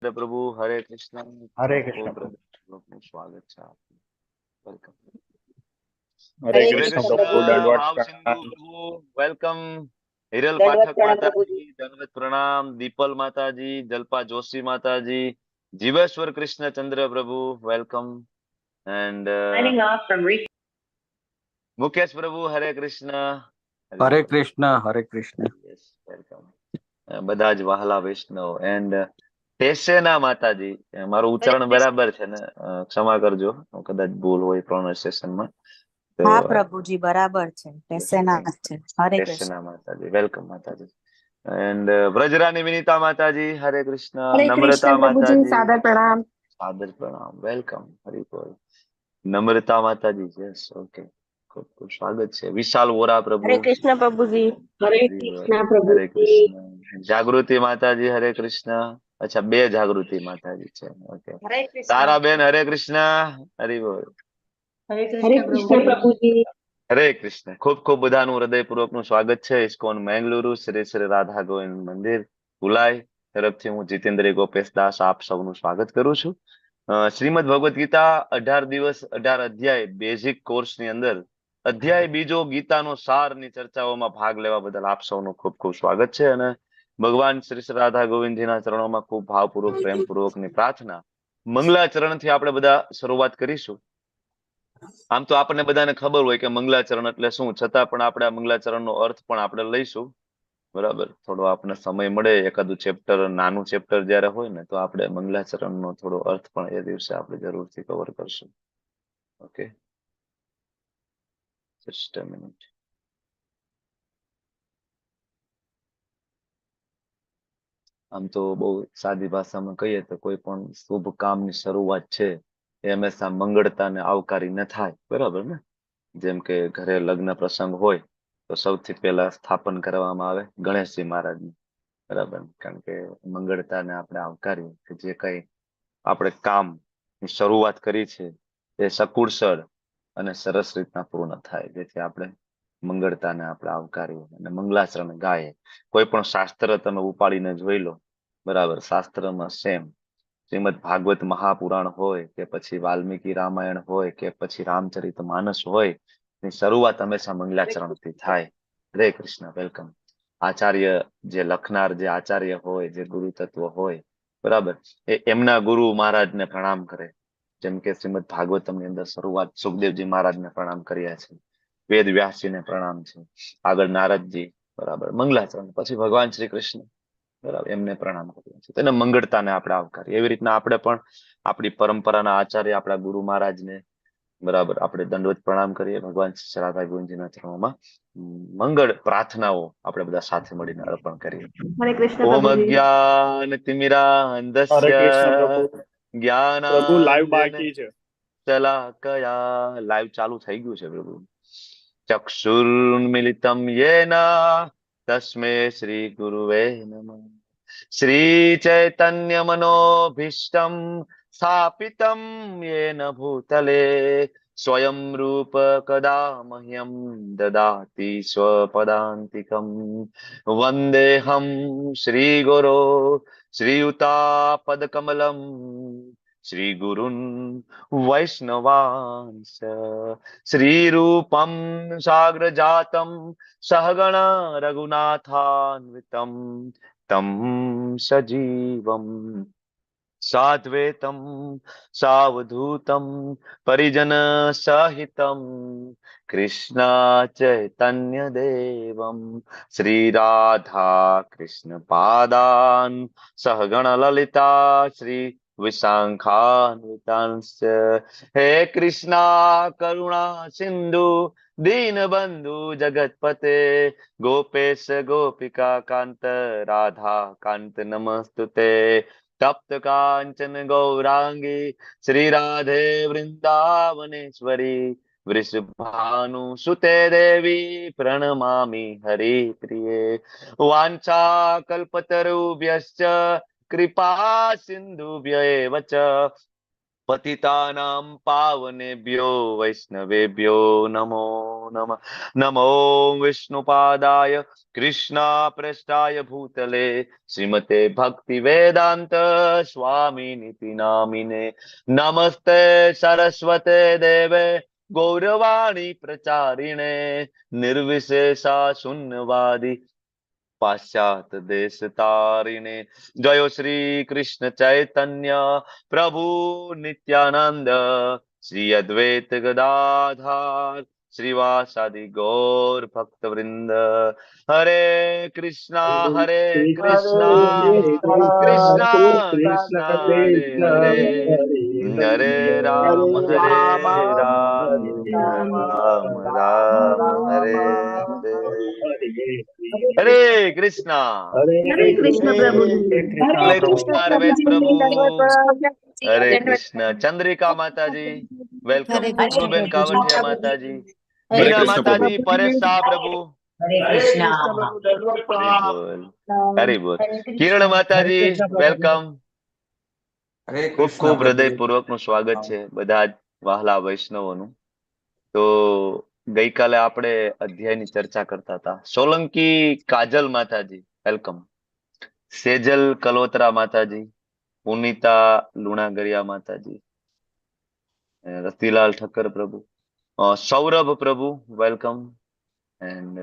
પ્રભુ હરે કૃષ્ણ. હરે કૃષ્ણ પ્રભુ. સ્વાગત છે આપનું. વેલકમ. હરે હરે કૃષ્ણ કૃષ્ણ પ્રભુ. દંડવત ભાવ સિંધુ પ્રણામ. પ્રભુ. વેલકમ. હિરલ દંડવત પાઠક પ્રણામ પ્રભુજી. માતાજી, દંડવત પ્રણામ. દીપલ માતાજી, જલ્પા જોશી માતાજી, જીવેશ્વર કૃષ્ણચંદ્ર પ્રભુ, welcome. And Signing off from Re- Mukesh પ્રભુ હરે કૃષ્ણ. હરે કૃષ્ણ. હરે કૃષ્ણ. Yes, welcome. બધા જ વહાલા વૈષ્ણવ એન્ડ ટેસેના માતાજી. મારું ઉચ્ચારણ બરાબર છે ને? ક્ષમા કરજો કદાચ ભૂલ હોય પ્રોનાઉન્સિએશનમાં. તો હા પ્રભુજી બરાબર છે. ટેસેના જ છે. હરે કૃષ્ણ. ટેસેના માતાજી, વેલકમ માતાજી. એન્ડ વ્રજરાની વિનીતા માતાજી હરે કૃષ્ણ. હરે નમ્રતા કૃષ્ણ પ્રભુજી, માતાજી, સાદર પ્રણામ. સાદર પ્રણામ, વેલકમ. હરિપોલ. નમ્રતા માતાજી, યસ, ઓકે. ખૂબ ખૂબ સ્વાગત છે. વિશાલ વોરા પ્રભુ, હરે કૃષ્ણ પ્રભુજી. હરે કૃષ્ણ હરે પ્રભુજી. કૃષ્ણ. જાગૃતિ માતાજી હરે કૃષ્ણ. અચ્છા, બે જાગૃતિ માતાજી છે. ઓકે. હરે કૃષ્ણ. તારાબેન હરે કૃષ્ણ. હરિ બોલ. હરે કૃષ્ણ પ્રભુજી. હરે કૃષ્ણ. ખૂબ ખૂબ બધાનું હૃદયપૂર્વકનું સ્વાગત છે ઇસ્કોન મેંગલુરુ શ્રી શ્રી રાધા ગોવિંદ મંદિર ભુલાઈ તરફથી હું જીતેન્દ્ર ગોપેશ દાસ આપ સૌનું સ્વાગત કરું છું. શ્રીમદ ભગવદ્ ગીતા 18 દિવસ 18 અધ્યાય બેઝિક કોર્સની અંદર અધ્યાય બીજો ગીતાનો સારની ચર્ચાઓમાં ભાગ લેવા બદલ આપ સૌનું ખૂબ ખૂબ સ્વાગત છે. અને ભગવાન શ્રી શ્રી રાધા ગોવિંદજીના ચરણોમાં ખૂબ ભાવપૂર્વક પ્રેમપૂર્વકની પ્રાર્થના મંગલાચરણથી આપણે બધા શરૂઆત કરીશું. આમ તો આપણને બધાને ખબર હોય કે મંગલાચરણ એટલે શું, છતાં પણ આપણે આ મંગલાચરણનો અર્થ પણ આપણે લઈશું. બરાબર, થોડો આપણને સમય મળે, એકાદું ચેપ્ટર, નાનું ચેપ્ટર જયારે હોય ને, તો આપણે મંગલાચરણનો થોડો અર્થ પણ એ દિવસે આપણે જરૂરથી કવર કરશું. Okay, just a minute. આમ તો બહુ સાદી ભાષામાં કહીએ તો કોઈ પણ શુભ કામની શરૂઆત છે એ હંમેશા મંગળતાને આવકારી ન થાય, બરાબર ને? જેમ કે ઘરે લગ્ન પ્રસંગ હોય તો સૌથી પહેલા સ્થાપન કરવામાં આવે ગણેશજી મહારાજનું, બરાબર? કારણ કે મંગળતાને આપણે આવકારીએ કે જે કઈ આપણે કામની શરૂઆત કરી છે એ સકુશળ અને સરસ રીતના પૂર્ણ થાય, જેથી આપણે મંગળતાને આપણે આવકારીએ અને મંગલાચરણ ગાઈએ. કોઈ પણ શાસ્ત્ર તમે ઉપાડીને જોઈ લો, બરાબર? શાસ્ત્રમાં સેમ શ્રીમદ ભાગવત મહાપુરાણ હોય કે પછી વાલ્મીકી રામાયણ હોય કે પછી રામચરિત માનસ હોય, ની શરૂઆત હંમેશા મંગલાચરણથી થાય. હરે કૃષ્ણ, વેલકમ. આચાર્ય જે લખનાર જે આચાર્ય હોય, જે ગુરુ તત્વ હોય, બરાબર, એ એમના ગુરુ મહારાજને પ્રણામ કરે. જેમ કે શ્રીમદ ભાગવતમની અંદર શરૂઆત સુખદેવજી મહારાજને પ્રણામ કર્યા છે, વેદ વ્યાસજીને પ્રણામ છે, આગળ નારદજી, બરાબર, મંગલાચરણ, પછી ભગવાન શ્રી કૃષ્ણ, બરાબર, એમને પ્રણામ કર્યા છે. તેને મંગળતાને આપણે આવકારીએ. એવી રીતના આપણે પણ આપણી પરંપરાના આચાર્ય આપણા ગુરુ મહારાજને, બરાબર, આપણે દંડવત પ્રણામ કરીએ. ભગવાન શ્રી રાધા ગોવિંદજીના ચરણોમાં મંગળ પ્રાર્થનાઓ આપણે બધા સાથે મળીને અર્પણ કરીએ. હરે કૃષ્ણ ઓમ પ્રભુજી. અજ્ઞાન હરે તિમિરાંધસ્ય કૃષ્ણ પ્રભુ. પ્રભુ લાઈવ જ્ઞાનાંજન બાકી છે. શલાકયા. લાઈવ ચાલુ થઈ ગયું છે પ્રભુ. ચક્ષુર્મિલિતમ યેન તસ્મે શ્રી ગુરુવે નમઃ. શ્રી ચૈતન્ય મનોભીષ્ટમ સ્થાપિતમ યેન ભૂતલે સ્વયં રૂપ કદા મહ્યમ દદાતિ સ્વપદાંતિકમ. વંદેહમ શ્રી ગુરો શ્રીયુતાપદકમલમ શ્રી ગુરુન વૈષ્ણવાંશ શ્રીરૂપમ સાગ્રજાતમ સહગણ રઘુનાથાન્વિતમ તમ સજીવમ સાદ્વૈતમ સાવધૂતમ પરિજન સહિતમ કૃષ્ણ ચૈતન્ય દેવમ શ્રી રાધા કૃષ્ણ પાદાન સહગણ લલિતા શ્રી વિશાખાન્વિતાંશ્ચ. હે કૃષ્ણા કરુણા સિંધુ દીનબંધુ જગતપતે ગોપેશ ગોપિકા કાંત રાધા કાંત નમસ્તુતે. તપ્ત કાંચન ગૌરાંગી શ્રી રાધે વૃંદાવનેશ્વરી વૃષભાનુ સુતે દેવી પ્रणमामि हरिप्रिये. वाञ्छा कल्पतरुभ्यश्च कृपा सिन्धुभ्य एव च પતિતાનાં પાવનેભ્યો વૈષ્ણવેભ્યો નમો નમઃ. નમો વિષ્ણુપાદાય કૃષ્ણપ્રેષ્ઠાય ભૂતલે શ્રીમતે ભક્તિ વેદાંત સ્વામિનિતિ નામિને. નમસ્તે સરસ્વતે દેવે ગૌરવાણી પ્રચારિણે નિર્વિશેષા શૂન્યવાદી પાશ્ચાત દેશ તારિણે. જયો શ્રી કૃષ્ણ ચૈતન્ય પ્રભુ નિત્યાનંદ શ્રી અદ્વૈત ગદાધાર શ્રીવાસાદિ ગૌર ભક્ત વૃંદ. હરે કૃષ્ણ કૃષ્ણ કૃષ્ણ હરે હરે હરે રામ રામ રામ હરે હરે. હરે કૃષ્ણ. હરે કૃષ્ણ પ્રભુજી. હરે કૃષ્ણ રવેશ પ્રભુ. હરે કૃષ્ણ. ચંદ્રિકા માતાજી વેલકમ. હરે કૃષ્ણ કુકુબેન પ્રભુજી. કાવઠિયા માતાજી, હરે મીના કૃષ્ણ માતાજી, પરેશ શાહ પ્રભુ. હરે કૃષ્ણ. હરી બોલ. કિરણ માતાજી વેલકમ. હરે ખૂબ કૃષ્ણ ખૂબ પ્રભુજી. હૃદયપૂર્વક નું સ્વાગત છે બધા જ વહાલા વૈષ્ણવોનું. તો ગઈકાલે આપણે અધ્યાયની ચર્ચા કરતા હતા. સોલંકી કાજલ માતાજી વેલકમ. સેજલ કલોત્રા માતાજી, પુનિતા લુણાગરિયા માતાજી, રતિલાલ ઠક્કર પ્રભુ, સૌરભ પ્રભુ વેલકમ. એન્ડ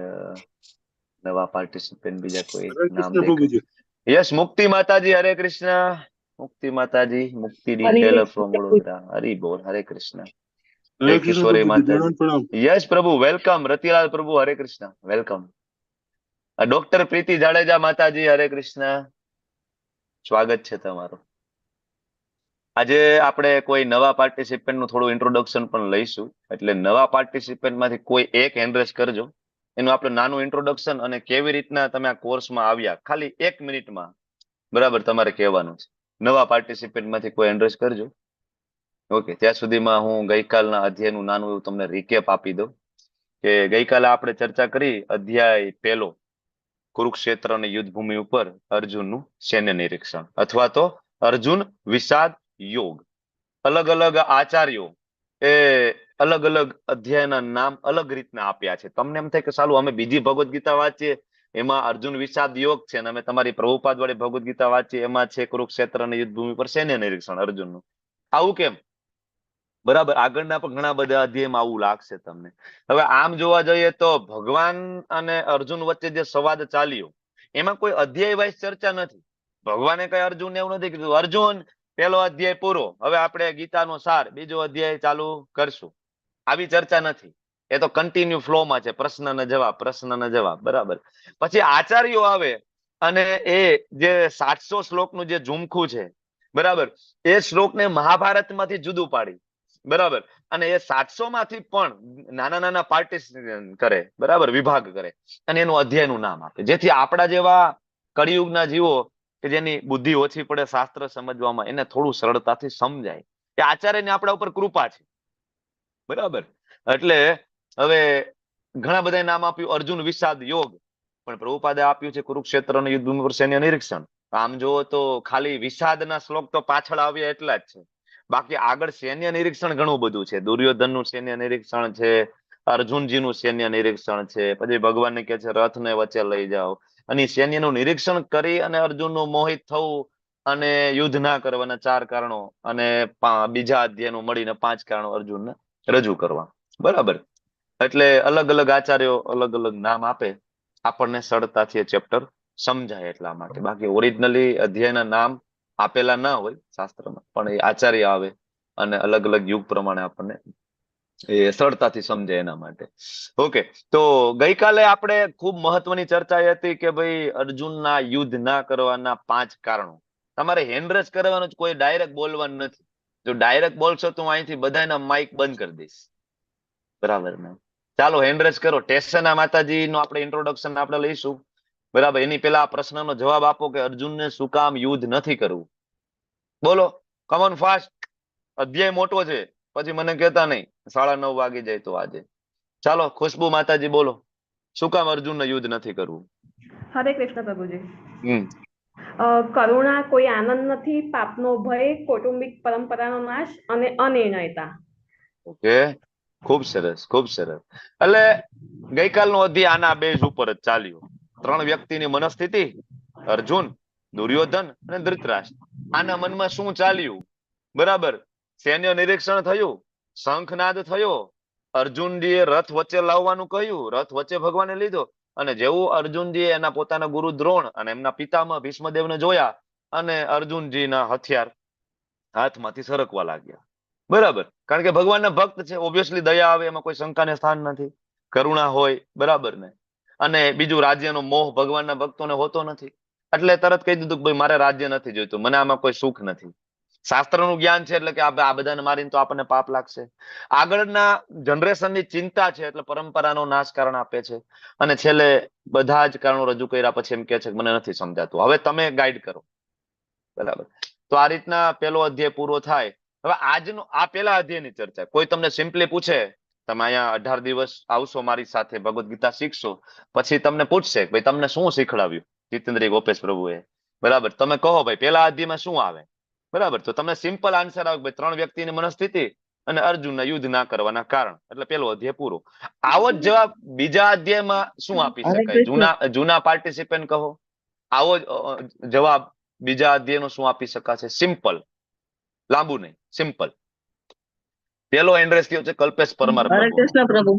નવા પાર્ટિસિપન્ટ બીજા કોઈ નામ દેખાય? યસ, મુક્તિ માતાજી હરે કૃષ્ણ. મુક્તિ માતાજી, મુક્તિ ડિટેલર ફ્રોમ વડોદરા. હરી બોલ. હરે કૃષ્ણ. જય કિશોરી માતાજી. યસ પ્રભુ વેલકમ. રતિલાલ પ્રભુ હરે કૃષ્ણ વેલકમ. ડોક્ટર પ્રીતિ જાડેજા માતાજી હરે કૃષ્ણ, સ્વાગત છે તમારું. આજે આપણે કોઈ નવા પાર્ટિસિપન્ટ નું થોડું ઇન્ટ્રોડક્શન પણ લઈશું. એટલે નવા પાર્ટિસિપન્ટ માંથી કોઈ એક હેન્ડ રેઝ કરજો. એનું આપણે નાનું ઇન્ટ્રોડક્શન અને કેવી રીતના તમે આ કોર્સમાં આવ્યા, ખાલી 1 મિનિટમાં બરાબર તમારે કહેવાનું છે. નવા પાર્ટિસિપન્ટ માંથી કોઈ હેન્ડ રેઝ કરજો. ઓકે, ત્યાં સુધીમાં હું ગઈકાલના અધ્યાયનું નાનું એવું તમને રિકેપ આપી દઉં કે ગઈકાલે આપણે ચર્ચા કરી અધ્યાય 1, કુરુક્ષેત્ર અને યુદ્ધભૂમિ ઉપર અર્જુનનું સૈન્ય નિરીક્ષણ અથવા તો અર્જુન વિષાદ યોગ. અલગ અલગ આચાર્યો એ અલગ અલગ અધ્યાયના નામ અલગ રીતના આપ્યા છે. તમને એમ થાય કે સાલું અમે બીજી ભગવદ્ ગીતા વાંચીએ એમાં અર્જુન વિષાદ યોગ છે, અને અમે તમારી પ્રભુપાદ વાળી ભગવદ્ ગીતા વાંચીએ એમાં છે કુરુક્ષેત્ર અને યુદ્ધભૂમિ પર સૈન્ય નિરીક્ષણ અર્જુનનું. આવું કેમ? બરાબર, આગળના પણ ઘણા બધા અધ્યાયમાં આવું લાગશે તમને. હવે આમ જોવા જઈએ તો ભગવાન અને અર્જુન વચ્ચે જે સંવાદ ચાલ્યો એમાં કોઈ અધ્યાય વાઇઝ ચર્ચા નથી. ભગવાને કઈ અર્જુન એવું નથી કીધું અર્જુન પેલો અધ્યાય પૂરો, હવે આપણે ગીતાનો સાર બીજો અધ્યાય ચાલુ કરશું. આવી ચર્ચા નથી. એ તો કન્ટિન્યુ ફ્લોમાં છે, પ્રશ્ન ને જવાબ, પ્રશ્ન ને જવાબ. બરાબર. પછી આચાર્યો આવે અને એ જે 700 શ્લોકનું જે ઝુમખું છે બરાબર, એ શ્લોકને મહાભારતમાંથી જુદું પાડી. બરાબર, અને એ 700 માંથી પણ નાના નાના પાર્ટીશન કરે, બરાબર, વિભાગ કરે અને એનું અધ્યાયનું નામ આપે, જેથી આપણા જેવા કળિયુગના જીવો કે જેની બુદ્ધિ ઓછી પડે શાસ્ત્ર સમજવામાં, એને થોડું સરળતાથી સમજાય. કે આચાર્યની આપણા ઉપર કૃપા છે. બરાબર. એટલે હવે ઘણા બધા નામ આપ્યું અર્જુન વિષાદ યોગ, પણ પ્રભુપાદે આપ્યું છે કુરુક્ષેત્ર અને યુદ્ધભૂમિ પર સૈન્ય નિરીક્ષણ. આમ જુઓ તો ખાલી વિષાદના શ્લોક તો પાછળ આવ્યા એટલા જ છે, બાકી આગળ સૈન્ય નિરીક્ષણ ઘણું બધું છે. દુર્યોધનનું સૈન્ય નિરીક્ષણ છે, અર્જુનજીનું સૈન્ય નિરીક્ષણ છે, પછી ભગવાનને કહે છે રથને વચ્ચે લઈ જાઓ, અને સૈન્યનું નિરીક્ષણ કરી અને અર્જુનનું મોહિત થવું અને યુદ્ધ ના કરવાના 4 કારણો અને બીજા અધ્યાયનું મળીને 5 કારણો અર્જુનને રજૂ કરવા. બરાબર. એટલે અલગ અલગ આચાર્યો અલગ અલગ નામ આપે, આપણને સરળતાથી ચેપ્ટર સમજાય એટલા માટે. બાકી ઓરિજિનલી અધ્યાયના નામ આપેલા ના હોય શાસ્ત્રમાં, પણ એ આચાર્ય આવે અને અલગ અલગ યુગ પ્રમાણે આપણને એ સરળતાથી સમજાય એના માટે. ઓકે, તો ગઈકાલે આપણે ખૂબ મહત્વની ચર્ચા એ હતી કે ભાઈ અર્જુનના યુદ્ધ ના કરવાના 5 કારણો. તમારે હેન્ડરેસ કરવાનું જ, કોઈ ડાયરેક્ટ બોલવાનું નથી. જો ડાયરેક્ટ બોલશો તો હું અહીંથી બધાના માઇક બંધ કરી દઈશ. બરાબર ને? ચાલો હેન્ડરેસ કરો. ટેસના માતાજીનો આપણે ઇન્ટ્રોડક્શન આપણે લઈશું. બરાબર. એની પહેલા આ પ્રશ્નનો જવાબ આપો કે અર્જુનને શું કામ યુદ્ધ નથી કરવું? બોલો, કમોન ફાસ્ટ. અધ્યાય મોટો છે, પછી મને કહેતા નહીં 9:30 વાગી જાય તો આજે. ચાલો ખુશ્બુ માતાજી બોલો, શું કામ અર્જુનને યુદ્ધ નથી કરવું? હરે કૃષ્ણ પ્રભુજી. કરુણા કોઈ આનંદ નથી, પાપનો ભય, કૌટુંબિક પરંપરાનો નાશ અને અનિર્ણયતા. ઓકે, ખૂબ સરસ, ખૂબ સરસ. એટલે ગઈકાલનો અધ્યાય આના બેઝ ઉપર જ ચાલ્યો. 3 વ્યક્તિની મનસ્થિતિ, અર્જુન, દુર્યોધન અને ધૃતરાષ્ટ્ર. આના મનમાં શું ચાલ્યું, બરાબર? સૈન્ય નિરીક્ષણ થયું, શંખનાદ થયો, અર્જુનજીએ રથ વચ્ચે લાવવાનું કહ્યું, રથ વચ્ચે ભગવાને લીધો, અને જેવું અર્જુનજીએ એના પોતાના ગુરુ દ્રોણ અને એમના પિતામહ ભીષ્મદેવને જોયા, અને અર્જુનજીના હથિયાર હાથમાંથી સરકવા લાગ્યા. બરાબર, કારણ કે ભગવાનના ભક્ત છે, ઓબ્વિયસલી દયા આવે, એમાં કોઈ શંકાને સ્થાન નથી. કરુણા હોય, બરાબર ને? અને બીજું, રાજ્યનો મોહ ભગવાનના ભક્તોને હોતો નથી. એટલે તરત કહી દીધું કે ભાઈ મારે રાજ્ય નથી જોઈતું, મને આમાં કોઈ સુખ નથી. શાસ્ત્રનું જ્ઞાન છે એટલે કે આ બધાને મારીને તો આપણને પાપ લાગશે. આગળના જનરેશનની ચિંતા છે એટલે પરંપરાનો નાશ કારણ આપે છે. અને છેલ્લે બધા જ કારણો રજૂ કર્યા પછી એમ કે છે કે મને નથી સમજાતું, હવે તમે ગાઈડ કરો. બરાબર, તો આ રીતના પેલો અધ્યાય પૂરો થાય. હવે આજનો આ પેલા અધ્યાયની ચર્ચા. કોઈ તમને સિમ્પલી પૂછે, તમે અહીંયા 18 દિવસ આવશો મારી સાથે, ભગવદ ગીતા શીખશો, પછી તમને પૂછશે કે ભાઈ તમને શું શીખડાવ્યું જીતેન્દ્ર ગોપેશ પ્રભુએ, બરાબર? તમે કહો ભાઈ પેલા અધ્યાયમાં શું આવે, બરાબર? તો તમને સિમ્પલ આન્સર આવે ભાઈ 3 વ્યક્તિની મનસ્થિતિ અને અર્જુનના યુદ્ધ ના કરવાના કારણ, એટલે પેલો અધ્યાય પૂરો. આવો જ જવાબ બીજા અધ્યાયમાં શું આપી હરે શકાય? કૃષ્ણ. જૂના પાર્ટિસિપન્ટ કહો, આવો જ જવાબ બીજા અધ્યાયનો શું આપી શકાશે? સિમ્પલ, લાંબુ નહીં, સિમ્પલ. પેલો એડ્રેસ કયો છે? કલ્પેશ પરમાર હરે પ્રભુ. કૃષ્ણ પ્રભુ.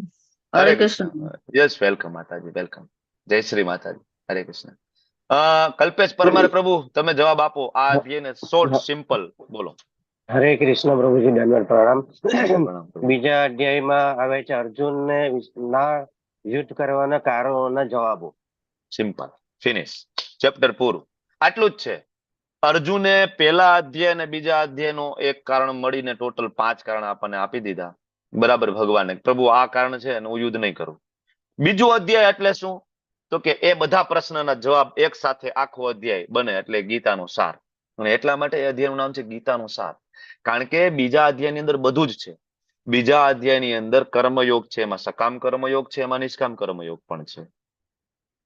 હરે કૃષ્ણ. યસ, વેલકમ માતાજી, વેલકમ. જય શ્રી માતાજી. હરે કૃષ્ણ. કલ્પેશ પરમાર પ્રભુ, તમે જવાબ આપો આ અધ્યાયને, શોર્ટ સિમ્પલ બોલો. હરે કૃષ્ણ પ્રભુજી, દંડવત પ્રણામ. પ્રણામ પ્રભુ. બીજા અધ્યાયમાં આવે છે અર્જુનને ના યુદ્ધ કરવાના કારણોના જવાબો. સિમ્પલ, ફિનિશ, ચેપ્ટર પૂરું. આટલું જ છે. અર્જુને પેલા અધ્યાય અને બીજા અધ્યાયનો એક કારણ મળીને ટોટલ 5 કારણ આપણને આપી દીધા, બરાબર? ભગવાને, પ્રભુ આ કારણ છે અને હું યુદ્ધ નહીં કરું. બીજું અધ્યાય એટલે શું? તો કે એ બધા પ્રશ્નના જવાબ એક સાથે આખો અધ્યાય બને, એટલે ગીતાનો સાર. અને એટલા માટે એ અધ્યાયનું નામ છે ગીતાનો સાર, કારણ કે બીજા અધ્યાયની અંદર બધું જ છે. બીજા અધ્યાયની અંદર કર્મયોગ છે, એમાં સકામ કર્મયોગ છે, એમાં નિષ્કામ કર્મયોગ પણ છે,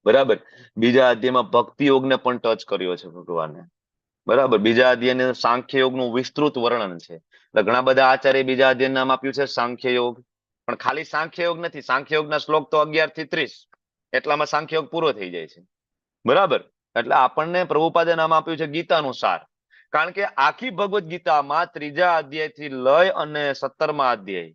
બરાબર? બીજા અધ્યાયમાં ભક્તિ યોગને પણ ટચ કર્યો છે ભગવાને, બરાબર? બીજા અધ્યાયની અંદર સાંખ્ય યોગનું વિસ્તૃત વર્ણન છે. એટલે ઘણા બધા આચાર્ય બીજા અધ્યાયનું નામ આપ્યું છે સાંખ્ય યોગ, પણ ખાલી સાંખ્ય યોગ નથી. સાંખ્ય યોગના શ્લોક તો 11 થી 30, એટલામાં સાંખ્ય યોગ પૂરો થઈ જાય છે, બરાબર? એટલે આપણને પ્રભુપાદે નામ આપ્યું છે ગીતાનું સાર, કારણ કે આખી ભગવદ ગીતામાં 3જા અધ્યાયથી લઈ અને 17મા અધ્યાય,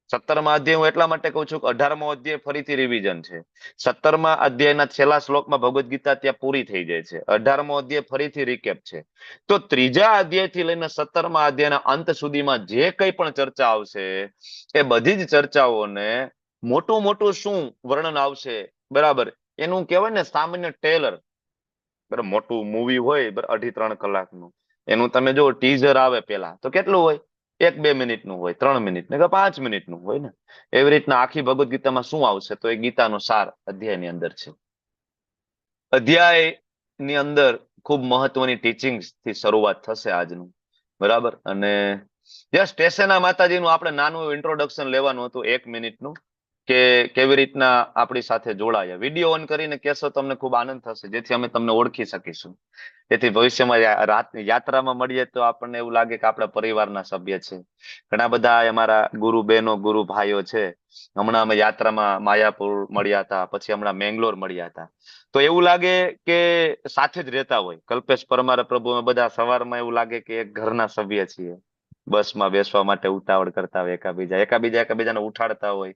17મા અધ્યાય હું એટલા માટે કહું છું કે 18મો અધ્યાય ફરીથી રિવિઝન છે. 17મા અધ્યાયના છેલ્લા શ્લોકમાં ભગવદ ગીતા ત્યાં પૂરી થઈ જાય છે. 18મો અધ્યાય ફરીથી રિકેપ છે. તો 3જા અધ્યાયથી લઈને 17મા અધ્યાયના અંત સુધીમાં જે કંઈ પણ ચર્ચા આવશે, એ બધી જ ચર્ચાઓને મોટું મોટું શું વર્ણન આવશે, બરાબર? એનું કહેવાય ને સામાન્ય ટેલર, બરાબર? મોટું મૂવી હોય, 2.5-3 કલાકનું, એનું તમે જો ટીઝર આવે પેલા તો કેટલું હોય? 1-2 મિનિટનું હોય, 3 મિનિટ ને 5 મિનિટનું હોય ને. એવી રીતના આખી ભગવદ ગીતામાં શું આવશે, તો એ ગીતાનો સાર અધ્યાયની અંદર છે. અધ્યાયની અંદર ખૂબ મહત્વની ટીચિંગ્સ થી શરૂઆત થશે આજનું, બરાબર? અને જસ્ટ ટેસેના માતાજીનું આપણે નાનું ઇન્ટ્રોડક્શન લેવાનું હતું, 1 મિનિટનું, કે કેવી રીતના આપણી સાથે જોડાયા. વિડીયો ઓન કરીને કહેશો તો અમને ખૂબ આનંદ થશે, જેથી અમે તમને ઓળખી શકીશું. તેથી ભવિષ્યમાં રાતની યાત્રામાં મળીએ તો આપણને એવું લાગે કે આપણા પરિવારના સભ્ય છે. ઘણા બધા અમારા ગુરુ બહેનો, ગુરુ ભાઈઓ છે. હમણાં અમે યાત્રામાં માયાપુર મળ્યા હતા, પછી હમણાં મેંગ્લોર મળ્યા હતા. તો એવું લાગે કે સાથે જ રહેતા હોય. કલ્પેશ પરમાર પ્રભુ અમે બધા સવારમાં એવું લાગે કે એક ઘરના સભ્ય છીએ. બસમાં બેસવા માટે ઉતાવળ કરતા હોય, એકાબીજાને ઉઠાડતા હોય.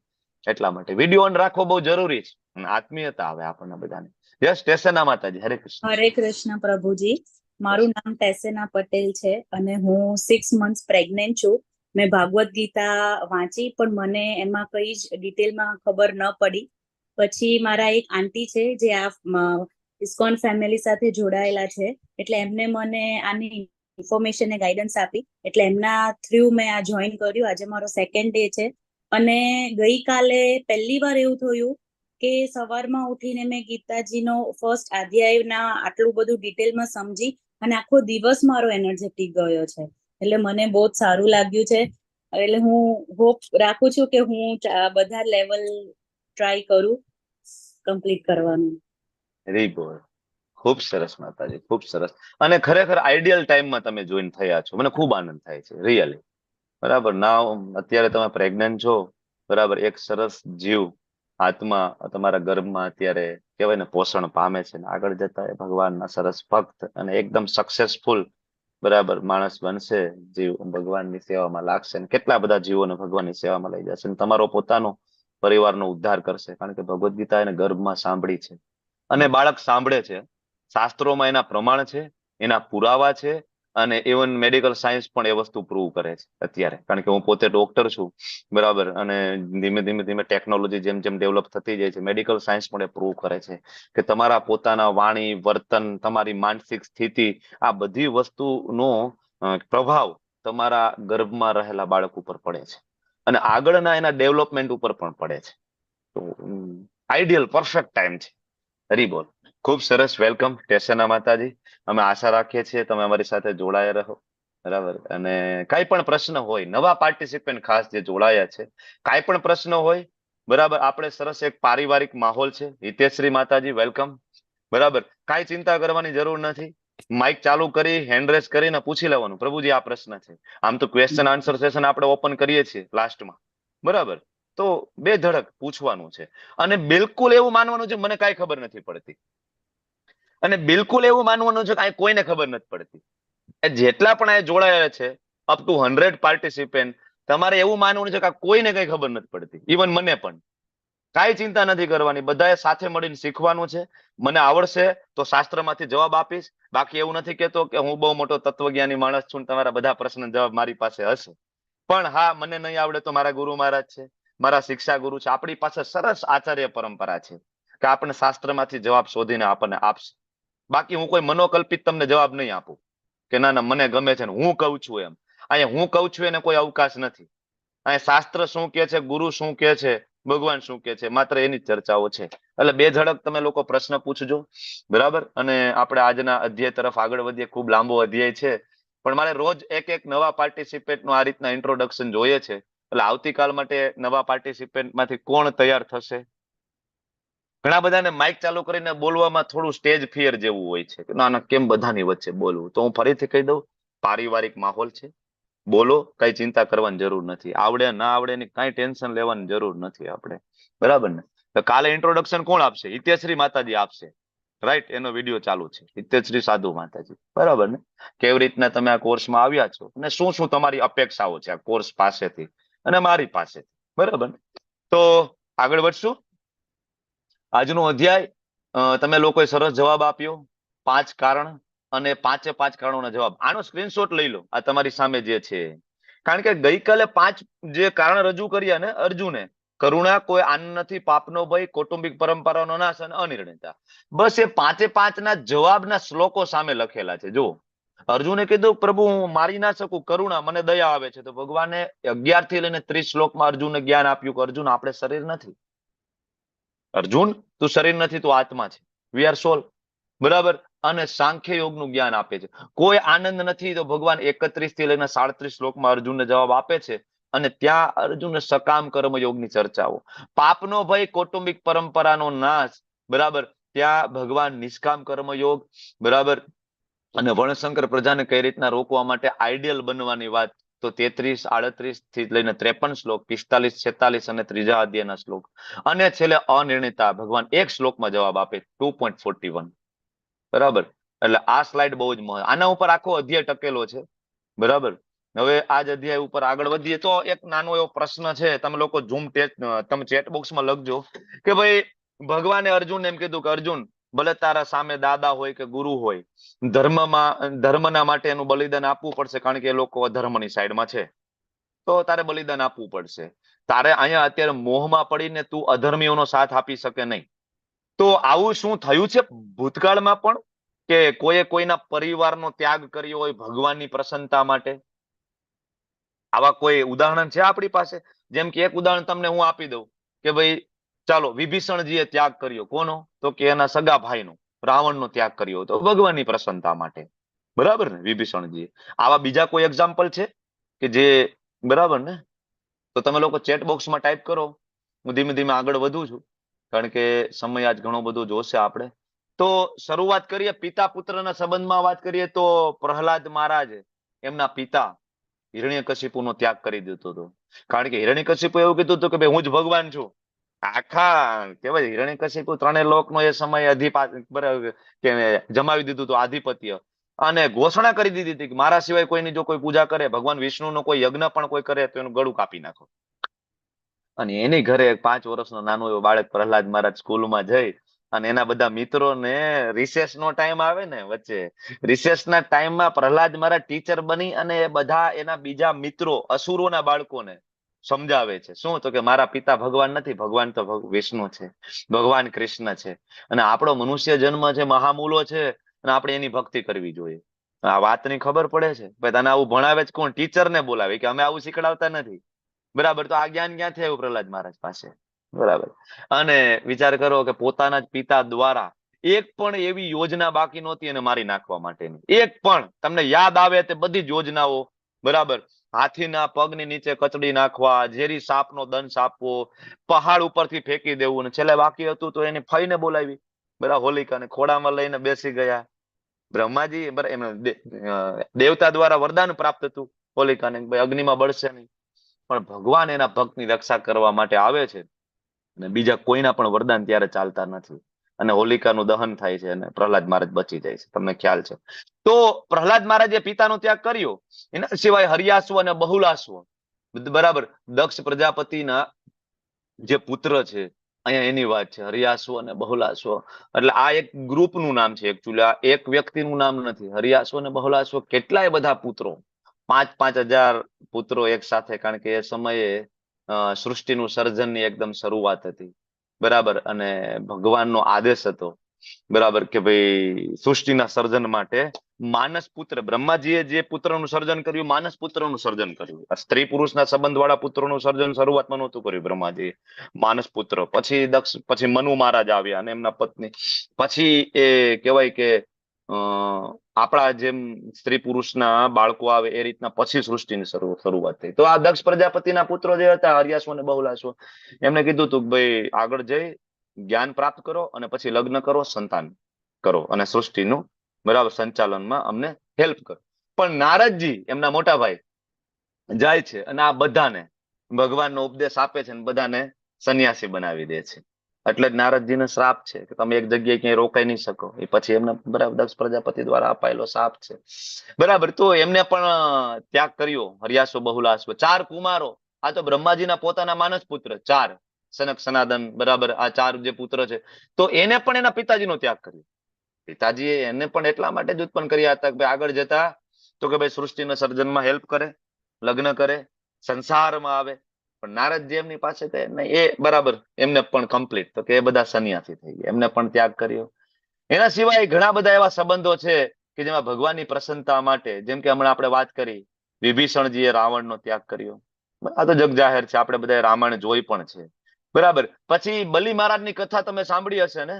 એટલા માટે વિડીયો ઓન રાખવો બહુ જરૂરી છે, અને આત્મીયતા આવે આપણને બધાને. યસ, ટેસેના માતાજી, હરે કૃષ્ણ. હરે કૃષ્ણ પ્રભુજી. મારું નામ ટેસેના પટેલ છે અને હું 6 months પ્રેગ્નેન્ટ છું. મેં ભાગવત ગીતા વાંચી, પણ મને એમાં કઈ જ ડિટેલમાં ખબર ન પડી. પછી મારા એક આંટી છે જે આ ઇસ્કોન ફેમિલી સાથે જોડાયેલા છે, એટલે એમને મને આની ઇન્ફોર્મેશન ને ગાઈડન્સ આપી, એટલે એમના થ્રુ મેં આ જોઈન કર્યું. આજે મારો 2nd ડે છે. અને ગઈકાલે પહેલી વાર એવું થયું કે સવારમાં ઉઠીને મેં ગીતાજીનો ફર્સ્ટ અધ્યાયના આટલું બધું ડિટેલમાં સમજી, અને આખો દિવસ મારો એનર્જેટિક ગયો છે. એટલે મને બહુ જ સારું લાગ્યું છે. એટલે હું હોપ રાખું છું કે હું બધા લેવલ ટ્રાય કરું કમ્પ્લીટ કરવાનું. વેરી ગુડ, ખૂબ સરસ માતાજી, ખૂબ સરસ. અને ખરેખર આઈડિયલ ટાઈમમાં તમે જોઈન થયા છો, મને ખૂબ આનંદ થાય છે રિયલી. બરાબર. ના, અત્યારે તમે પ્રેગ્નન્ટ છો. બરાબર. એક સરસ જીવ આત્મા તમારા ગર્ભમાં અત્યારે કહેવાય ને પોષણ પામે છે, ને આગળ જતા એ ભગવાનના સરસ ભક્ત અને એકદમ સક્સેસફુલ બરાબર માણસ બનશે. જીવ ભગવાનની સેવામાં લાગશે ને કેટલા બધા જીવોને ભગવાનની સેવામાં લઈ જશે, ને તમારો પોતાનો પરિવારનો ઉદ્ધાર કરશે. કારણ કે ભગવદ્ ગીતા એને ગર્ભમાં સાંભળી છે અને બાળક સાંભળે છે. શાસ્ત્રોમાં એના પ્રમાણ છે, એના પુરાવા છે, અને ઇવન મેડિકલ સાયન્સ પણ એ વસ્તુ પ્રૂવ કરે છે અત્યારે. કારણ કે હું પોતે ડોક્ટર છું. બરાબર. અને ધીમે ધીમે ધીમે ટેકનોલોજી જેમ જેમ ડેવલપ થતી જાય છે, મેડિકલ સાયન્સ પણ એ પ્રૂવ કરે છે કે તમારા પોતાના વાણી, વર્તન, તમારી માનસિક સ્થિતિ, આ બધી વસ્તુનો પ્રભાવ તમારા ગર્ભમાં રહેલા બાળક ઉપર પડે છે અને આગળના એના ડેવલપમેન્ટ ઉપર પણ પડે છે. તો આઈડિયલ પરફેક્ટ ટાઈમ છે. હરી બોલ. ખૂબ સરસ. વેલકમ ટેસેના માતાજી. અમે આશા રાખીએ છીએ તમે અમારી સાથે જોડાયા રહો. બરાબર. અને કાંઈ પણ પ્રશ્ન હોય, નવા પાર્ટિસિપન્ટ ખાસ જે જોડાયા છે, કાંઈ પણ પ્રશ્ન હોય, બરાબર, આપણે સરસ એક પારિવારિક માહોલ છે. હિતેશ્રી માતાજી વેલકમ. બરાબર. કાંઈ ચિંતા કરવાની જરૂર નથી. માઇક ચાલુ કરી હેન્ડ રેસ કરીને પૂછી લેવાનું, પ્રભુજી આ પ્રશ્ન છે. આમ તો ક્વેશ્ચન આન્સર સેશન આપણે ઓપન કરીએ છીએ લાસ્ટમાં. બરાબર. તો બે ધડક પૂછવાનું છે અને બિલકુલ એવું માનવાનું છે મને કાંઈ ખબર નથી પડતી, અને બિલકુલ એવું માનવાનું છે કે આ કોઈને ખબર નથી પડતી. એ જેટલા પણ આ જોડાયા છે અપ ટુ 100 પાર્ટિસિપન્ટ, તમારે એવું માનવાનું છે કે આ કોઈને કઈ ખબર નથી પડતી, ઇવન મને પણ. કાંઈ ચિંતા નથી કરવાની, બધાએ સાથે મળીને શીખવાનું છે. મને આવડશે તો શાસ્ત્રમાંથી જવાબ આપીશ. બાકી એવું નથી કેતો કે હું બહુ મોટો તત્વજ્ઞાની માણસ છું ને તમારા બધા પ્રશ્ન જવાબ મારી પાસે હશે. પણ હા, મને નહીં આવડે તો મારા ગુરુ મહારાજ છે, મારા શિક્ષા ગુરુ છે. આપણી પાસે સરસ આચાર્ય પરંપરા છે કે આપણે શાસ્ત્રમાંથી જવાબ શોધીને આપણને આપશે. બાકી હું કોઈ મનોકલ્પિત તમને જવાબ નહીં આપું કે ના ના મને ગમે છે ને હું કઉ છું એમ. અહીંયા હું કઉ છું એને કોઈ અવકાશ નથી. અહીંયા શાસ્ત્ર શું કે છે, ગુરુ શું કે છે, ભગવાન શું કે છે, માત્ર એની જ ચર્ચાઓ છે. એટલે બે ઝડક તમે લોકો પ્રશ્ન પૂછજો. બરાબર. અને આપણે આજના અધ્યાય તરફ આગળ વધીએ. ખૂબ લાંબો અધ્યાય છે, પણ મારે રોજ એક એક નવા પાર્ટિસિપેન્ટ નું આ રીતના ઇન્ટ્રોડક્શન જોઈએ છે. એટલે આવતીકાલ માટે નવા પાર્ટિસિપેન્ટ માંથી કોણ તૈયાર થશે? ઘણા બધાને માઇક ચાલુ કરીને બોલવામાં થોડું સ્ટેજ ફિયર જેવું હોય છે, ના ના કેમ બધાની વચ્ચે બોલવું. તો હું ફરીથી કહી દઉં, પારિવારિક માહોલ છે, બોલો, કઈ ચિંતા કરવાની જરૂર નથી. આવડે ના આવડે ની કઈ ટેન્શન લેવાની જરૂર નથી આપણે. બરાબર ને? તો કાલે ઇન્ટ્રોડક્શન કોણ આપશે? હિતેશ્રી માતાજી આપશે. રાઈટ. એનો વિડીયો ચાલુ છે. હિતેશ્રી સાધુ માતાજી. બરાબર ને? કેવી રીતના તમે આ કોર્સમાં આવ્યા છો અને શું શું તમારી અપેક્ષાઓ છે આ કોર્સ પાસેથી અને મારી પાસેથી. બરાબર ને? તો આગળ વધશું. આજનો અધ્યાય તમે લોકોએ સરસ જવાબ આપ્યો. 5 કારણ અને 5 કારણોના જવાબ. આનો સ્ક્રીનશોટ લઈ લો. આ તમારી સામે જે છે, કારણ કે ગઈકાલે 5 જે કારણ રજૂ કર્યા ને અર્જુને, કરુણા, કોઈ આનંદ નથી, પાપનો ભય, કૌટુંબિક પરંપરાનો નાશ અને અનિર્ણયતા. બસ એ 5 ના જવાબના શ્લોકો સામે લખેલા છે. જો અર્જુને કીધું પ્રભુ હું મારી ના શકું, કરુણા, મને દયા આવે છે. તો ભગવાને 11 થી લઈને 30 શ્લોકમાં અર્જુનને જ્ઞાન આપ્યું કે અર્જુન આપણે શરીર નથી. અર્જુન તું શરીર નથી, તું આત્મા છે. વી આર સોલ. બરાબર. અને સાંખ્ય યોગનું જ્ઞાન આપે છે. કોઈ આનંદ નથી તો ભગવાન 31 થી લઈને 37 શ્લોકમાં અર્જુનને જવાબ આપે છે. અને ત્યાં અર્જુન સકામ કર્મ યોગની ચર્ચાઓ. પાપનો ભય, કૌટુંબિક પરંપરાનો નાશ. બરાબર. ત્યાં ભગવાન નિષ્કામ કર્મ યોગ. બરાબર. અને વર્ણશંકર પ્રજાને કઈ રીતના રોકવા માટે આઈડિયલ બનવાની વાત. તો 33, 38 થી લઈને 53 શ્લોક, 45, 46 અને ત્રીજા અધ્યાયના શ્લોક. અને છેલ્લે અનિર્ણિતતા. ભગવાન એક શ્લોકમાં જવાબ આપે 2.41. બરાબર. એટલે આ સ્લાઇડ બહુ જ મહત્વ, આના ઉપર આખો અધ્યાય ટકેલો છે. બરાબર. હવે આ જ અધ્યાય ઉપર આગળ વધીએ તો એક નાનો એવો પ્રશ્ન છે, તમે લોકો તમે ચેટ બોક્સમાં લખજો કે ભાઈ ભગવાને અર્જુન એમ કીધું કે અર્જુન ભલે તારા સામે દાદા હોય કે ગુરુ હોય, ધર્મના માટે એનું બલિદાન આપવું પડશે, કારણ કે એ લોકો અધર્મની સાઈડમાં છે. તો તારે બલિદાન આપવું પડશે. તારે અહીંયા અત્યારે મોહમાં પડીને તું અધર્મીઓનો સાથ આપી શકે નહીં. તો આવું શું થયું છે ભૂતકાળમાં પણ, કે કોઈએ કોઈના પરિવારનો ત્યાગ કર્યો હોય ભગવાનની પ્રસન્નતા માટે? આવા કોઈ ઉદાહરણ છે આપણી પાસે? જેમ કે એક ઉદાહરણ તમને હું આપી દઉં કે ભાઈ ચાલો વિભીષણજીએ ત્યાગ કર્યો. કોનો? તો કે એના સગા ભાઈનો, રાવણનો ત્યાગ કર્યો હતો ભગવાનની પ્રસન્નતા માટે. બરાબર ને? વિભીષણજીએ. આવા બીજા કોઈ એક્ઝામ્પલ છે કે જે? બરાબર ને? તો તમે લોકો ચેટ બોક્સમાં ટાઈપ કરો. હું ધીમે ધીમે આગળ વધું છું, કારણ કે સમય આજ ઘણો બધો જોશે આપણે. તો શરૂઆત કરીએ પિતા પુત્રના સંબંધમાં વાત કરીએ તો પ્રહલાદ મહારાજ એમના પિતા હિરણ્યકશિપુનો ત્યાગ કરી દીધો હતો. કારણ કે હિરણ્યકશિપુ એવું કીધું હતું કે ભાઈ હું જ ભગવાન છું. આખા કેવાય હિરણ્યકશિપુ ત્રણેય લોકનો એ સમયે બરાબર કે જમાવી દીધું હતું આધિપત્ય, અને ઘોષણા કરી દીધી હતી કે મારા સિવાય કોઈની જો કોઈ પૂજા કરે, ભગવાન વિષ્ણુનો કોઈ યજ્ઞ પણ કોઈ કરે તો એનું ગળું કાપી નાખો. અને એની ઘરે 5 વર્ષનો નાનો એવો બાળક પ્રહલાદ મહારાજ સ્કૂલમાં જઈ અને એના બધા મિત્રોને રિસેસ નો ટાઈમ આવે ને વચ્ચે, રિસેસ ના ટાઈમમાં પ્રહલાદ મહારાજ ટીચર બની અને એ બધા એના બીજા મિત્રો અસુરોના બાળકોને સમજાવે છે. શું? તો કે મારા પિતા ભગવાન નથી, ભગવાન તો વિષ્ણુ છે, ભગવાન કૃષ્ણ છે, અને આપણો મનુષ્ય જન્મ છે, મહામૂલો છે, અને આપણે એની ભક્તિ કરવી જોઈએ. આ વાતની ખબર પડે છે. ભાઈ તને આવું ભણાવે છે કોણ? ટીચર ને બોલાવે કે અમે આવું શીખડાવતા નથી. બરાબર. તો આ જ્ઞાન ક્યાંથી આવ્યું પ્રહલાદ મહારાજ પાસે? બરાબર. અને વિચાર કરો કે પોતાના જ પિતા દ્વારા એક પણ એવી યોજના બાકી નહોતી એને મારી નાખવા માટેની. એક પણ તમને યાદ આવે તે બધી જ યોજનાઓ, બરાબર, હાથીના પગની નીચે કચડી નાખવા, ઝેરી સાપનો દંશ આપવો, પહાડ ઉપરથી ફેંકી દેવું, અને છેલ્લે બાકી હતું તો એની ફઈને બોલાવી, બરાબર, હોલિકાને ખોડામાં લઈને બેસી ગયા. બ્રહ્માજી દેવતા દ્વારા વરદાન પ્રાપ્ત હતું હોલિકાને, અગ્નિમાં બળશે નહીં. પણ ભગવાન એના ભક્તની રક્ષા કરવા માટે આવે છે, અને બીજા કોઈના પણ વરદાન ત્યારે ચાલતા નથી, અને હોલિકાનું દહન થાય છે અને પ્રહલાદ મહારાજ બચી જાય છે. તમને ખ્યાલ છે. તો પ્રહલાદ મહારાજે પિતાનો ત્યાગ કર્યો. એના સિવાય હરિયાશ્વ અને બહુલાશ્વ, બરાબર, દક્ષ પ્રજાપતિના જે પુત્ર છે, અહીંયા એની વાત છે, હરિયાશ્વ અને બહુલાશ્વ. એટલે આ એક ગ્રુપનું નામ છે એકચ્યુઅલી, આ એક વ્યક્તિનું નામ નથી. હરિયાશ્વ અને બહુલાશ્વ કેટલાય બધા પુત્રો, 5-5 હજાર પુત્રો એક સાથે, કારણ કે એ સમયે સૃષ્ટિનું સર્જનની એકદમ શરૂઆત હતી, બરાબર, અને ભગવાનનો આદેશ હતો, બરાબર, કે ભાઈ સૃષ્ટિના સર્જન માટે માનસ પુત્ર, બ્રહ્માજીએ જે પુત્રનું સર્જન કર્યું, માનસ પુત્રનું સર્જન કર્યું. સ્ત્રી પુરુષના સંબંધ વાળા પુત્રોનું સર્જન શરૂઆતમાં નહોતું કર્યું બ્રહ્માજીએ, માનસ પુત્ર. પછી મનુ મહારાજ આવ્યા અને એમના પત્ની, પછી એ કહેવાય કે આપણા જેમ સ્ત્રી પુરુષના બાળકો આવે એ રીતના પછી સૃષ્ટિની શરૂઆત થઈ. તો આ દક્ષ પ્રજાપતિના પુત્રો જે હતા, હરિયાશ્વ અને બહુલાશ્વ, એમને કીધું તું ભાઈ આગળ જઈ જ્ઞાન પ્રાપ્ત કરો અને પછી લગ્ન કરો, સંતાન કરો, અને સૃષ્ટિનું, બરાબર, સંચાલનમાં અમને હેલ્પ કરો. પણ નારદજી એમના મોટા ભાઈ જાય છે અને આ બધાને ભગવાનનો ઉપદેશ આપે છે અને બધાને સંન્યાસી બનાવી દે છે. એટલે જ નારદજીને શ્રાપ છે કે તમે એક જગ્યાએ ક્યાંય રોકાઈ નહીં શકો. એ પછી એમને, બરાબર, દક્ષ પ્રજાપતિ દ્વારા અપાયેલો શ્રાપ છે, બરાબર. તો એમને પણ ત્યાગ કર્યો, હરિયાશ્વ બહુલાશ્વ. 4 કુમારો, આ તો બ્રહ્માજીના પોતાના માનસ પુત્ર 4, સનક સનાતન, બરાબર, આ 4 જે પુત્ર છે, તો એને પણ એના પિતાજીનો ત્યાગ કર્યો. પિતાજીએ એને પણ એટલા માટે જ ઉત્પન્ન કર્યા હતા કે ભાઈ આગળ જતા તો કે ભાઈ સૃષ્ટિના સર્જનમાં હેલ્પ કરે, લગ્ન કરે, સંસારમાં આવે. પણ નારદજી એમની પાસે એ, બરાબર, એમને પણ કમ્પ્લીટ, તો કે એ બધા સંન્યાસી થઈ ગયા, એમને પણ ત્યાગ કર્યો. એના સિવાય ઘણા બધા એવા સંબંધો છે કે જેમાં ભગવાનની પ્રસન્નતા માટે, જેમ કે હમણાં આપણે વાત કરી, વિભીષણજીએ રાવણનો ત્યાગ કર્યો. આ તો જગ જાહેર છે, આપણે બધા રામાયણ જોઈ પણ છે, બરાબર. પછી બલિ મહારાજની કથા તમે સાંભળી હશે ને,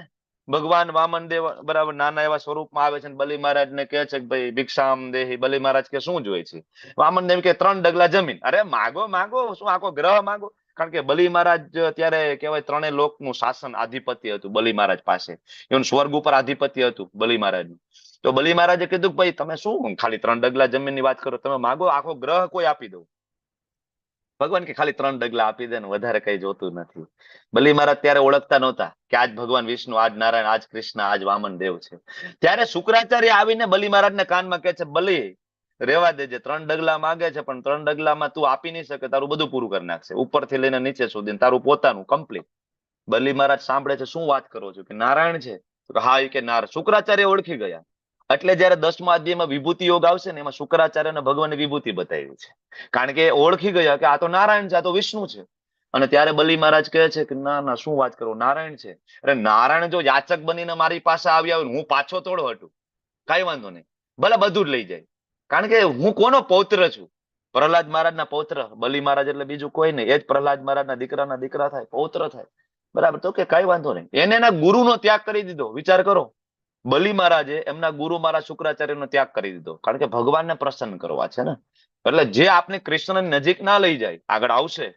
ભગવાન વામન દેવ, બરાબર, નાના એવા સ્વરૂપમાં આવે છે, બલિ મહારાજને કહે છે કે ભાઈ ભિક્ષામ દેહી. બલિ મહારાજ કે શું જોઈએ છે? વામન દેવ કે 3 ડગલા જમીન. અરે માગો માગો, શું આખો ગ્રહ માગો? કારણ કે બલિ મહારાજ ત્યારે કહેવાય 3 લોકનું શાસન, આધિપત્ય હતું બલિ મહારાજ પાસે. એનું સ્વર્ગ ઉપર આધિપત્ય હતું બલિ મહારાજનું. તો બલિ મહારાજે કીધું કે ભાઈ તમે શું ખાલી 3 ડગલા જમીનની વાત કરો, તમે માગો આખો ગ્રહ કોઈ આપી દઉં. ભગવાન કે ખાલી 3 ડગલા આપી દે ને, વધારે કઈ જોતું નથી. બલિ મહારાજ ત્યારે ઓળખતા નહોતા કે આજ ભગવાન વિષ્ણુ, આજ નારાયણ, આજ કૃષ્ણ, આજ વામન દેવ છે. ત્યારે શુક્રાચાર્ય આવીને બલિ મહારાજને કાનમાં કહે છે, બલિ રેવા દેજે, 3 ડગલા માંગે છે પણ 3 ડગલામાં તું આપી નહીં શકે, તારું બધું પૂરું કરી નાખશે, ઉપરથી લઈને નીચે સુધી, તારું પોતાનું કમ્પ્લીટ. બલિ મહારાજ સાંભળે છે, શું વાત કરો છો, કે નારાયણ છે? હા, એ કે નારાયણ. શુક્રાચાર્ય ઓળખી ગયા. એટલે જયારે 10મા અધ્યાયમાં વિભૂતિ યોગ આવશે ને, એમાં શુક્રાચાર્યને ભગવાનની વિભૂતિ બતાવી છે, કારણ કે ઓળખી ગયા કે આ તો નારાયણ છે, આ તો વિષ્ણુ છે. અને ત્યારે બલિ મહારાજ કહે છે કે ના ના, શું વાત કરો, નારાયણ છે. અરે નારાયણ જો યાચક બનીને મારી પાસે આવ્યા હોય, હું પાછો થોડો હટું, કઈ વાંધો નહીં, ભલે બધું જ લઈ જાય, કારણ કે હું કોનો પૌત્ર છું? પ્રહલાદ મહારાજના પૌત્ર. બલિ મહારાજ એટલે બીજું કોઈ નહીં, એ જ પ્રહલાદ મહારાજના દીકરાના દીકરા થાય, પૌત્ર થાય, બરાબર. તો કે કઈ વાંધો નહીં. એને એના ગુરુનો ત્યાગ કરી દીધો. વિચાર કરો, બલિ મહારાજે એમના ગુરુ મહારાજ શુક્રાચાર્યનો ત્યાગ કરી દીધો, કારણ કે ભગવાનને પ્રસન્ન કરવા છે ને. એટલે જે આપણે કૃષ્ણની નજીક ના લઈ જાય, આગળ આવશે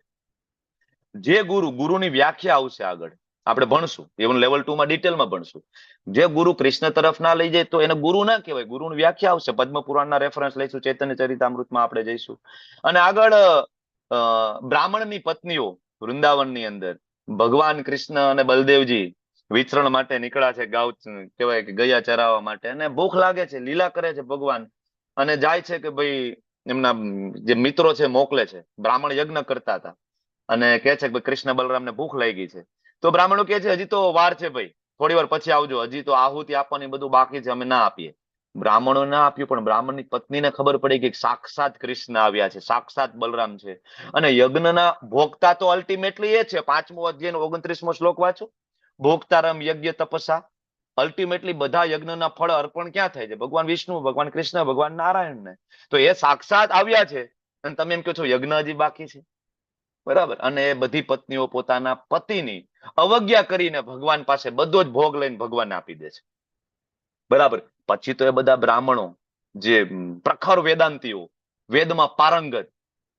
જે ગુરુની વ્યાખ્યા આવશે આગળ, આપણે ભણશું, ઇવન લેવલ 2 માં ડિટેલમાં ભણશું. જે ગુરુ કૃષ્ણ તરફ ના લઈ જાય તો એને ગુરુ ના કહેવાય. ગુરુની વ્યાખ્યા આવશે, પદ્મ પુરાણના રેફરન્સ લઈશું, ચૈતન્ય ચરિતામૃતમાં આપણે જઈશું. અને આગળ બ્રાહ્મણની પત્નીઓ વૃંદાવનની અંદર ભગવાન કૃષ્ણ અને બલદેવજી વિચરણ માટે નીકળ્યા છે, ગાઉ કહેવાય કે ગયા ચરાવવા માટે, અને ભૂખ લાગે છે, લીલા કરે છે ભગવાન, અને જાય છે કે ભાઈ એમના જે મિત્રો છે મોકલે છે. બ્રાહ્મણ યજ્ઞ કરતા હતા અને કહે છે કે કૃષ્ણ બલરામને ભૂખ લાગી છે. તો બ્રાહ્મણો કહે છે હજી તો વાર છે ભાઈ, થોડી વાર પછી આવજો, હજી તો આહુતિ આપવાની બધું બાકી છે, અમે ના આપીએ. બ્રાહ્મણો ના આપ્યું, પણ બ્રાહ્મણની પત્નીને ખબર પડી કે સાક્ષાત કૃષ્ણ આવ્યા છે, સાક્ષાત બલરામ છે. અને યજ્ઞના ભોગતા તો અલ્ટિમેટલી એ છે, 5મો અધ્યાય 29મો શ્લોક વાંચો, ભોગતારમ યજ્ઞ તપસા. અલ્ટિમેટલી બધા યજ્ઞના ફળ અર્પણ ક્યાં થાય છે? ભગવાન વિષ્ણુ, ભગવાન કૃષ્ણ, ભગવાન નારાયણને. તો એ સાક્ષાત આવ્યા છે અને તમે એમ કહો છો યજ્ઞ હજી બાકી છે, બરાબર. અને એ બધી પત્નીઓ પોતાના પતિની અવજ્ઞા કરીને ભગવાન પાસે બધો જ ભોગ લઈને ભગવાનને આપી દે છે, બરાબર. પછી તો એ બધા બ્રાહ્મણો જે પ્રખર વેદાંતિઓ, વેદમાં પારંગત,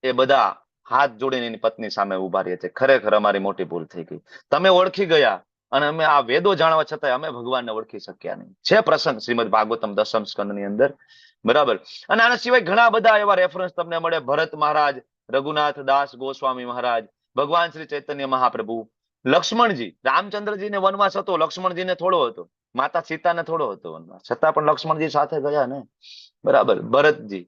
એ બધા હાથ જોડીને એની પત્ની સામે ઉભા રહે છે. ખરેખર અમારી મોટી ભૂલ થઈ ગઈ, તમે ઓળખી ગયા અને અમે આ વેદો જાણવા છતાંય અમે ભગવાનને ઓળખી શક્યા નહીં. છે પ્રસંગ શ્રીમદ ભાગવતમ 10મ સ્કંદની અંદર, બરાબર. અને આના સિવાય ઘણા બધા એવા રેફરન્સ તમને મળે. ભરત મહારાજ, રઘુનાથ દાસ ગોસ્વામી મહારાજ, ભગવાન શ્રી ચૈતન્ય મહાપ્રભુ, લક્ષ્મણજી. રામચંદ્રજીને વનવાસ હતો, લક્ષ્મણજીને થોડો હતો, માતા સીતાને થોડો હતો વનવાસ, છતાં પણ લક્ષ્મણજી સાથે ગયા ને, બરાબર. ભરતજી,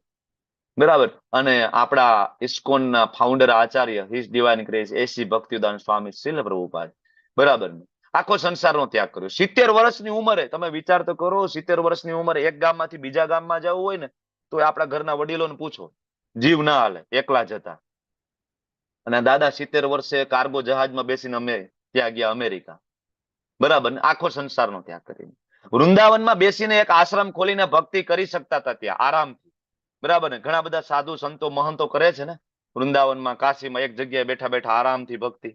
બરાબર. અને આપણા ઇસ્કોનના founder Acharya his divine grace એસી ભક્તિદાન સ્વામી શ્રીલ પ્રભુપાદ, બરાબર. આખો સંસારનો ત્યાગ કર્યો 70 વર્ષની ઉંમરે. તમે વિચાર તો કરો, 70 વર્ષની ઉંમરે એક ગામમાંથી બીજા ગામમાં જવું હોય ને તો આપણા ઘરના વડીલોને પૂછો, જીવ ના હાલે, એકલા જતા. અને દાદા 70 વર્ષે કાર્ગો જહાજમાં બેસીને અમે ત્યાં ગયા અમેરિકા, બરાબર. આખો સંસારનો ત્યાગ કરીને વૃંદાવનમાં બેસીને એક આશ્રમ ખોલીને ભક્તિ કરી શકતા હતા ત્યાં આરામથી, બરાબર. ને ઘણા બધા સાધુ સંતો મહંતો કરે છે ને વૃંદાવનમાં, કાશીમાં એક જગ્યાએ બેઠા બેઠા આરામથી ભક્તિ.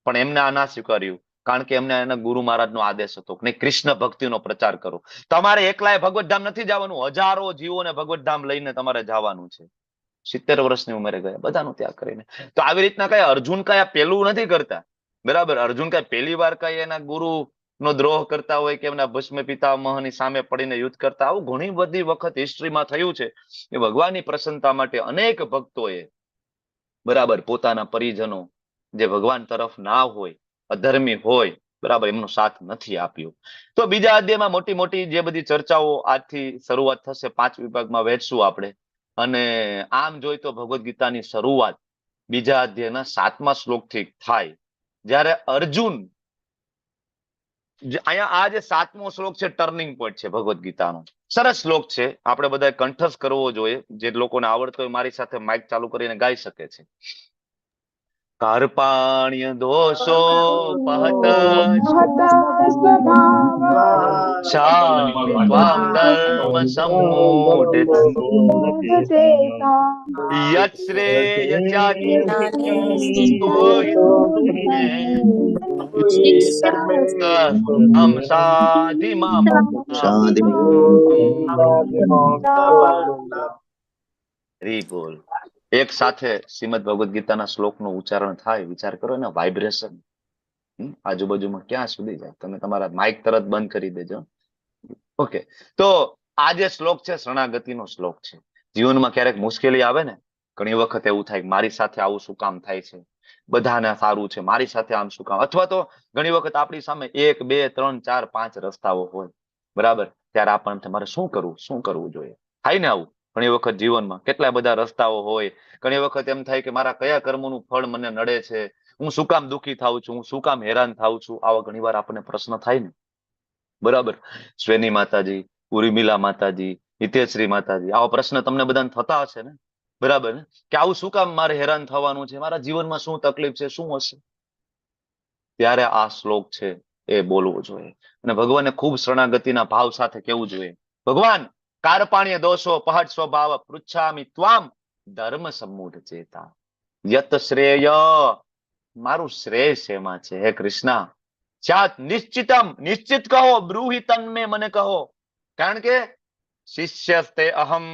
પણ એમને આ ના સ્વીકાર્યું, કારણ કે એમને એના ગુરુ મહારાજનો આદેશ હતો કે કૃષ્ણ ભક્તિનો પ્રચાર કરો. તમારે એકલાએ ભગવત ધામ નથી જવાનું, હજારો જીવોને ભગવત ધામ લઈને તમારે જવાનું છે. 70 વર્ષની ઉંમરે ગયા, બધાનો ત્યાગ કરીને. તો આવી રીતના કઈ અર્જુન કઈ પેલું નથી કરતા, બરાબર. અર્જુન કઈ પહેલી વાર કઈ એના ગુરુ નો દ્રોહ કરતા હોય કે એમના ભસ્મ પિતામહની સામે પડીને યુદ્ધ કરતા. આવું ઘણી બધી વખત હિસ્ટ્રીમાં થયું છે કે ભગવાનની પ્રસન્નતા માટે અનેક ભક્તોએ, બરાબર, પોતાના પરિજનો જે ભગવાન તરફ ના હોય, અધર્મી હોય, બરાબર, એમનો સાથ નથી આપ્યો. તો બીજા અધ્યાયમાં મોટી મોટી જે બધી ચર્ચાઓ આજથી શરૂઆત થશે, 5 વિભાગમાં વહેંચશું આપણે. અને આમ જોઈ તો ભગવદ્ ગીતાની શરૂઆત બીજા અધ્યાયના 7મા શ્લોકથી થાય, જ્યારે અર્જુન, અહીંયા આ જે 7મો શ્લોક છે ટર્નિંગ પોઈન્ટ છે ભગવદ્ ગીતાનો. સરસ શ્લોક છે, આપણે બધા કંઠસ્થ કરવો જોઈએ. જે લોકોને આવડતો હોય મારી સાથે માઇક ચાલુ કરીને ગાઈ શકે છે. કાર્પાણ્ય દોષો પહત શાપી ત્વામ ધર્મ સમ્મૂઢ યત શ્રેય હમ સાધિ મામ. બોલ એક સાથે શ્રીમદ ભગવદ ગીતાના શ્લોકનું ઉચ્ચારણ થાય, વિચાર કરો ને, વાઇબ્રેશન આજુબાજુમાં ક્યાં સુધી જાય. તમે તમારા માઇક તરત બંધ કરી દેજો. ઓકે, તો આ જે શ્લોક છે શરણાગતિનો શ્લોક છે. જીવનમાં ક્યારેક મુશ્કેલી આવે ને, ઘણી વખત એવું થાય મારી સાથે આવું શું કામ થાય છે, બધાને સારું છે, મારી સાથે આમ શું કામ. અથવા તો ઘણી વખત આપણી સામે 1 2 3 4 5 રસ્તાઓ હોય, બરાબર. ત્યારે આપણને તમારે શું કરવું જોઈએ, થાય ને આવું ઘણી વખત જીવનમાં. કેટલા બધા રસ્તાઓ હોય. ઘણી વખત એમ થાય કે મારા કયા કર્મોનું ફળ મને નડે છે, હું શું કામ દુઃખી થાઉં છું, હું શું કામ હેરાન થાઉં છું. આવા ઘણી વાર આપણને પ્રશ્ન થાય ને, બરાબર. શ્વેની માતાજી, ઉર્મિલા માતાજી, હિતેશ્રી માતાજી, આવા પ્રશ્ન તમને બધાને થતા હશે ને, બરાબર ને, કે આવું શું કામ મારે હેરાન થવાનું છે, મારા જીવનમાં શું તકલીફ છે, શું હશે. ત્યારે આ શ્લોક છે એ બોલવો જોઈએ અને ભગવાનને ખૂબ શરણાગતિના ભાવ સાથે કહેવું જોઈએ, ભગવાન કાર્પાણ્ય દોષો પહટ સ્વભાવ પૃચ્છામિ ત્વામ ધર્મ સમ્મૂઢ ચેતા યત શ્રેય. મારું શ્રેય શેમાં છે હે કૃષ્ણ? ચાત નિશ્ચિતમ, નિશ્ચિત કહો, બ્રૂહિ તન્મે, મને કહો. કારણ કે શિષ્ય તે અહમ,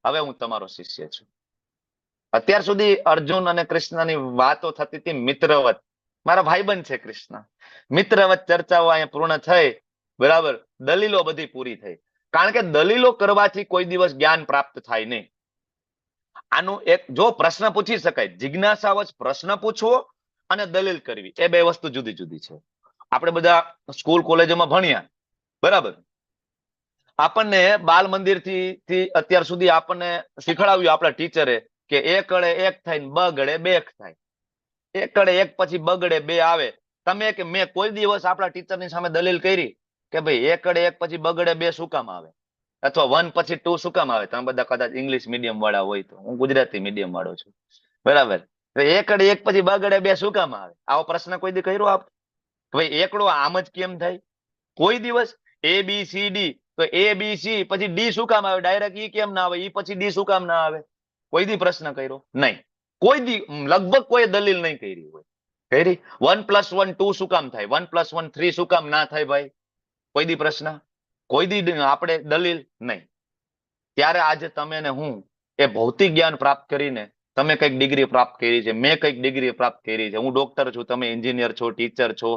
હવે હું તમારો શિષ્ય છું. અત્યાર સુધી અર્જુન અને કૃષ્ણની વાતો થતી હતી મિત્રવત, મારા ભાઈબંધ છે કૃષ્ણ. મિત્રવત ચર્ચાઓ અહીંયા પૂર્ણ થઈ, બરાબર. દલીલો બધી પૂરી થઈ. કારણ કે દલીલો કરવાથી કોઈ દિવસ જ્ઞાન પ્રાપ્ત થાય નહીં. આનું એક જો પ્રશ્ન પૂછી શકાય, જિજ્ઞાસાવશ પ્રશ્ન પૂછવો અને દલીલ કરવી, એ બે વસ્તુ જુદી જુદી છે. આપણે બધા સ્કૂલ કોલેજોમાં ભણ્યા, બરાબર. આપણને બાલ મંદિર થી અત્યાર સુધી આપણને શીખડાવ્યું આપણા ટીચરે કે એક અડે એક થાય ને બગડે બે થાય. એક અડે એક પછી બગડે બે આવે. તમે કે મેં કોઈ દિવસ આપણા ટીચરની સામે દલીલ કરી કે ભાઈ એક અડે એક પછી બગડે બે શું કામ આવે, અથવા 1 પછી 2 શું કામ આવે? તમે બધા કદાચ ઇંગ્લિશ મીડિયમ વાળા હોય તો, હું ગુજરાતી મીડિયમ વાળો છું, બરાબર. એક અડે એક પછી બગડે બે શું કામ આવે? આવો પ્રશ્ન કોઈ દી કર્યો આપ? ભાઈ એકડો આમ જ કેમ થાય? કોઈ દિવસ ABCD તો ABC પછી D શું કામ આવે? ડાયરેક્ટ E કેમ ના આવે? E પછી D શું કામ ના આવે? કોઈ દી પ્રશ્ન કર્યો નહીં. કોઈ દી લગભગ કોઈ દલીલ નહીં કરી હોય. કરી 1 + 1 2 શું કામ થાય? 1 + 1 3 શું કામ ના થાય ભાઈ? કોઈ દી પ્રશ્ન? કોઈ દી આપણે દલીલ નહીં. ત્યારે આજે તમે ને હું એ ભૌતિક જ્ઞાન પ્રાપ્ત કરીને તમે કઈક ડિગ્રી પ્રાપ્ત કરી છે, મેં કઈક ડિગ્રી પ્રાપ્ત કરી છે. હું ડોક્ટર છું, તમે એન્જિનિયર છો, ટીચર છો,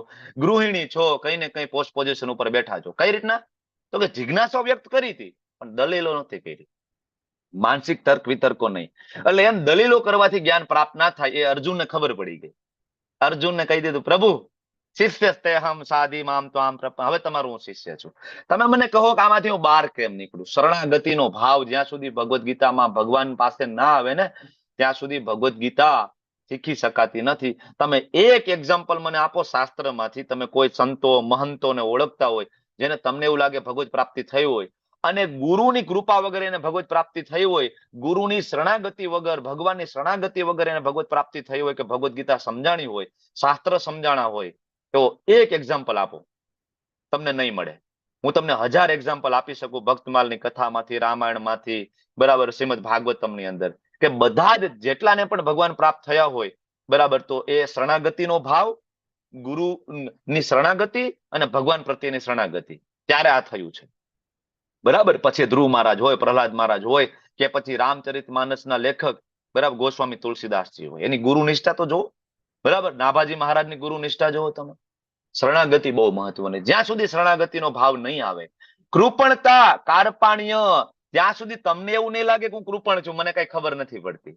ગૃહિણી છો, કઈ ને કઈ પોસ્ટ પોઝિશન ઉપર બેઠા છો. કઈ રીતના? તો કે જિજ્ઞાસા વ્યક્ત કરી હતી, પણ દલીલો નથી કરી. માનસિક તર્ક વિતર્કો નહીં. એટલે એમ દલીલો કરવાથી જ્ઞાન પ્રાપ્ત ના થાય એ અર્જુનને ખબર પડી ગઈ. અર્જુનને કહી દીધું, પ્રભુ શિષ્ય હમ સાધી મામ તો આમ, હવે તમારું હું શિષ્ય છું. તમે મને કહો કે આમાંથી હું બહાર કેમ નીકળું? શરણાગતિનો ભાવ જ્યાં સુધી ભગવદ્ ગીતામાં ભગવાન પાસે ના આવે ને ત્યાં સુધી ભગવદ્ ગીતા શીખી શકાતી નથી. તમે એક એક્ઝામ્પલ મને આપો શાસ્ત્રમાંથી, તમે કોઈ સંતો મહંતોને ઓળખતા હોય જેને તમને એવું લાગે ભગવદ્ પ્રાપ્તિ થઈ હોય અને ગુરુની કૃપા વગર એને ભગવદ્ પ્રાપ્તિ થઈ હોય, ગુરુની શરણાગતિ વગર, ભગવાનની શરણાગતિ વગર એને ભગવદ્ પ્રાપ્તિ થઈ હોય, કે ભગવદ્ ગીતા સમજાણી હોય, શાસ્ત્ર સમજાણા હોય, તો એક એક્ઝામ્પલ આપો. તમને નહીં મળે. હું તમને 1000 એક્ઝામ્પલ આપી શકું ભક્તમાલની કથામાંથી, રામાયણમાંથી, બરાબર, શ્રીમદ ભાગવતમની અંદર, કે બધા જ જેટલાને પણ ભગવાન પ્રાપ્ત થયા હોય, બરાબર, તો એ શરણાગતિનો ભાવ, ગુરુની શરણાગતિ અને ભગવાન પ્રત્યેની શરણાગતિ, ત્યારે આ થયું છે. બરાબર. પછી ધ્રુવ મહારાજ હોય, પ્રહલાદ મહારાજ હોય, કે પછી રામચરિતમાનસના લેખક, બરાબર, ગોસ્વામી તુલસીદાસજી હોય, એની ગુરુ નિષ્ઠા તો જુઓ. બરાબર. નાભાજી મહારાજની ગુરુ નિષ્ઠા જુઓ તમે. શરણાગતિ બહુ મહત્વની. જ્યાં સુધી શરણાગતિનો ભાવ નહીં આવે, કૃપણતા, કાર્પાણ્ય, જ્યાં સુધી તમને એવું નહીં લાગે કે હું કૃપણ છું, મને કઈ ખબર નથી પડતી,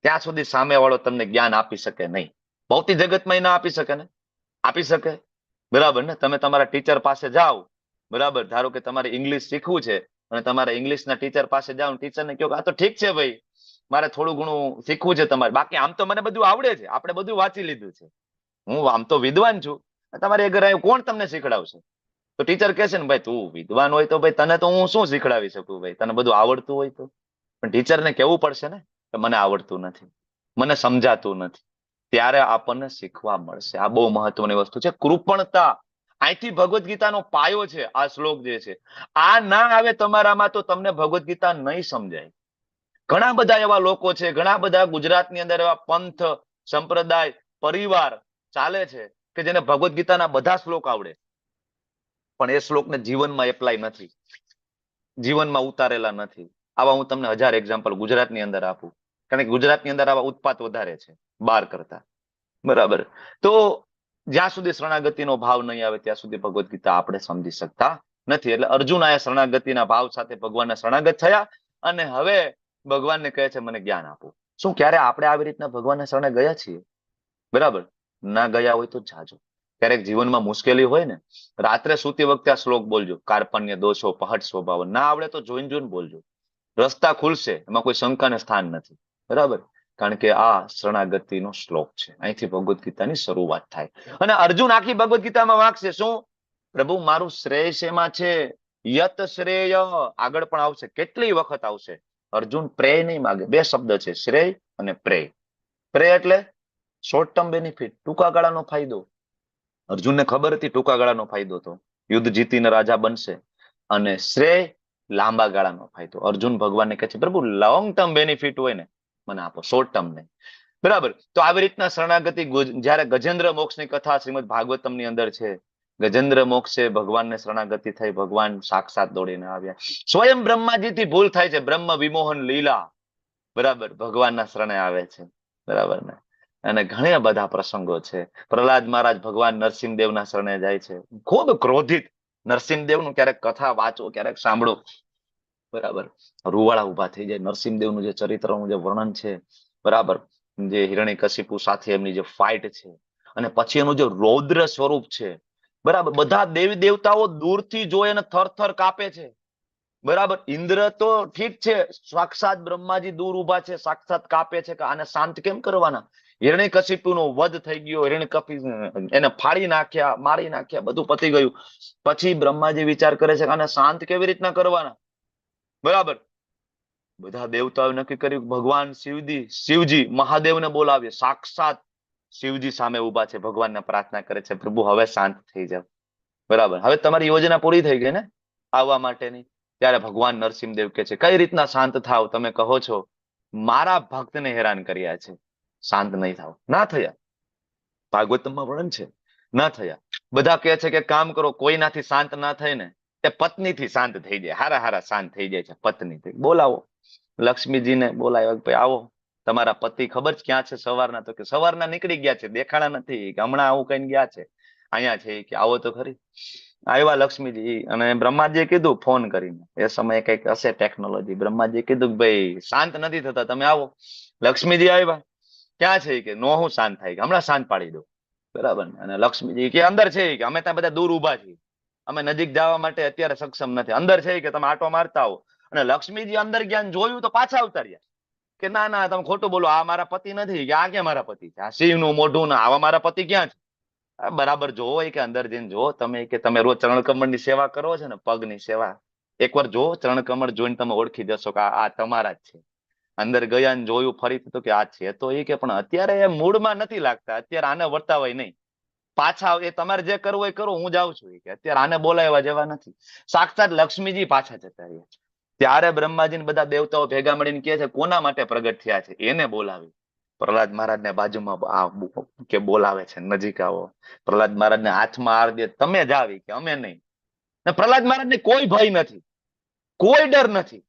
ત્યાં સુધી સામેવાળો તમને જ્ઞાન આપી શકે નહીં. ભૌતિક જગતમાં ના આપી શકે ને? આપી શકે, બરાબર ને? તમે તમારા ટીચર પાસે જાઓ, બરાબર, ધારો કે તમારે ઇંગ્લિશ શીખવું છે અને તમારા ઇંગ્લિશના ટીચર પાસે જાઓ, ટીચરને કહો કે આ તો ઠીક છે ભાઈ, મારે થોડું ઘણું શીખવું છે તમારે, બાકી આમ તો મને બધું આવડે છે, આપણે બધું વાંચી લીધું છે, હું આમ તો વિદ્વાન છું, તમારે ઘરે આવ્યું કોણ તમને શીખડાવશે? તો ટીચર કહેશે ને, ભાઈ તું વિદ્વાન હોય તો ભાઈ તને તો હું શું શીખડાવી શકું, ભાઈ તને બધું આવડતું હોય તો. પણ ટીચરને કહેવું પડશે ને કે મને આવડતું નથી, મને સમજાતું નથી, ત્યારે આપણને શીખવા મળશે. આ બહુ મહત્વની વસ્તુ છે, કૃપણતા. અહીંથી ભગવદ્ ગીતાનો પાયો છે આ શ્લોક જે છે. આ ના આવે તમારામાં તો તમને ભગવદ્ ગીતા નહીં સમજાય. ઘણા બધા એવા લોકો છે, ઘણા બધા ગુજરાતની અંદર એવા પંથ, સંપ્રદાય, પરિવાર ચાલે છે કે જેને ભગવદ્ ગીતાના બધા શ્લોક આવડે, પણ એ શ્લોકને જીવનમાં એપ્લાય નથી, જીવનમાં ઉતારેલા નથી. આવા હું તમને 1000 એક્ઝામ્પલ ગુજરાતની અંદર આપું, કારણ કે ગુજરાતની અંદર આવા ઉત્પાત વધારે છે બહાર કરતા, બરાબર. તો જ્યાં સુધી શરણાગતિનો ભાવ નહીં આવે ત્યાં સુધી ભગવદ્ ગીતા આપણે સમજી શકતા નથી. એટલે અર્જુન આ શરણાગતિના ભાવ સાથે ભગવાનના શરણાગત થયા અને હવે ભગવાનને કહે છે મને જ્ઞાન આપો. શું ક્યારે આપણે આવી રીતના ભગવાનના શરણે ગયા છીએ? બરાબર. ના ગયા હોય તો જાજો. ક્યારેક જીવનમાં મુશ્કેલી હોય ને, રાત્રે સૂતી વખતે આ શ્લોક બોલજો, કાર્પણ્ય દોષો પહટ સ્વભાવ. ના આવડે તો જોઈને જોઈને બોલજો, રસ્તા ખુલશે, એમાં કોઈ શંકાને સ્થાન નથી. બરાબર. કારણ કે આ શરણાગતિનો શ્લોક છે, અહીંથી ભગવદ્ ગીતાની શરૂઆત થાય. અને અર્જુન આખી ભગવદ્ ગીતામાં વાંચશે શું? પ્રભુ મારું શ્રેય શેમાં છે? યત શ્રેય આગળ પણ આવશે, કેટલી વખત આવશે. અર્જુન પ્રેય નહીં માગે, બે શબ્દ છે, શ્રેય અને પ્રેય. પ્રેય એટલે શોર્ટ ટર્મ બેનિફિટ, ટૂંકા ગાળાનો ફાયદો. અર્જુનને ખબર હતી ટૂંકા ગાળાનો ફાયદો તો યુદ્ધ જીતીને રાજા બનશે, અને શ્રેય લાંબા ગાળાનો ફાયદો. અર્જુન ભગવાનને કહે છે પ્રભુ લોંગ ટર્મ બેનિફિટ હોય ને મને આપો, શોર્ટ ટર્મ નહીં. બરાબર. તો આવી રીતના શરણાગતિ, જયારે ગજેન્દ્ર મોક્ષની કથા શ્રીમદ ભાગવતમની અંદર છે, ગજેન્દ્ર મોક્ષે ભગવાનને શરણાગતિ થઈ, ભગવાન સાક્ષાત દોડીને આવ્યા. સ્વયં બ્રહ્માજીથી ભૂલ થાય છે, બ્રહ્મ વિમોહન લીલા, બરાબર, ભગવાનના શરણે આવે છે, બરાબર ને. અને ઘણા બધા પ્રસંગો છે. પ્રહલાદ મહારાજ ભગવાન નરસિંહદેવના શરણે જાય છે, ખૂબ ક્રોધિત. નરસિંહદેવનું ક્યારેક કથા વાંચો, ક્યારેક સાંભળો, બરાબર, રૂવાડા ઉભા થઈ જાય. નરસિંહદેવનું જે ચરિત્રનું જે વર્ણન છે, બરાબર, જે હિરણ્યકશિપુ સાથે એમની જે ફાઇટ છે, અને પછી એનું જે રૌદ્ર સ્વરૂપ છે, બરાબર, બધા દેવી દેવતાઓ દૂરથી જોઈ અને થરથર કાપે છે. બરાબર, ઇન્દ્ર તો ઠીક છે, સાક્ષાત બ્રહ્માજી દૂર ઉભા છે, સાક્ષાત કાપે છે કે આને શાંત કેમ કરવાના. હિરણ્યકશિપુનો વધ થઈ ગયો, હિરણ્યકશિપુ એને ફાડી નાખ્યા, મારી નાખ્યા, બધું પતી ગયું. પછી બ્રહ્માજી વિચાર કરે છે કે આને શાંત કેવી રીતના કરવાના. બરાબર, બધા દેવતાઓ નક્કી કર્યું, ભગવાન શિવજી મહાદેવને બોલાવે. સાક્ષાત શિવજી સામે ઉભા છે, ભગવાનને પ્રાર્થના કરે છે, પ્રભુ હવે શાંત થઈ જાવ. બરાબર, હવે તમારી યોજના પૂરી થઈ ગઈ ને આવવા માટેની. ત્યારે ભગવાન નરસિંહદેવ કે છે, કઈ રીતના શાંત થાવ? તમે કહો છો મારા ભક્તને હેરાન કર્યા છે, શાંત નહીં થાવ. ના થયા, ભાગવતમાં વર્ણન છે, ના થયા. બધા કહે છે કે કામ કરો, કોઈનાથી શાંત ના થાય ને તે પત્નીથી શાંત થઈ જાય. હારા હારા શાંત થઈ જાય છે પત્નીથી. બોલાવો લક્ષ્મીજીને, બોલાવ્યા. ભાઈ આવો, તમારા પતિ ખબર છે ક્યાં છે સવારના? તો કે સવારના નીકળી ગયા છે, દેખાણા નથી, કે હમણાં આવું કઈ ગયા છે, અહીંયા છે, કે આવો તો ખરી. આવ્યા લક્ષ્મીજી, અને બ્રહ્માજીએ કીધું ફોન કરીને, એ સમયે કઈક હશે ટેકનોલોજી. બ્રહ્માજીએ કીધું કે ભાઈ શાંત નથી થતા, તમે આવો. લક્ષ્મીજી આવ્યા. ક્યાં છે? કે નો હું શાંત થાય, કે હમણાં શાંત પાડી દો. બરાબર, અને લક્ષ્મીજી કે અંદર છે, કે અમે ત્યાં બધા દૂર ઉભા છીએ, અમે નજીક જવા માટે અત્યારે સક્ષમ નથી. અંદર છે કે તમે આટો મારતા આવો. અને લક્ષ્મીજી અંદર ગયા, જોયું તો પાછા આવતા રહ્યા, કે ના ના તમે ખોટું બોલો, આ મારા પતિ નથી, કે આ ક્યાં મારા પતિ છે, આ શિવનું મોઢું ના, આવા મારા પતિ ક્યાં છે? બરાબર જોવો, કે અંદર જઈને જો તમે, કે તમે રોજ ચરણકમળની સેવા કરો છો ને, પગની સેવા, એકવાર જો ચરણકમળ જોઈને તમે ઓળખી જશો કે આ તમારા જ છે. અંદર ગયા ને જોયું ફરીથી, તો કે આ છે તો એ, કે પણ અત્યારે એ મૂડમાં નથી લાગતા, અત્યારે આને વર્તાવાય નહીં, પાછા એ તમારે જે કરવું હોય કરો, હું જાઉં છું, કે અત્યારે આને બોલાવવા જેવા નથી. સાક્ષાત લક્ષ્મીજી પાછા જતા રહ્યા. ત્યારે બ્રહ્માજી બધા દેવતાઓ ભેગા મળીને કહે છે, કોના માટે પ્રગટ થયા છે? એને બોલાવી. પ્રહલાદ મહારાજને બાજુમાં કે બોલાવે છે, નજીક આવો. પ્રહલાદ મહારાજને હાથમાં હાર દે, તમે જ આવી, કે અમે નહીં. ને પ્રહલાદ મહારાજને કોઈ ભય નથી, કોઈ ડર નથી,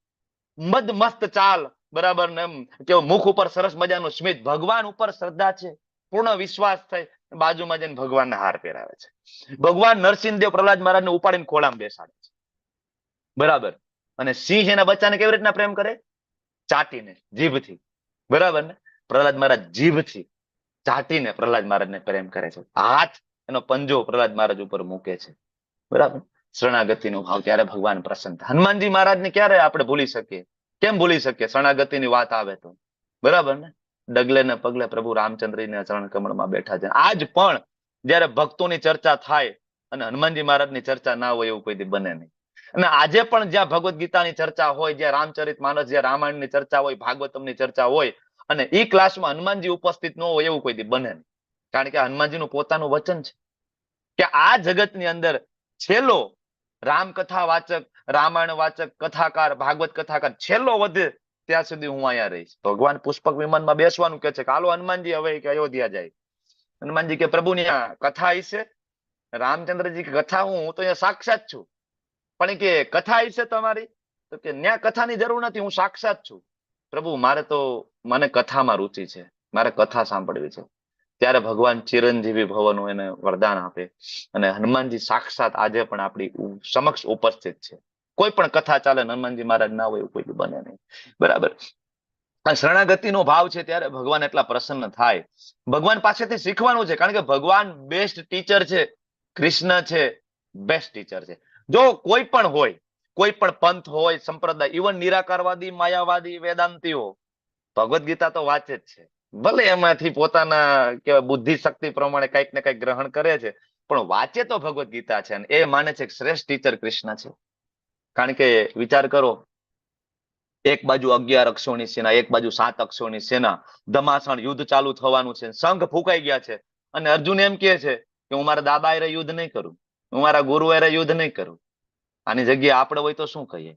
મદ મસ્ત ચાલ, બરાબર ને, એમ કે મુખ ઉપર સરસ મજાનું સ્મિત, ભગવાન ઉપર શ્રદ્ધા છે, પૂર્ણ વિશ્વાસ થઈ. બાજુમાં જઈને ભગવાનને હાર પહેરાવે છે. ભગવાન નરસિંહદેવ પ્રહલાદ મહારાજને ઉપાડીને ખોળામાં બેસાડે છે. બરાબર, અને સિંહ એના બચ્ચાને કેવી રીતના પ્રેમ કરે? ચાટીને, જીભથી. બરાબર ને, પ્રહલાદ મહારાજ જીભથી ચાટીને પ્રહલાદ મહારાજને પ્રેમ કરે છે. હાથ, એનો પંજો પ્રહલાદ મહારાજ ઉપર મૂકે છે. બરાબર, શરણાગતિનો ભાવ. ત્યારે ભગવાન પ્રસન્ન થાય. હનુમાનજી મહારાજને ક્યારે આપણે ભૂલી શકીએ? કેમ ભૂલી શકીએ? શરણાગતિની વાત આવે તો. બરાબર ને, ડગલે ને પગલે પ્રભુ રામચંદ્રના ચરણ કમળમાં બેઠા છે. આજ પણ જયારે ભક્તોની ચર્ચા થાય અને હનુમાનજી મહારાજની ચર્ચા ના હોય, એવું કોઈ દી બને નહીં. અને આજે પણ જ્યાં ભગવદ્ ગીતાની ચર્ચા હોય, જ્યાં રામચરિત માનસ, જ્યાં રામાયણની ચર્ચા હોય, ભાગવતમની ચર્ચા હોય, અને એ ક્લાસમાં હનુમાનજી ઉપસ્થિત ન હોય, એવું કોઈ દી બને નહીં. કારણ કે હનુમાનજીનું પોતાનું વચન છે કે આ જગતની અંદર છેલ્લો રામકથા વાચક, રામાયણ વાચક, કથાકાર, ભાગવત કથાકાર છેલ્લો વધે ત્યાં સુધી હું અહીંયા રહીશ. ભગવાન પુષ્પક વિમાનમાં બેસવાનું કે છે, કે હાલો હનુમાનજી હવે કે અયોધ્યા જાય. હનુમાનજી કે પ્રભુની આ કથા હશે? રામચંદ્રજી કે કથા હું તો અહીંયા સાક્ષાત છું, પણ કે કથા હશે તમારી? તો કે ન્યા કથાની જરૂર નથી, હું સાક્ષાત છું. પ્રભુ મારે તો, મને કથામાં રુચિ છે, મારે કથા સાંભળવી છે. ત્યારે ભગવાન ચિરંજીવી ભવનું એને વરદાન આપે, અને હનુમાનજી સાક્ષાત આજે પણ આપણી સમક્ષ ઉપસ્થિત છે. કોઈ પણ કથા ચાલે, હનુમાનજી મહારાજ ના હોય એવું કોઈ બને નહીં. બરાબર, શરણાગતિનો ભાવ છે, ત્યારે ભગવાન એટલા પ્રસન્ન થાય. ભગવાન પાસેથી શીખવાનું છે, કારણ કે ભગવાન બેસ્ટ ટીચર છે, કૃષ્ણ છે બેસ્ટ ટીચર છે. જો કોઈ પણ હોય, કોઈ પણ પંથ હોય, સંપ્રદાય, ઇવન નિરાકારવાદી, માયાવાદી, વેદાંતિઓ ભગવદ ગીતા તો વાંચે જ છે. ભલે એમાંથી પોતાના કે બુદ્ધિ શક્તિ પ્રમાણે કંઈક ને કંઈક ગ્રહણ કરે છે, પણ વાંચે તો ભગવદ ગીતા છે, અને એ માને છે કે શ્રેષ્ઠ ટીચર કૃષ્ણ છે. કારણ કે વિચાર કરો, એક બાજુ 11 અક્ષોની સેના, એક બાજુ 7 અક્ષોની સેના, ધમાસાણ યુદ્ધ ચાલુ થવાનું છે, સંઘ ફૂંકાઈ ગયા છે, અને અર્જુન એમ કહે છે કે હું મારા દાદા હારે યુદ્ધ નહીં કરું, હું મારા ગુરુ હારે યુદ્ધ નહીં કરું. આની જગ્યાએ આપણે હોય તો શું કહીએ?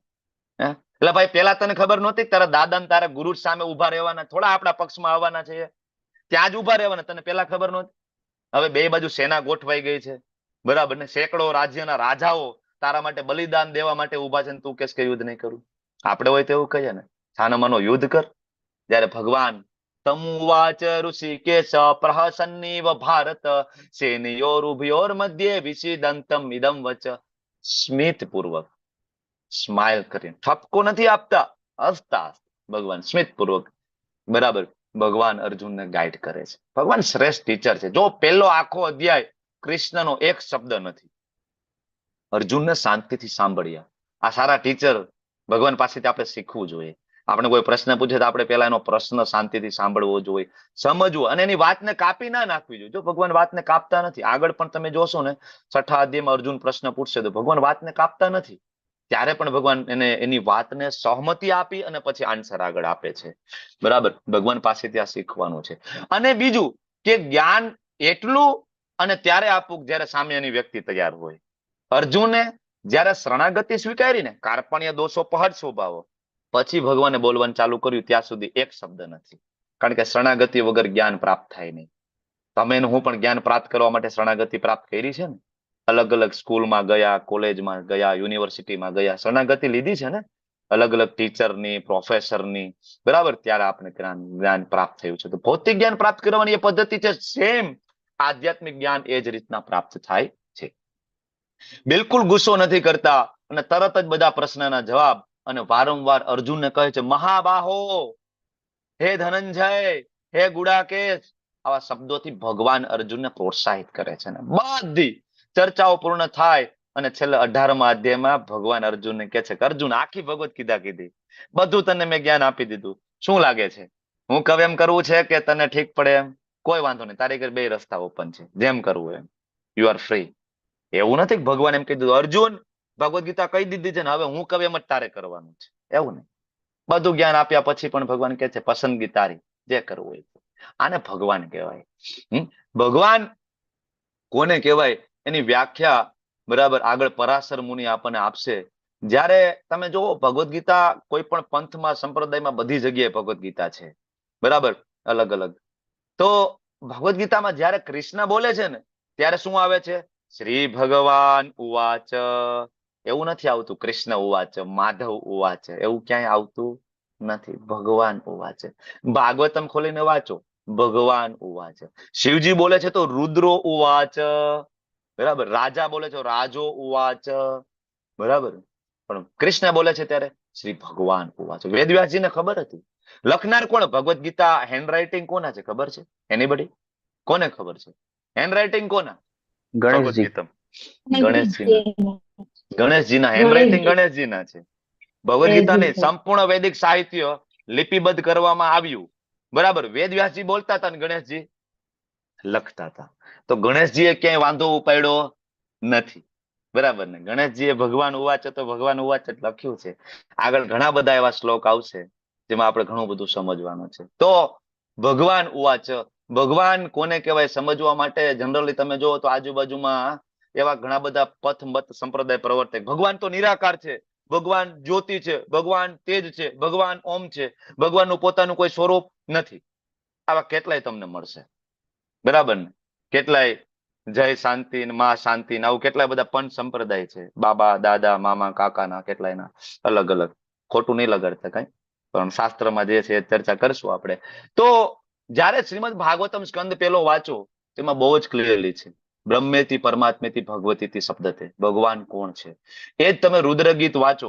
એટલે ભાઈ, પેલા તને ખબર નહોતી તારા દાદા ને તારા ગુરુ સામે ઉભા રહેવાના, થોડા આપણા પક્ષમાં આવવાના છે, ત્યાં જ ઉભા રહેવાના, તને પેલા ખબર નહોતી? હવે બે બાજુ સેના ગોઠવાઈ ગઈ છે, બરાબર ને, સેંકડો રાજ્યના રાજાઓ તારા માટે બલિદાન દેવા માટે ઉભા છે, તું કહેશ કે યુદ્ધ નહીં કરું? આપણે હોય તો એવું કહીએ ને, છાનો માનો યુદ્ધ કર. જયારે ભગવાન તમુવાચ ઋષિકેશ પ્રહસન્નીવ ભારત સેનયોરુભયોર્મધ્યે વિષિદંતમ ઇદમ વચ. સ્મિત પૂર્વક, સ્માઇલ કરીને, ઠપકો નથી આપતા, હસતા ભગવાન સ્મિત પૂર્વક, બરાબર, ભગવાન અર્જુનને ગાઈડ કરે છે. ભગવાન શ્રેષ્ઠ ટીચર છે. જો પેલો આખો અધ્યાય કૃષ્ણનો એક શબ્દ નથી. અર્જુનને શાંતિથી સાંભળ્યા. આ સારા ટીચર ભગવાન પાસેથી આપણે શીખવું જોઈએ. આપણે કોઈ પ્રશ્ન પૂછે તો આપણે પેલા એનો પ્રશ્ન શાંતિથી સાંભળવો જોઈએ, સમજવું, અને એની વાતને કાપી ના નાખવી જોઈએ. જો ભગવાન વાતને કાપતા નથી. આગળ પણ તમે જોશો ને, 6ઠા અધ્યાયમાં અર્જુન પ્રશ્ન પૂછશે તો ભગવાન વાતને કાપતા નથી. ત્યારે પણ ભગવાન એને એની વાતને સહમતિ આપી અને પછી આન્સર આગળ આપે છે. બરાબર, ભગવાન પાસેથી આ શીખવાનું છે. અને બીજું કે જ્ઞાન એટલું અને ત્યારે આપવું જ્યારે સામેની વ્યક્તિ તૈયાર હોય. અર્જુને જ્યારે શરણાગતિ સ્વીકારી ને, કાર્પણ્ય દોષો પહટ સ્વભાવો, પછી ભગવાને બોલવાનું ચાલુ કર્યું ત્યાં સુધી એક શબ્દ નથી. કારણ કે શરણાગતિ વગર જ્ઞાન પ્રાપ્ત થાય નહીં. તમે હું પણ જ્ઞાન પ્રાપ્ત કરવા માટે શરણાગતિ પ્રાપ્ત કરી છે ને. અલગ અલગ સ્કૂલમાં ગયા, કોલેજમાં ગયા, યુનિવર્સિટીમાં ગયા, શરણાગતિ લીધી છે ને, અલગ અલગ ટીચરની, પ્રોફેસરની, બરાબર, ત્યારે આપણે જ્ઞાન પ્રાપ્ત થયું છે. તો ભૌતિક જ્ઞાન પ્રાપ્ત કરવાની એ પદ્ધતિ છે, સેમ આધ્યાત્મિક જ્ઞાન એ જ રીતના પ્રાપ્ત થાય છે. બિલકુલ ગુસ્સો નથી કરતા અને તરત જ બધા પ્રશ્નના જવાબ, અને વારંવાર અર્જુનને કહે છે મહાબાહો, હે ધનંજય, હે ગુડાકેશ, આવા શબ્દોથી ભગવાન અર્જુનને પ્રોત્સાહિત કરે છે. ને બધી ચર્ચાઓ પૂર્ણ થાય અને છેલ્લે 18મા અધ્યાયમાં ભગવાન અર્જુનને કહે છે કે અર્જુન, આખી ભગવત ગીતા કીધી, બધું તને મેં જ્ઞાન આપી દીધું, શું લાગે છે? હું કહું એમ કરવું છે કે તને ઠીક પડે એમ? કોઈ વાંધો નહીં, તારી ઘર 2 રસ્તા ઓપન છે, જેમ કરવું એમ, યુ આર ફ્રી. એવું નથી કે ભગવાન એમ કહી દીધું અર્જુન ભગવદ ગીતા કહી દીધી છે ને હવે હું કહું એમ જ તારે કરવાનું છે, એવું નહીં. બધું જ્ઞાન આપ્યા પછી પણ ભગવાન કહે છે પસંદગી તારી, જે કરવું હોય. આને ભગવાન કહેવાય. ભગવાન કોને કહેવાય એની વ્યાખ્યા, બરાબર, આગળ પરાશર મુનિ આપણને આપશે. જ્યારે તમે જુઓ ભગવદ ગીતા કોઈ પણ પંથમાં, સંપ્રદાયમાં, બધી જગ્યાએ ભગવદ ગીતા છે, બરાબર, અલગ અલગ. તો ભગવદ ગીતામાં જ્યારે કૃષ્ણ બોલે છે ને ત્યારે શું આવે છે? શ્રી ભગવાન ઉવાચ. એવું નથી આવતું કૃષ્ણ ઉવાચ, માધવ ઉવાચ, એવું ક્યાંય આવતું નથી. ભગવાન ઉવાચ. ભાગવતમ ખોલીને વાંચો, ભગવાન ઉવાચ. શિવજી બોલે છે તો રુદ્રો ઉવાચ, બરાબર. રાજા બોલે છે રાજો ઉવાચ, બરાબર. પણ કૃષ્ણ બોલે છે ત્યારે શ્રી ભગવાન ઉવાચ. વેદવ્યાસજીને ખબર હતી. લખનાર કોણ? ભગવદ ગીતા હેન્ડરાઇટિંગ કોના છે ખબર છે? એનીબડી? કોને ખબર છે હેન્ડરાઇટિંગ કોના? ગણેશજી. ગણેશજીના હેન્ડરાઇટિંગ ગણેશજીના છે. ભગવદ ગીતાને સંપૂર્ણ વૈદિક સાહિત્ય લિપિબદ્ધ કરવામાં આવ્યું, બરાબર. વેદવ્યાસજી બોલતા હતા ને ગણેશજી લખતા હતા. તો ગણેશજીએ ક્યાંય વાંધો ઉપાડ્યો નથી, બરાબર ને. ગણેશજીએ ભગવાન ઉવાચ તો ભગવાન ઉવાચ જ લખ્યું છે. આગળ ઘણા બધા એવા શ્લોક આવશે જેમાં આપણે ઘણું બધું સમજવાનું છે. તો ભગવાન ઉવાચ, ભગવાન કોને કહેવાય સમજવા માટે જનરલી તમે જુઓ તો આજુબાજુમાં એવા ઘણા બધા પથ મત સંપ્રદાય પ્રવર્તે. ભગવાન તો નિરાકાર છે, ભગવાન જ્યોતિ છે, ભગવાન તેજ છે, ભગવાન ઓમ છે, ભગવાનનું પોતાનું કોઈ સ્વરૂપ નથી. આવા કેટલાય તમને મળશે, બરાબર ને. કેટલાય જય શાંતિ, માં શાંતિ, આવું કેટલાય બધા પંચ સંપ્રદાય છે. બાબા, દાદા, મામા, કાકાના કેટલાયના અલગ અલગ. ખોટું નહીં લગાડતા કઈ, પણ શાસ્ત્રમાં જે છે એ ચર્ચા કરશું આપણે. તો જ્યારે શ્રીમદ ભાગવતમ સ્કંદ પેલો વાંચો તેમાં બહુ જ ક્લિયરલી છે બ્રહ્મેતિ પરમાત્મેતિ ભગવતીતિ શબ્દતે, ભગવાન કોણ છે એ જ તમે રુદ્ર ગીત વાંચો,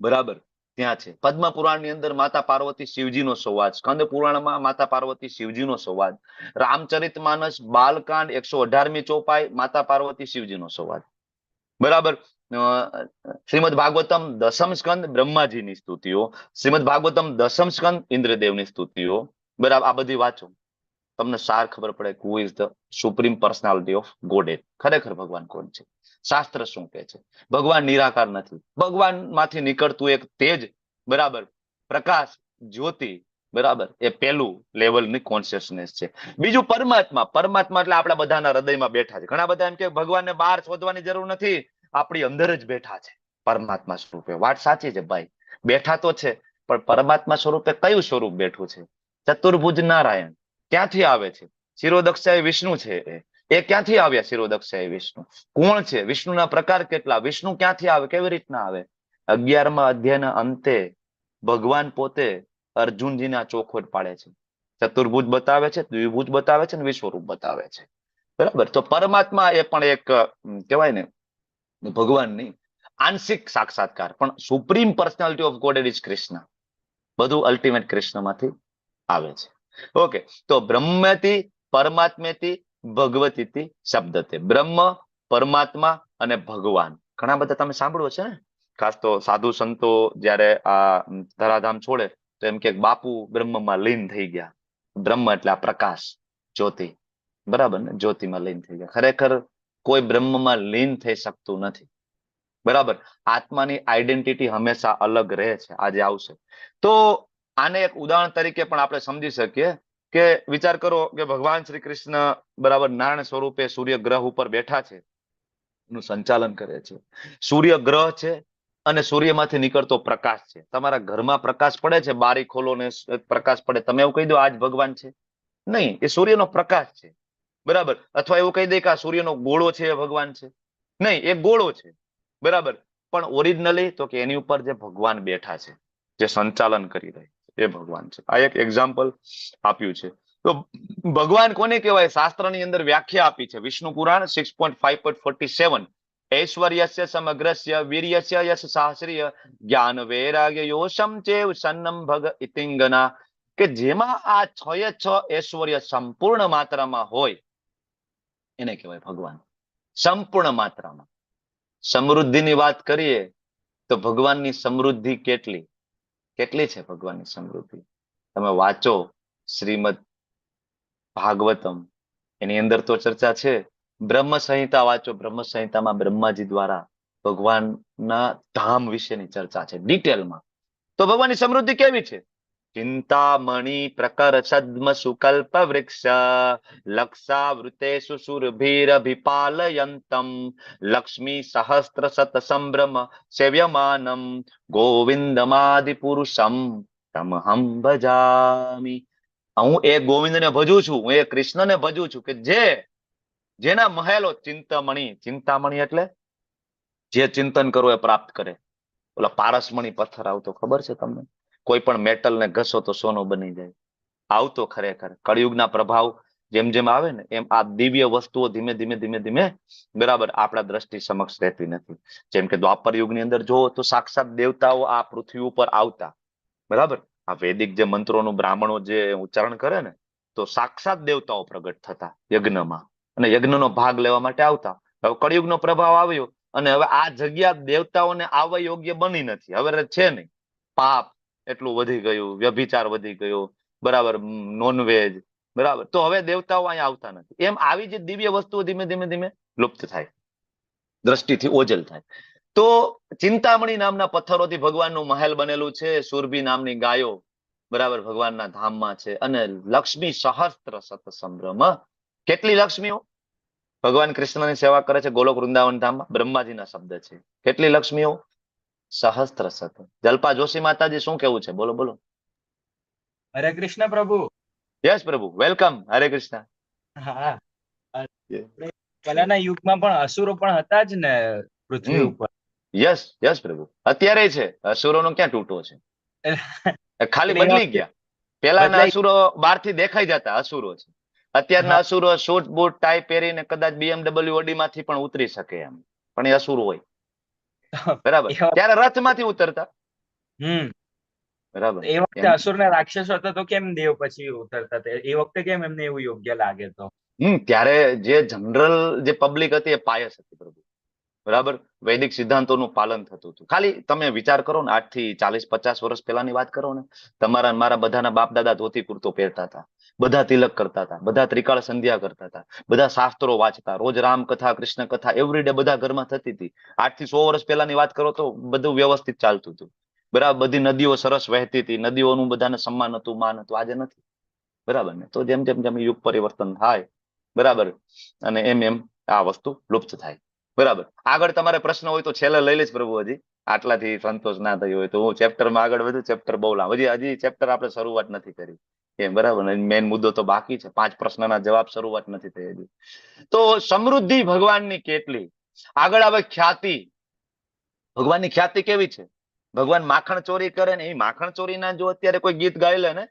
બરાબર, ત્યાં છે. પદ્મ પુરાણની અંદર માતા પાર્વતી શિવજીનો સંવાદ, સ્કંદ પુરાણમાં માતા પાર્વતી શિવજીનો સંવાદ, રામચરિતમાનસ બાલકાંડ 118મી ચોપાઈ માતા પાર્વતી શિવજીનો સંવાદ, બરાબર. શ્રીમદ ભાગવતમ દસમ સ્કંદ બ્રહ્માજીની સ્તુતિઓ, શ્રીમદ ભાગવતમ દસમ સ્કંદ ઇન્દ્રદેવની સ્તુતિઓ, બરાબર. આ બધી વાંચો, તમને સાર ખબર પડે who is the supreme personality of Godhead. ખરેખર ભગવાન કોણ છે, શાસ્ત્ર શું કહે છે. ભગવાન નિરાકાર નથી, ભગવાન માંથી નીકળતું એક તેજ, બરાબર, પ્રકાશ, જ્યોતિ, બરાબર, એ પેલું લેવલની કોન્શિયસનેસ છે. બીજું પરમાત્મા. પરમાત્મા એટલે આપણા બધાના હૃદયમાં બેઠા છે. ઘણા બધા એમ કે ભગવાનને બહાર શોધવાની જરૂર નથી, આપણી અંદર જ બેઠા છે પરમાત્મા સ્વરૂપે. વાત સાચી છે ભાઈ, બેઠા તો છે, પણ પરમાત્મા સ્વરૂપે કયું સ્વરૂપ બેઠું છે? ચતુર્ભુજ નારાયણ. ક્યાંથી આવે છે? શિરોદક્ષાય વિષ્ણુ છે. એ ક્યાંથી આવ્યા શિરોદક્ષાય વિષ્ણુ? કોણ છે? વિષ્ણુના પ્રકાર કેટલા? વિષ્ણુ ક્યાંથી આવે? કેવી રીતના આવે? 11મા અધ્યાયના અંતે ભગવાન પોતે અર્જુનજીને આ ચોખવટ પાડે છે. ચતુર્ભુજ બતાવે છે, દ્વિભુજ બતાવે છે, અને વિશ્વરૂપ બતાવે છે. બરાબર. તો પરમાત્મા એ પણ એક કહેવાય ને ભગવાનની આંશિક સાક્ષાત્કાર, પણ supreme personality of God is Krishna. બધું અલ્ટિમેટ કૃષ્ણમાંથી આવે છે. ઓકે, તો બ્રહ્મથી, પરમાત્મેથી, ભગવતીથી શબ્દતે. બ્રહ્મ, પરમાત્મા અને ભગવાન, ઘણા બધા તમે સાંભળ્યું છે ને. ખાસ તો સાધુ સંતો જયારે આ ધરાધામ છોડે તો એમ કે બાપુ બ્રહ્મમાં લીન થઈ ગયા. બ્રહ્મ એટલે આ પ્રકાશ, જ્યોતિ. બરાબર ને, જ્યોતિમાં લીન થઈ ગયા. ખરેખર કોઈ બ્રહ્મમાં લીન થઈ શકતું નથી. બરાબર. આત્માની આઈડેન્ટિટી હંમેશા અલગ રહે છે. આજે આવશે. તો આને એક ઉદાહરણ તરીકે પણ આપણે સમજી શકીએ કે વિચાર કરો કે ભગવાન શ્રી કૃષ્ણ બરાબર નારાયણ સ્વરૂપે સૂર્ય ગ્રહ ઉપર બેઠા છે, નું સંચાલન કરે છે. સૂર્ય ગ્રહ છે અને સૂર્યમાંથી નીકળતો પ્રકાશ છે. તમારા ઘરમાં પ્રકાશ પડે છે, બારી ખોલો ને પ્રકાશ પડે, તમે એવું કહી દો આજ ભગવાન છે? નહીં, એ સૂર્યનો પ્રકાશ છે. બરાબર. અથવા એવું કહી દે કે આ સૂર્યનો ગોળો છે એ ભગવાન છે? નહીં, એ ગોળો છે. બરાબર. પણ ઓરિજિનલી તો કે એની ઉપર જે ભગવાન બેઠા છે, જે સંચાલન કરી રહી છે, એ ભગવાન છે. આ એક એક્ઝામ્પલ આપ્યું છે. તો ભગવાન કોને કહેવાય? શાસ્ત્રની અંદર વ્યાખ્યા આપી છે. વિષ્ણુ પુરાણ 6.5.47. ઐશ્વર્યસ્ય સમગ્રસ્ય વીર્યસ્ય યશ શાસ્ત્રીય જ્ઞાન વૈરાગ્ય યોશમ ચેવ સન્નમ ભગ ઇતિંગના. કે જેમાં આ 6 ઐશ્વર્ય સંપૂર્ણ માત્રામાં હોય એને કહેવાય ભગવાન. સંપૂર્ણ માત્રામાં. સમૃદ્ધિની વાત કરીએ તો ભગવાનની સમૃદ્ધિ કેટલી કેટલી છે? ભગવાનની સમૃદ્ધિ તમે વાંચો શ્રીમદ ભાગવતમ, એની અંદર તો ચર્ચા છે. બ્રહ્મ સંહિતા વાંચો, બ્રહ્મ સંહિતામાં બ્રહ્માજી દ્વારા ભગવાનના ધામ વિશેની ચર્ચા છે ડિટેલમાં. તો ભગવાનની સમૃદ્ધિ કેવી છે? ચિંતામણી પ્રકર સદ્મ સુકલ્પ વૃક્ષ લક્ષાવૃતેષુ સુરભીરભિપાલયંતમ લક્ષ્મી સહસ્ત્ર શત સંભ્રમ સેવ્યમાનમ ગોવિંદમાદિ પુરુષમ તમહમ ભજામી. હું એ ગોવિંદને ભજું છું, હું એ કૃષ્ણને ભજું છું કે જેના મહેલો ચિંતામણી. ચિંતામણી એટલે જે ચિંતન કરો એ પ્રાપ્ત કરે. ઓલા પારસમણી પથ્થર આવતો, ખબર છે તમને? કોઈ પણ મેટલ ને ઘસો તો સોનું બની જાય. આવતો ખરેખર કળિયુગના પ્રભાવ જેમ જેમ આવે ને એમ આ દિવ્ય વસ્તુઓ ધીમે ધીમે ધીમે ધીમે બરાબર આપણા દ્રષ્ટિ સમક્ષ રહેતી નથી. જેમ કે દ્વાપર યુગની અંદર જુઓ તો સાક્ષાત દેવતાઓ આ પૃથ્વી ઉપર આવતા. બરાબર. આ વૈદિક જે મંત્રોનું બ્રાહ્મણો જે ઉચ્ચારણ કરે ને તો સાક્ષાત દેવતાઓ પ્રગટ થતા યજ્ઞમાં અને યજ્ઞનો ભાગ લેવા માટે આવતા. હવે કળિયુગનો પ્રભાવ આવ્યો અને હવે આ જગ્યા દેવતાઓને આવવા યોગ્ય બની નથી. હવે છે નહીં, પાપ એટલું વધી ગયું, વ્યભિચાર વધી ગયો, બરાબર, નોનવેજ, બરાબર. તો હવે દેવતાઓ અહીંયા આવતા નથી. એમ આવી જે દિવ્ય વસ્તુઓ ધીમે ધીમે ધીમે લુપ્ત થાય, દ્રષ્ટિથી ઓજલ થાય. તો ચિંતામણી નામના પથ્થરોથી ભગવાનનું મહેલ બનેલું છે. સુરભી નામની ગાયો બરાબર ભગવાનના ધામમાં છે. અને લક્ષ્મી સહસ્ત્ર શત સંભ્રમ. કેટલી લક્ષ્મીઓ ભગવાન કૃષ્ણની સેવા કરે છે ગોલોક વૃંદાવન ધામમાં? બ્રહ્માજીના શબ્દ છે. કેટલી લક્ષ્મીઓ? સહસ્ત્ર શત. જલ્પા જોશી માતાજી શું કેવું છે? બોલો બોલો. હરે કૃષ્ણ પ્રભુ. યસ પ્રભુ, વેલકમ. હરે કૃષ્ણ. હા, પહેલાના યુગમાં પણ અસુરો પણ હતા જ ને પૃથ્વી ઉપર. યસ યસ પ્રભુ, અત્યારે છે. અસુરોનો ક્યાં તૂટો છે? ખાલી બદલી ગયા. પેલાના અસુરો બહારથી દેખાઈ જતા અસુરો છે. અત્યારના અસુરો શૂટ બૂટ ટાઈ પહેરીને કદાચ BMW ઓડી માંથી પણ ઉતરી શકે એમ, પણ એ અસુરો હોય. બરાબર. ત્યારે રથમાંથી ઉતરતા. બરાબર. એ વખતે અસુરના રાક્ષસો હતા તો કેમ દેવ પછી ઉતરતા? એ વખતે કેમ એમને એવું યોગ્ય લાગે? તો ત્યારે જે જનરલ જે પબ્લિક હતી એ પાયસ હતી પ્રભુ. બરાબર. વૈદિક સિદ્ધાંતોનું પાલન થતું હતું. ખાલી તમે વિચાર કરો ને, 8 થી 40-50 વર્ષ પહેલાની વાત કરો ને, તમારા મારા બધાના બાપ દાદા ધોતી કુર્તો પહેરતા હતા, બધા તિલક કરતા હતા, બધા ત્રિકાળ સંધ્યા કરતા હતા, બધા શાસ્ત્રો વાંચતા, રોજ રામ કથા કૃષ્ણ કથા એવરીડે બધા ઘરમાં થતી હતી. 8 થી 100 વર્ષ પહેલાની વાત કરો તો બધું વ્યવસ્થિત ચાલતું હતું. બરાબર. બધી નદીઓ સરસ વહેતી હતી, નદીઓનું બધાને સન્માન હતું, માન હતું. આજે નથી. બરાબર ને? તો જેમ જેમ જેમ યુગ પરિવર્તન થાય બરાબર અને એમ એમ આ વસ્તુ લુપ્ત થાય. બરાબર. આગળ તમારે પ્રશ્ન હોય તો છેલ્લે લઈ લઈશ પ્રભુ. હજી આટલાથી સંતોષ ના થયો હોય તો હું ચેપ્ટરમાં આગળ વધુ. ચેપ્ટર બહુ લાંબુ, હજી ચેપ્ટર આપણે શરૂઆત નથી કરી એમ. બરાબર. મેઇન મુદ્દો તો બાકી છે. 5 પ્રશ્નના જવાબ શરૂઆત નથી થઈ હજી. તો સમૃદ્ધિ ભગવાનની કેટલી. આગળ આવે ખ્યાતિ. ભગવાનની ખ્યાતિ કેવી છે? ભગવાન માખણ ચોરી કરે ને એ માખણ ચોરીના જો અત્યારે કોઈ ગીત ગાઈ લે ને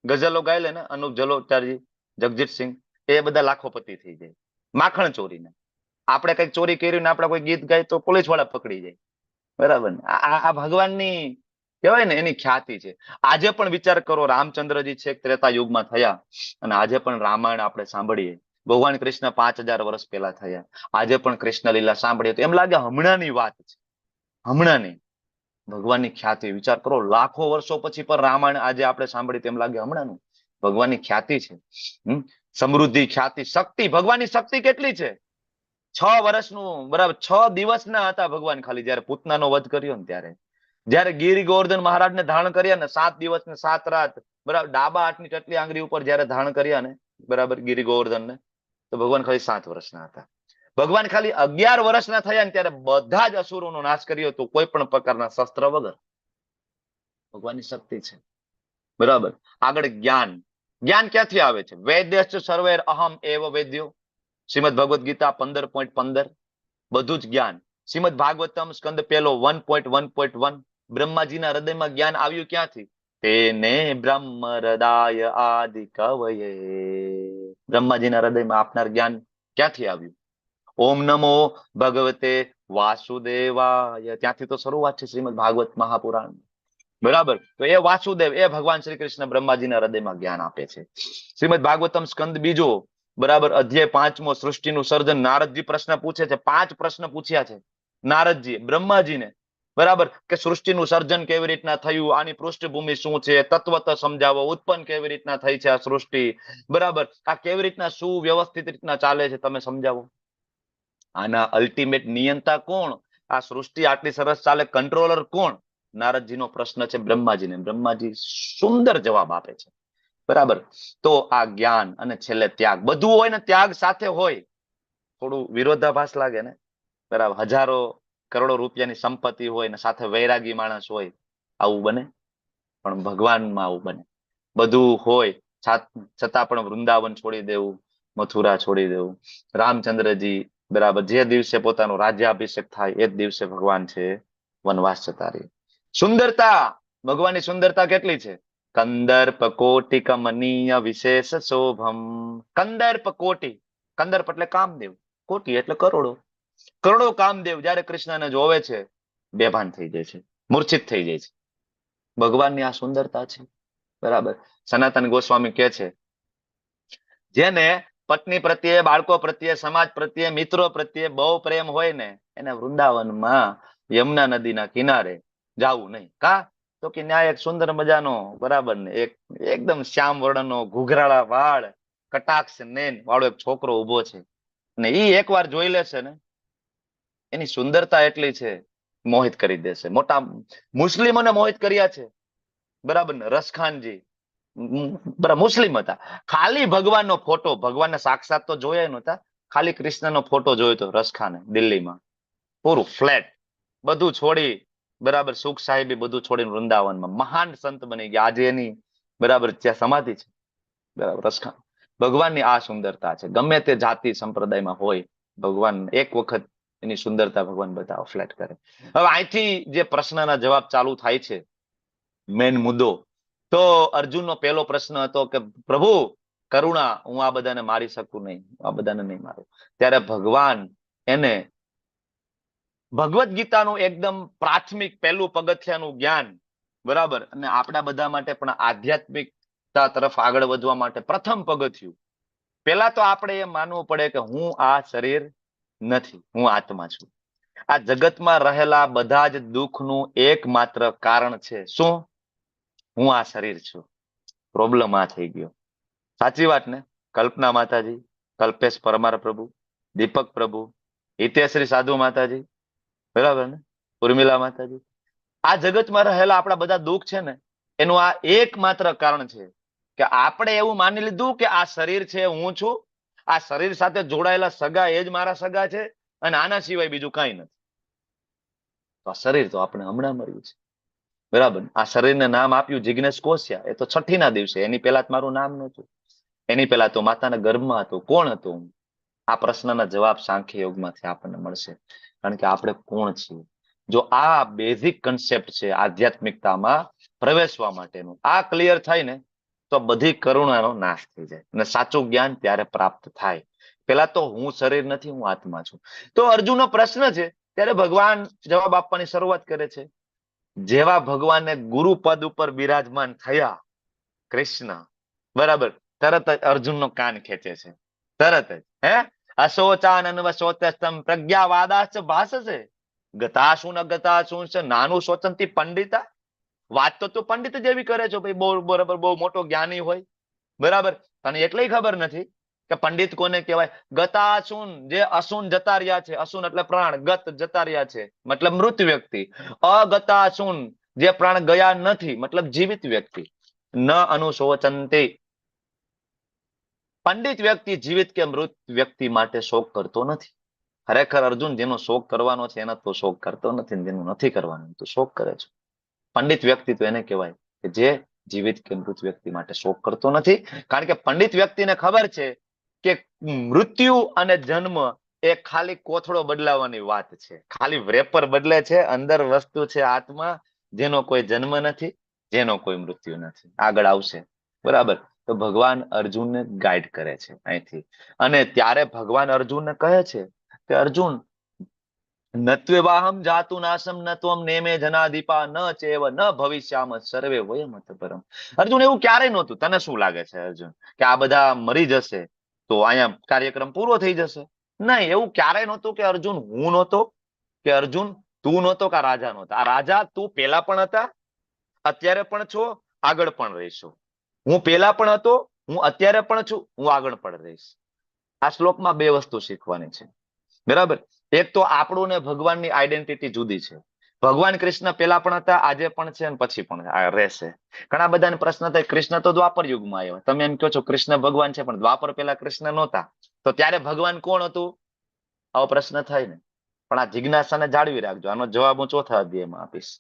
ગઝલો ગાઈ લે ને અનુપ જલોટાજી, જગજીતસિંહ, એ બધા લાખોપતિ થઈ જાય માખણ ચોરીને. આપણે કઈક ચોરી કર્યું ને આપણે કોઈ ગીત ગાય તો પોલીસ વાળા પકડી જાય, બરાબર ને. આ ભગવાનની કહેવાય ને એની ખ્યાતિ છે. આજે પણ વિચાર કરો, રામચંદ્રજી છે ત્રેતા યુગમાં થયા અને આજે પણ રામાયણ આપણે સાંભળીએ. ભગવાન કૃષ્ણ 5000 વર્ષ પહેલા થયા, આજે પણ કૃષ્ણ લીલા સાંભળીએ તો એમ લાગે હમણાંની વાત છે, હમણાંની. ભગવાનની ખ્યાતિ વિચાર કરો, લાખો વર્ષો પછી પણ રામાયણ આજે આપણે સાંભળીએ તેમ લાગે હમણાંનું. ભગવાનની ખ્યાતિ છે. સમૃદ્ધિ, ખ્યાતિ, શક્તિ. ભગવાનની શક્તિ કેટલી છે? 6 વર્ષનું, બરાબર 6 દિવસના હતા ભગવાન ખાલી જયારે પૂતનાનો વધ કર્યો ને ત્યારે. જયારે ગિરિ ગોવર્ધન મહારાજને ધારણ કર્યા ને 7 દિવસ ને 7 રાત, બરાબર ડાબા હાથની ટટલી આંગળી ઉપર જયારે ધારણ કર્યા ને, બરાબર ગિરિ ગોવર્ધન ને, તો ભગવાન ખાલી 7 વર્ષના હતા. ભગવાન ખાલી 11 વર્ષના થયા ને ત્યારે બધા જ અસુરોનો નાશ કર્યો હતો, કોઈ પણ પ્રકારના શસ્ત્ર વગર. ભગવાનની શક્તિ છે, બરાબર. આગળ જ્ઞાન. જ્ઞાન ક્યાંથી આવે છે? વેદ્યશ્ચ સર્વૈર અહમ એવ વેદ્યો. શ્રીમદ ભગવદ ગીતા 15.15. બધું જ જ્ઞાન. શ્રીમદ ભાગવતમ સ્કંદ 1.1.1. બ્રહ્માજીના હૃદયમાં જ્ઞાન આવ્યું ક્યાંથી? તેને બ્રહ્મ હૃદય આદિ કવયે. બ્રહ્માજીના હૃદયમાં આપનાર જ્ઞાન ક્યાંથી આવ્યું? ઓમ નમો ભગવતે વાસુદેવાય, ત્યાંથી તો શરૂઆત છે શ્રીમદ ભાગવત મહાપુરાણ, બરાબર. તો એ વાસુદેવ, એ ભગવાન શ્રી કૃષ્ણ બ્રહ્માજીના હૃદયમાં જ્ઞાન આપે છે. શ્રીમદ ભાગવતમ સ્કંદ 2, બરાબર અધ્યાય 5, સૃષ્ટિનું સર્જન. નારદજી પ્રશ્ન પૂછે છે, 5 પ્રશ્ન પૂછ્યા છે નારદજી બ્રહ્માજીને, બરાબર, કે સૃષ્ટિનું સર્જન કેવી રીતના થયું, આની પૃષ્ઠભૂમિ શું છે, તત્વત સમજાવો, ઉત્પન્ન કેવી રીતના થઈ છે આ સૃષ્ટિ, બરાબર, આ કેવી રીતના સુવ્યવસ્થિત રીતના ચાલે છે, તમે સમજાવો. આના અલ્ટિમેટ નિયંતા કોણ? આ સૃષ્ટિ આટલી સરસ ચાલે કંટ્રોલર કોણ? નારદજીનો પ્રશ્ન છે બ્રહ્માજીને. બ્રહ્માજી સુંદર જવાબ આપે છે, બરાબર. તો આ જ્ઞાન અને છેલ્લે ત્યાગ, બધું હોય ને ત્યાગ સાથે હોય, થોડું વિરોધાભાસ લાગે ને, બરાબર. હજારો કરોડો રૂપિયાની સંપત્તિ હોય ને સાથે વૈરાગી માણસ હોય, આવું બને? પણ ભગવાનમાં આવું બને. બધું હોય છતાં પણ વૃંદાવન છોડી દેવું, મથુરા છોડી દેવું. રામચંદ્રજી, બરાબર, જે દિવસે પોતાનો રાજ્યાભિષેક થાય એ જ દિવસે ભગવાન છે વનવાસ જતા રહે. સુંદરતા, ભગવાનની સુંદરતા કેટલી છે? કંદર્પ કોટિ કમનીય વિશેષ શોભમ. કંદર્પ કોટિ, કંદર્પ એટલે કામદેવ, કોટિ એટલે કરોડો. કરોડો કામદેવ જયારે કૃષ્ણને જોવે છે બેભાન થઈ જાય છે, મૂર્છિત થઈ જાય છે. ભગવાનની આ સુંદરતા છે, બરાબર. સનાતન ગોસ્વામી કહે છે, જેને પત્ની પ્રત્યે, બાળકો પ્રત્યે, સમાજ પ્રત્યે, મિત્રો પ્રત્યે બહુ પ્રેમ હોય ને, એને વૃંદાવનમાં યમુના નદીના કિનારે જાવું નહીં. કા? તો કે ન્યાય એક સુંદર મજાનો, બરાબર ને, એક એકદમ શ્યામ વર્ણનો, ઘૂઘરાળા વાળ, કટાક્ષ નેન વાળો એક છોકરો ઉભો છે, અને ઈ એકવાર જોઈ લેશે ને, એની સુંદરતા એટલી છે, મોહિત કરી દેશે. મોટા મુસ્લિમોને મોહિત કર્યા છે, બરાબર ને. રસખાનજી બરાબર મુસ્લિમ હતા, ખાલી ભગવાનનો ફોટો, ભગવાનને સાક્ષાત તો જોયા નહોતા, ખાલી કૃષ્ણનો ફોટો જોયો તો રસખાને દિલ્હીમાં, પૂરું ફ્લેટ, બધું છોડી, બરાબર સુખ સાહેબી બધું છોડીને વૃંદાવનમાં મહાન સંત બની ગયા. આજે એની, બરાબર, ત્યાં સમાધિ છે, બરાબર રસખાન. ભગવાનની આ સુંદરતા છે. ગમે તે જાતિ સંપ્રદાયમાં હોય, ભગવાન એક વખત એની સુંદરતા ભગવાન બતાવો, ફ્લેટ કરે. હવે અહીંથી જે પ્રશ્નના જવાબ ચાલુ થાય છે, મેન મુદ્દો. તો અર્જુનનો પહેલો પ્રશ્ન હતો કે પ્રભુ કરુણા, હું આ બધાને મારી શકું નહીં, આ બધાને નહીં મારું. ત્યારે ભગવાન એને ભગવદ ગીતાનું એકદમ પ્રાથમિક પહેલું પગથિયાનું જ્ઞાન, બરાબર, અને આપણા બધા માટે પણ આધ્યાત્મિકતા તરફ આગળ વધવા માટે પ્રથમ પગથિયું, પેલા તો આપણે એ માનવું પડે કે હું આ શરીર નથી, હું આત્મા છું. આ જગતમાં રહેલા બધા જ દુઃખનું એકમાત્ર કારણ છે શું? હું આ શરીર છું. પ્રોબ્લેમ આ થઈ ગયો. સાચી વાત ને? કલ્પના માતાજી, કલ્પેશ પરમાર પ્રભુ, દીપક પ્રભુ, હિતેશ્રી સાધુ માતાજી, બરાબર ને, ઉર્મિલા માતાજી, આ જગતમાં રહેલા આપણા બધા દુઃખ છે ને, એનું આ એકમાત્ર કારણ છે કે આપણે એવું માની લીધું કે આ શરીર છે, હું છું, આ શરીર સાથે જોડાયેલા સગા એ જ મારા સગા છે, અને આના સિવાય બીજું કઈ નથી. તો આ શરીર તો આપણે હમણાં મળ્યું છે, બરાબર. આ શરીરને નામ આપ્યું જિજ્ઞેશ કોશિયા, એ તો છઠ્ઠીના દિવસે, એની પહેલા મારું નામ નહોતું, એની પહેલા તો માતાના ગર્ભમાં હતું. કોણ હતું હું? આ પ્રશ્નના જવાબ સાંખ્ય યોગમાંથી આપણને મળશે, કારણ કે આપણે કોણ છીએ. જો આ બેઝિક કન્સેપ્ટ છે આધ્યાત્મિકતામાં પ્રવેશવા માટેનું, આ ક્લિયર થાય ને, તો બધી કરુણાનો નાશ થઈ જાય અને સાચું જ્ઞાન ત્યારે પ્રાપ્ત થાય. પેલા તો હું શરીર નથી, હું આત્મા છું. તો અર્જુનનો પ્રશ્ન છે ત્યારે ભગવાન જવાબ આપવાની શરૂઆત કરે છે. જેવા ભગવાનને ગુરુ પદ ઉપર બિરાજમાન થયા કૃષ્ણ, બરાબર, તરત જ અર્જુનનો કાન ખેંચે છે. તરત જ હે અશોચાનન્વશોચસ્તમ પ્રજ્ઞાવાદાશ્ચ ભાષસે ગતાશું ન ગતાશું ચ નાનું શોચંતી પંડિતા. વાત તો તું પંડિત જેવી કરે છો ભાઈ, બહુ બરાબર, બહુ મોટો જ્ઞાની હોય, બરાબર, તને એટલી ખબર નથી કે પંડિત કોને કહેવાય. ગતાસુન, જે અસુન જતા રહ્યા છે, અસુન એટલે પ્રાણ, ગત જતા રહ્યા છે મતલબ મૃત વ્યક્તિ, અગતાસુન જે પ્રાણ ગયા નથી મતલબ જીવિત વ્યક્તિ. ન અનુશોચંતે, પંડિત વ્યક્તિ જીવિત કે મૃત વ્યક્તિ માટે શોક કરતો નથી. ખરેખર અર્જુન જેનો શોક કરવાનો છે એનો તો શોક કરતો નથી, જેનું નથી કરવાનું તો શોક કરે છે. પંડિત વ્યક્તિ તો એને કહેવાય કે જે જીવિત કે મૃત વ્યક્તિ માટે શોક કરતો નથી. કારણ કે પંડિત વ્યક્તિને ખબર છે કે મૃત્યુ અને જન્મ એ ખાલી કોથળો બદલાવાની વાત છે, ખાલી વેપર બદલે છે, અંદર વસ્તુ છે આત્મા, જેનો કોઈ જન્મ નથી, જેનો કોઈ મૃત્યુ નથી, આગળ આવશે, બરાબર. તો ભગવાન અર્જુનને ગાઈડ કરે છે અહીંથી, અને ત્યારે ભગવાન અર્જુનને કહે છે કે અર્જુન, નત્વેવાહમ જાતુ નાશમ ન ત્વમ નેમે જનાદીપા ન ચેવ ન ભવિષ્યામ સર્વે વયમત પરમ. અર્જુન, એવું ક્યારેય નહોતું. તને શું લાગે છે અર્જુન કે આ બધા મરી જશે તો અહીંયા કાર્યક્રમ પૂરો થઈ જશે? નહીં, એવું ક્યારેય નહોતું કે અર્જુન હું નહોતો, કે અર્જુન તું નહોતો, કે આ રાજા નહોતા. આ રાજા તું પેલા પણ હતા, અત્યારે પણ છો, આગળ પણ રહીશું. હું પેલા પણ હતો, હું અત્યારે પણ છું, હું આગળ પણ રહીશ. આ શ્લોકમાં બે વસ્તુ શીખવાની છે, બરાબર. એક તો આપણું ને ભગવાનની આઈડેન્ટિટી જુદી છે. ભગવાન કૃષ્ણ પેલા પણ હતા, આજે પણ છે અને પછી પણ રહેશે. ઘણા બધાને પ્રશ્ન થાય, કૃષ્ણ તો દ્વાપર યુગમાં આવ્યા, તમે એમ કહો છો કૃષ્ણ ભગવાન છે, પણ દ્વાપર પેલા કૃષ્ણ નહોતા, તો ત્યારે ભગવાન કોણ હતું? આવો પ્રશ્ન થાય ને. પણ આ જિજ્ઞાસાને જાળવી રાખજો. આનો જવાબ હું ચોથા અધ્યાયમાં આપીશ,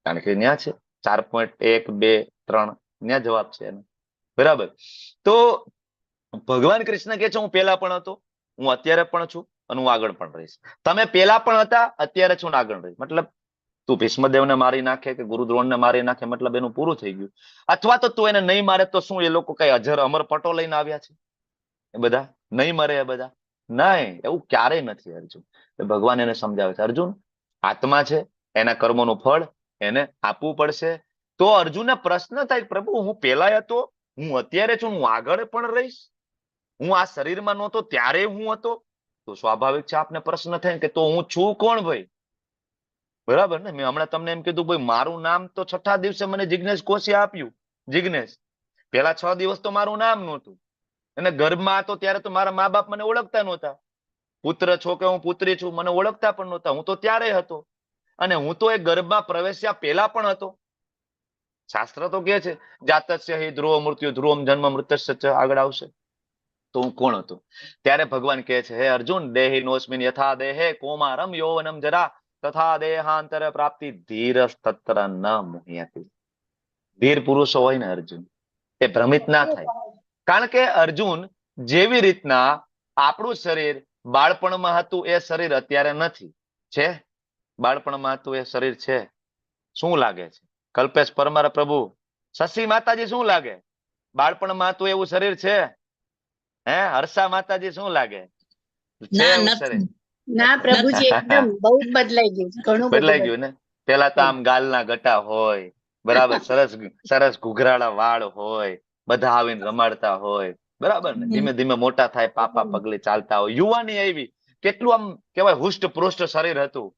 કારણ કે ત્યાં છે 4.1, 2, 3 ત્યાં જવાબ છે એનો, બરાબર. તો ભગવાન કૃષ્ણ કે છે હું પેલા પણ હતો, હું અત્યારે પણ છું અને હું આગળ પણ રહીશ. તમે પેલા પણ હતા, અત્યારે છું ને આગળ રહીશ. મતલબ તું ભીષ્મદેવને મારી નાખે કે ગુરુ દ્રોણને મારી નાખે, મતલબ એનું પૂરું થઈ ગયું. અથવા તો તું એને નહીં મારે તો શું એ લોકો કઈ અજર અમર પટો લઈને આવ્યા છે? એ બધા નહીં મરે, એ બધા નહીં, એવું ક્યારેય નથી અર્જુન. ભગવાન એને સમજાવે છે, અર્જુન આત્મા છે, એના કર્મોનું ફળ એને આપવું પડશે. તો અર્જુનને પ્રશ્ન થાય, પ્રભુ હું પેલા હતો, હું અત્યારે છું, હું આગળ પણ રહીશ, હું આ શરીરમાં નહોતો ત્યારે હું હતો. તો સ્વાભાવિક છે આપને પ્રશ્ન થાય કે તો હું છું કોણ ભાઈ? બરાબર ને. મેં હમણાં તમને એમ કીધું ભાઈ મારું નામ તો છઠ્ઠા દિવસે મને જિજ્ઞેશ કોશિયા આપ્યું. જિજ્ઞેશ, પેલા 6 દિવસ તો મારું નામ નહોતું, અને ગર્ભમાં હતો ત્યારે તો મારા મા બાપ મને ઓળખતા નહોતા. પુત્ર છો કે હું પુત્રી છું મને ઓળખતા પણ નહોતા, હું તો ત્યારે હતો. અને હું તો એ ગર્ભમાં પ્રવેશ્યા પહેલા પણ હતો. શાસ્ત્ર તો કહે છે જાતસ્ય હિ ધ્રુવ મૃત્યુ ધ્રુવમ જન્મ મૃતસ્ય ચ, આગળ આવશે. તો હું કોણ હતો? ત્યારે ભગવાન કહે છે, હે અર્જુન, દેહી નોસ્મિન યથા દેહે કૌમારમ યૌવનમ જરા તથા દેહાંતર પ્રાપ્તિ ધીરસ તત્ર ન મુહ્યતિ. ધીર પુરુષો હોય ને અર્જુન, એ ભ્રમિત ના થાય. કારણ કે અર્જુન, જેવી રીતના આપણું શરીર બાળપણમાં હતું એ શરીર અત્યારે નથી, છે? બાળપણમાં હતું એ શરીર છે. શું લાગે છે કલ્પેશ પરમાર પ્રભુ, શશી માતાજી શું લાગે? બાળપણમાં હતું એવું શરીર છે? હે હર્ષા માતાજી શું લાગે? છે ના, એવું નથી. શરીર? ના પ્રભુજી, એકદમ બહુ જ બદલાઈ ગયું છે, ઘણું બધું બદલાઈ ગયું ને. પેલા તો આમ ગાલના ગટા હોય, બરાબર, સરસ સરસ ઘૂઘરાળા વાળ હોય, બધા આવીને રમાડતા હોય, બરાબર ને. ધીમે ધીમે મોટા થાય, પાપા પગલે ચાલતા હોય, યુવાની આવી, કેટલું આમ કેવાય હુષ્ટ પૃષ્ઠ શરીર હતું,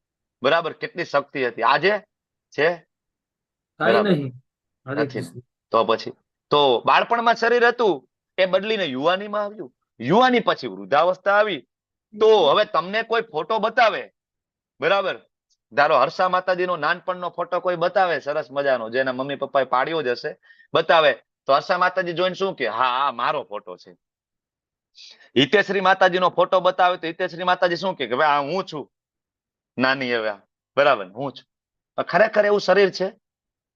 બરાબર, કેટલી શક્તિ હતી. આજે છે? બરાબર નથી ને. તો પછી તો બાળપણમાં શરીર હતું એ બદલીને યુવાનીમાં આવ્યું, યુવાની પછી વૃદ્ધાવસ્થા આવી. તો હવે તમને કોઈ ફોટો બતાવે, બરાબર, ધારો હર્ષા માતાજીનો નાનપણનો ફોટો કોઈ બતાવે સરસ મજાનો, જેના મમ્મી પપ્પાએ પાડ્યો જ હશે, બતાવે, તો હર્ષા માતાજી જોઈને શું કે, હા આ મારો ફોટો છે. હિતેશ્રી માતાજીનો ફોટો બતાવે તો હિતેશ્રી માતાજી શું કે ભાઈ આ હું છું, નાની હવે, બરાબર, હું છું. ખરેખર એવું શરીર છે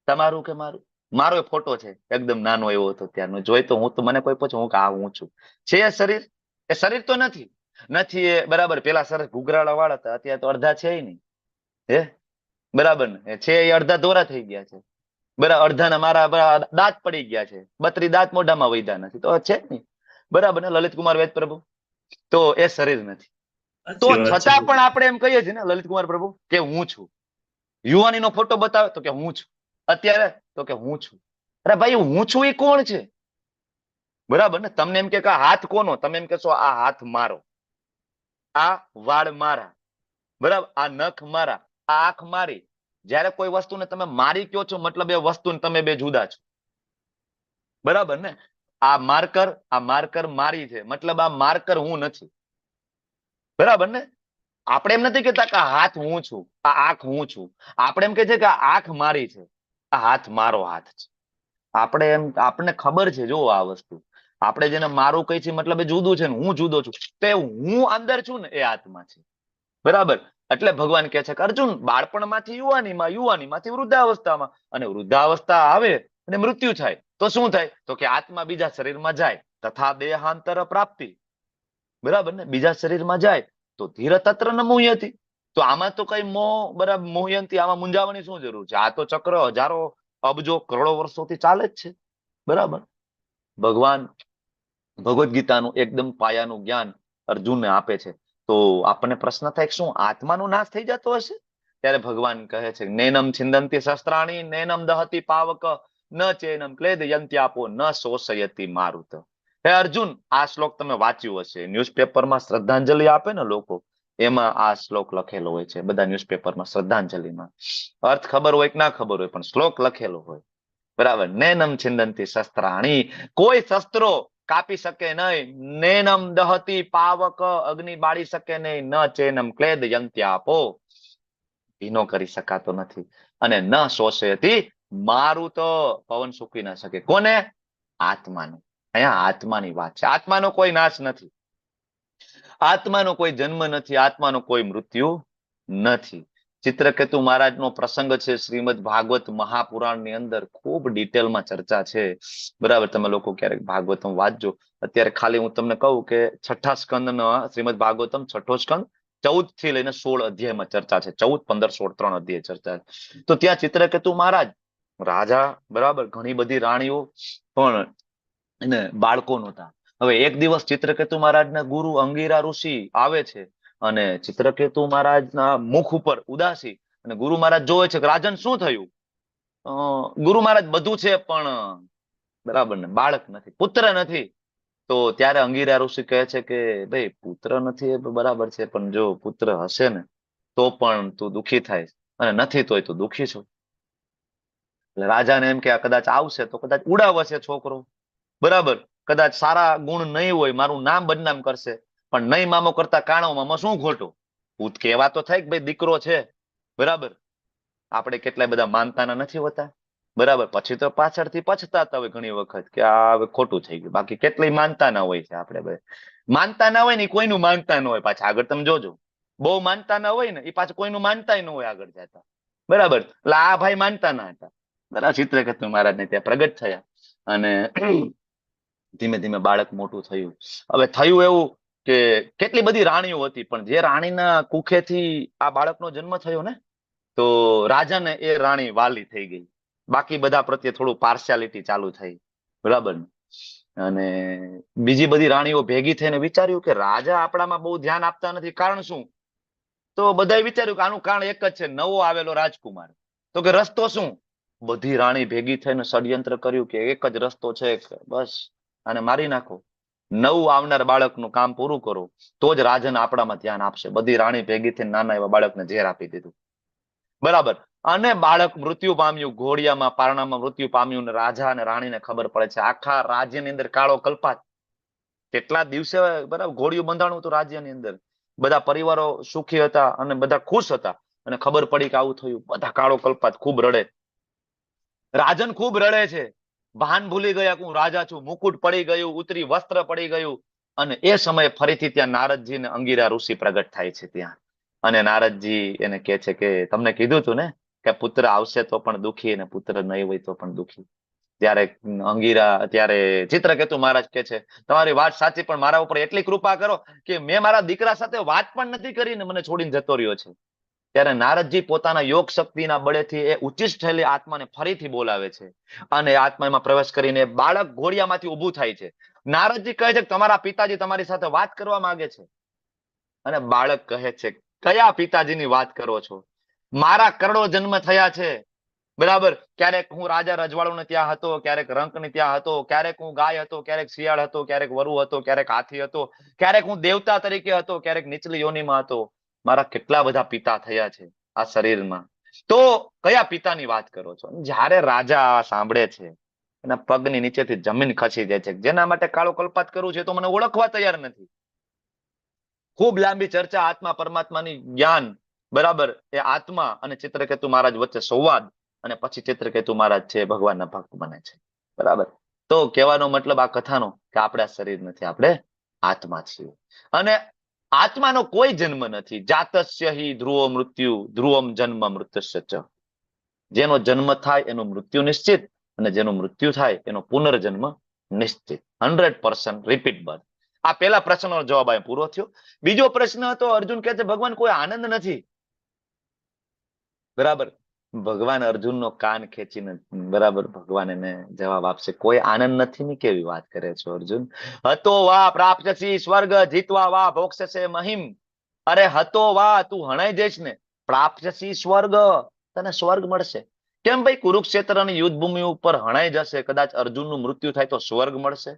તમારું કે મારું? મારો ફોટો છે એકદમ નાનો એવો હતો ત્યારનો, જોઈ તો હું તો મને કોઈ પૂછે હું કે આ હું છું. છે એ શરીર? એ શરીર તો નથી, નથી એ, બરાબર. પેલા સરસ ઘૂઘરાળા વાળ હતા, અત્યારે તો અડધા છે નહીં, હે, બરાબર ને. છે એ અડધા દોરા થઈ ગયા છે. બરાબર, અડધાના મારા દાંત પડી ગયા છે, 32 દાંત મોઢામાં વૈધા નથી, તો છે જ નહીં. બરાબર ને લલિત કુમાર વેદ પ્રભુ? તો એ શરીર નથી. તો છતાં પણ આપણે એમ કહીએ છીએ ને લલિત કુમાર પ્રભુ કે હું છું. યુવાનીનો ફોટો બતાવે તો કે હું છું, અત્યારે તો કે હું છું. અરે ભાઈ, હું છું એ કોણ છે? બરાબર ને? તમને એમ કે આ હાથ કોનો? તમે એમ કહેશો આ હાથ મારો, આ વાળ મારા, બરાબર, આ નખ મારા, આ આંખ મારી. જયારે કોઈ વસ્તુને તમે મારી કયો છો, મતલબ એ વસ્તુ તમે બે જુદા છો. બરાબર ને? આ માર્કર મારી છે, મતલબ આ માર્કર હું નથી. બરાબર ને? આપણે એમ નથી કહેતા કે આ હાથ હું છું, આ આંખ હું છું. આપણે એમ કે છે કે આ આંખ મારી છે, આ હાથ મારો હાથ છે. આપણને ખબર છે, જો આ વસ્તુ આપણે જેને મારું કહી છે મતલબ એ જુદું છે ને હું જુદો છું. તો હું અંદર છું ને એ આત્મા છે. બરાબર? એટલે ભગવાન કહે છે કે અર્જુન, બાળપણમાંથી યુવાનીમાં, યુવાનીમાંથી વૃદ્ધાવસ્થામાં, અને વૃદ્ધાવસ્થા આવે અને મૃત્યુ થાય તો શું થાય? તો કે આત્મા બીજા શરીરમાં જાય, તથા દેહાંતર પ્રાપ્તિ. બરાબર ને? બીજા શરીરમાં જાય તો ધીર તત્ર ન મુહ્યતિ. તો આમાં તો કઈ મોહ, બરાબર, મોહયંતી, આમાં મૂંઝાવાની શું જરૂર છે? આ તો ચક્ર હજારો અબજો કરોડો વર્ષોથી ચાલે જ છે. બરાબર? ભગવાન ભગવદ્ ગીતાનું એકદમ પાયાનું જ્ઞાન અર્જુનને આપે છે. તો આપણને પ્રશ્ન થાય શું આત્માનો નાશ થઈ જતો હશે? ત્યારે ભગવાન કહે છે નૈનમ છિંદંતી શસ્ત્રાણી નૈનમ દહતી પાવક ન ચેનમ ક્લેદયંત્યાપો ન શોષયતિ મારુત. હે અર્જુન, આ શ્લોક તમે વાંચ્યું હશે, ન્યૂઝપેપરમાં શ્રદ્ધાંજલિ આપે ને લોકો, એમાં આ શ્લોક લખેલો હોય છે. બધા ન્યૂઝપેપરમાં શ્રદ્ધાંજલિમાં અર્થ ખબર હોય કે ના ખબર હોય, પણ શ્લોક લખેલો હોય. બરાબર? નૈનમ છિંદંતી શસ્ત્રાણી, કોઈ શસ્ત્રો કાપી શકે નહીં. નૈનમ દહતી પાવક, અગ્નિ બાળી શકે નહીં. ન ચેનમ ક્લેદયંત્યાપો, ભીનો કરી શકાતો નથી. અને ન શોષયતી મારું, તો પવન સૂકી ના શકે. કોને? આત્માને. અહીંયા આત્માની વાત છે. આત્માનો કોઈ નાશ નથી, આત્માનો કોઈ જન્મ નથી, આત્માનો કોઈ મૃત્યુ નથી. ચિત્રકેતુ મહારાજનો પ્રસંગ છે શ્રીમદ ભાગવત મહાપુરાણની અંદર, ખૂબ ડિટેલમાં ચર્ચા છે. બરાબર? તમે લોકો ક્યારેક ભાગવતમ વાંચજો. અત્યારે ખાલી હું તમને કહું કે છઠ્ઠા સ્કંદનો શ્રીમદ ભાગવતમ છઠ્ઠો સ્કંદ 14 થી લઈને 16 અધ્યાયમાં ચર્ચા છે. 14, 15, 16 3 અધ્યાય ચર્ચા છે. તો ત્યાં ચિત્રકેતુ મહારાજ રાજા, બરાબર, ઘણી બધી રાણીઓ, પણ એને બાળકો નહોતા. હવે એક દિવસ ચિત્રકેતુ મહારાજના ગુરુ અંગીરા ઋષિ આવે છે, અને ચિત્રકેતુ મહારાજના મુખ ઉપર ઉદાસી, અને ગુરુ મહારાજ જોવે છે કે રાજન શું થયું? ગુરુ મહારાજ બધું છે પણ બરાબર ને બાળક નથી, પુત્ર નથી. તો ત્યારે અંગીરા ઋષિ કહે છે કે ભાઈ, પુત્ર નથી એ બરાબર છે, પણ જો પુત્ર હશે ને તો પણ તું દુઃખી થાય, અને નથી તોય તું દુઃખી છો. એટલે રાજાને એમ કે કદાચ આવશે તો કદાચ ઉડાવશે છોકરો. બરાબર? કદાચ સારા ગુણ નહીં હોય, મારું નામ બદનામ કરશે. પણ નહીં મામો કરતા કાણો મામો શું ખોટું? ભૂત કહેવા તો થાય કે ભાઈ દીકરો છે. બરાબર? આપણે કેટલાય બધા માનતાના નથી હોતા. બરાબર? પછી તો પાછળથી પછતાતા હોય ઘણી વખત કે આ હવે ખોટું થઈ ગયું. બાકી કેટલાય માનતા ના હોય છે. આપણે ભાઈ માનતા ના હોય ને કોઈનું માનતા ન હોય. પાછા આગળ તમે જોજો, બહુ માનતા ના હોય ને એ પાછું કોઈનું માનતા ન હોય આગળ જતા. બરાબર? એટલે આ ભાઈ માનતા ના હતા. બરાબર? ચિત્રકેતુ મહારાજને ત્યાં પ્રગટ થયા, અને ધીમે ધીમે બાળક મોટું થયું. હવે થયું એવું કે કેટલી બધી રાણીઓ હતી, પણ જે રાણીના કુખેથી આ બાળકનો જન્મ થયો ને, તો રાજાને એ રાણી વાલી થઈ ગઈ. બાકી બધા પ્રત્યે થોડું પાર્શિયાલિટી ચાલુ થઈ. બરાબર? અને બીજી બધી રાણીઓ ભેગી થઈને વિચાર્યું કે રાજા આપણામાં બહુ ધ્યાન આપતા નથી, કારણ શું? તો બધાએ વિચાર્યું કે આનું કારણ એક જ છે, નવો આવેલો રાજકુમાર. તો કે રસ્તો શું? બધી રાણી ભેગી થઈને ષડયંત્ર કર્યું કે એક જ રસ્તો છે, બસ આને મારી નાખો, નવું આવનાર બાળકનું કામ પૂરું કરો, તો જ રાજાને આપણામાં ધ્યાન આપશે. બધી રાણી ભેગી થઈને નાના એવા બાળકને ઝેર આપી દીધું. બરાબર? અને બાળક મૃત્યુ પામ્યું, ઘોડિયામાં પારણામાં મૃત્યુ પામ્યું. ને રાજા અને રાણીને ખબર પડે છે, આખા રાજ્યની અંદર કાળો કલ્પાત. કેટલા દિવસે, બરાબર, ઘોડિયું બંધાણું હતું રાજ્યની અંદર. બધા પરિવારો સુખી હતા અને બધા ખુશ હતા, અને ખબર પડી કે આવું થયું. બધા કાળો કલ્પાત, ખૂબ રડે. રાજન ખૂબ રડે છે, ભાન ભૂલી ગયા કે હું રાજા છું. મુકુટ પડી ગયું, ઉતરી વસ્ત્ર પડી ગયું. અને એ સમયે ફરીથી ત્યાં નારદજી ને અંગીરા ઋષિ પ્રગટ થાય છે ત્યાં. અને નારદજી એને કહે છે કે તમને કીધું તું ને કે પુત્ર આવશે તો પણ દુઃખી, અને પુત્ર નહીં હોય તો પણ દુઃખી. ત્યારે ચિત્રકેતુ મહારાજ કહે છે તમારી વાત સાચી, પણ મારા ઉપર એટલી કૃપા કરો કે મેં મારા દીકરા સાથે વાત પણ નથી કરી ને મને છોડીને જતો રહ્યો છે. ત્યારે નારદજી પોતાના યોગ શક્તિના બળેથી એ ઉચ્ચિષ્ટ થયેલી આત્માને ફરીથી બોલાવે છે અને એ આત્મા એમાં પ્રવેશ કરીને બાળક ઘોડિયામાંથી ઊભું થાય છે. નારદજી કહે છે કે તમારા પિતાજી તમારી સાથે વાત કરવા માંગે છે. અને બાળક કહે છે, કયા પિતાજીની વાત કરો છો? મારા કરોડો જન્મ થયા છે, બરાબર. ક્યારેક હું રાજા રજવાડુને ત્યાં હતો, ક્યારેક રંકને ત્યાં હતો, ક્યારેક હું ગાય હતો, ક્યારેક શિયાળ હતો, ક્યારેક વરુ હતો, ક્યારેક હાથી હતો, ક્યારેક હું દેવતા તરીકે હતો, ક્યારેક નીચલી યોનિમાં હતો. મારા કેટલા બધા પિતા થયા છે આ શરીરમાં. તો કયા પિતાની વાત કરો છો? જ્યારે રાજા આ સાંભળે છે, એના પગની નીચેથી જમીન ખસી જાય છે. જેના માટે કાળો કલ્પાત કરવું છે તો મને ઓળખવા તૈયાર નથી. ખૂબ લાંબી ચર્ચા આત્મા પરમાત્માની જ્ઞાન, બરાબર, એ આત્મા અને ચિત્રકેતુ મહારાજ વચ્ચે સંવાદ, અને પછી ચિત્રકેતુ મહારાજ છે ભગવાનના ભક્ત બને છે, બરાબર. તો કહેવાનો મતલબ આ કથાનો કે આપણે આ શરીર નથી, આપણે આત્મા છીએ. અને આત્માનો કોઈ જન્મ નથી. જાતસ્ય હિ ધ્રુવો મૃત્યુ ધ્રુવમ જન્મ મૃત્યુશ્ચ ચ. જેનો જન્મ થાય એનું મૃત્યુ નિશ્ચિત, અને જેનું મૃત્યુ થાય એનો પુનર્જન્મ નિશ્ચિત. 100% રિપીટ બર્થ. આ પહેલા પ્રશ્નનો જવાબ અહીં પૂરો થયો. બીજો પ્રશ્ન હતો, અર્જુન કહે છે ભગવાન કોઈ આનંદ નથી, બરાબર. ભગવાન અર્જુનનો કાન ખેંચીને, બરાબર, ભગવાન એને જવાબ આપશે, કોઈ આનંદ નથી ની કેવી વાત કરે છો અર્જુન? હતો વા પ્રાપ્સ્યસી સ્વર્ગ જીતવા વા ભોક્ષ્યસે મહિમ. અરે હતો વા, તું હણાઈ જઈશ ને, પ્રાપ્સ્યસી સ્વર્ગ, તને સ્વર્ગ મળશે. કેમ ભાઈ? કુરુક્ષેત્રની યુદ્ધ ભૂમિ ઉપર હણાઈ જશે, કદાચ અર્જુનનું મૃત્યુ થાય તો સ્વર્ગ મળશે.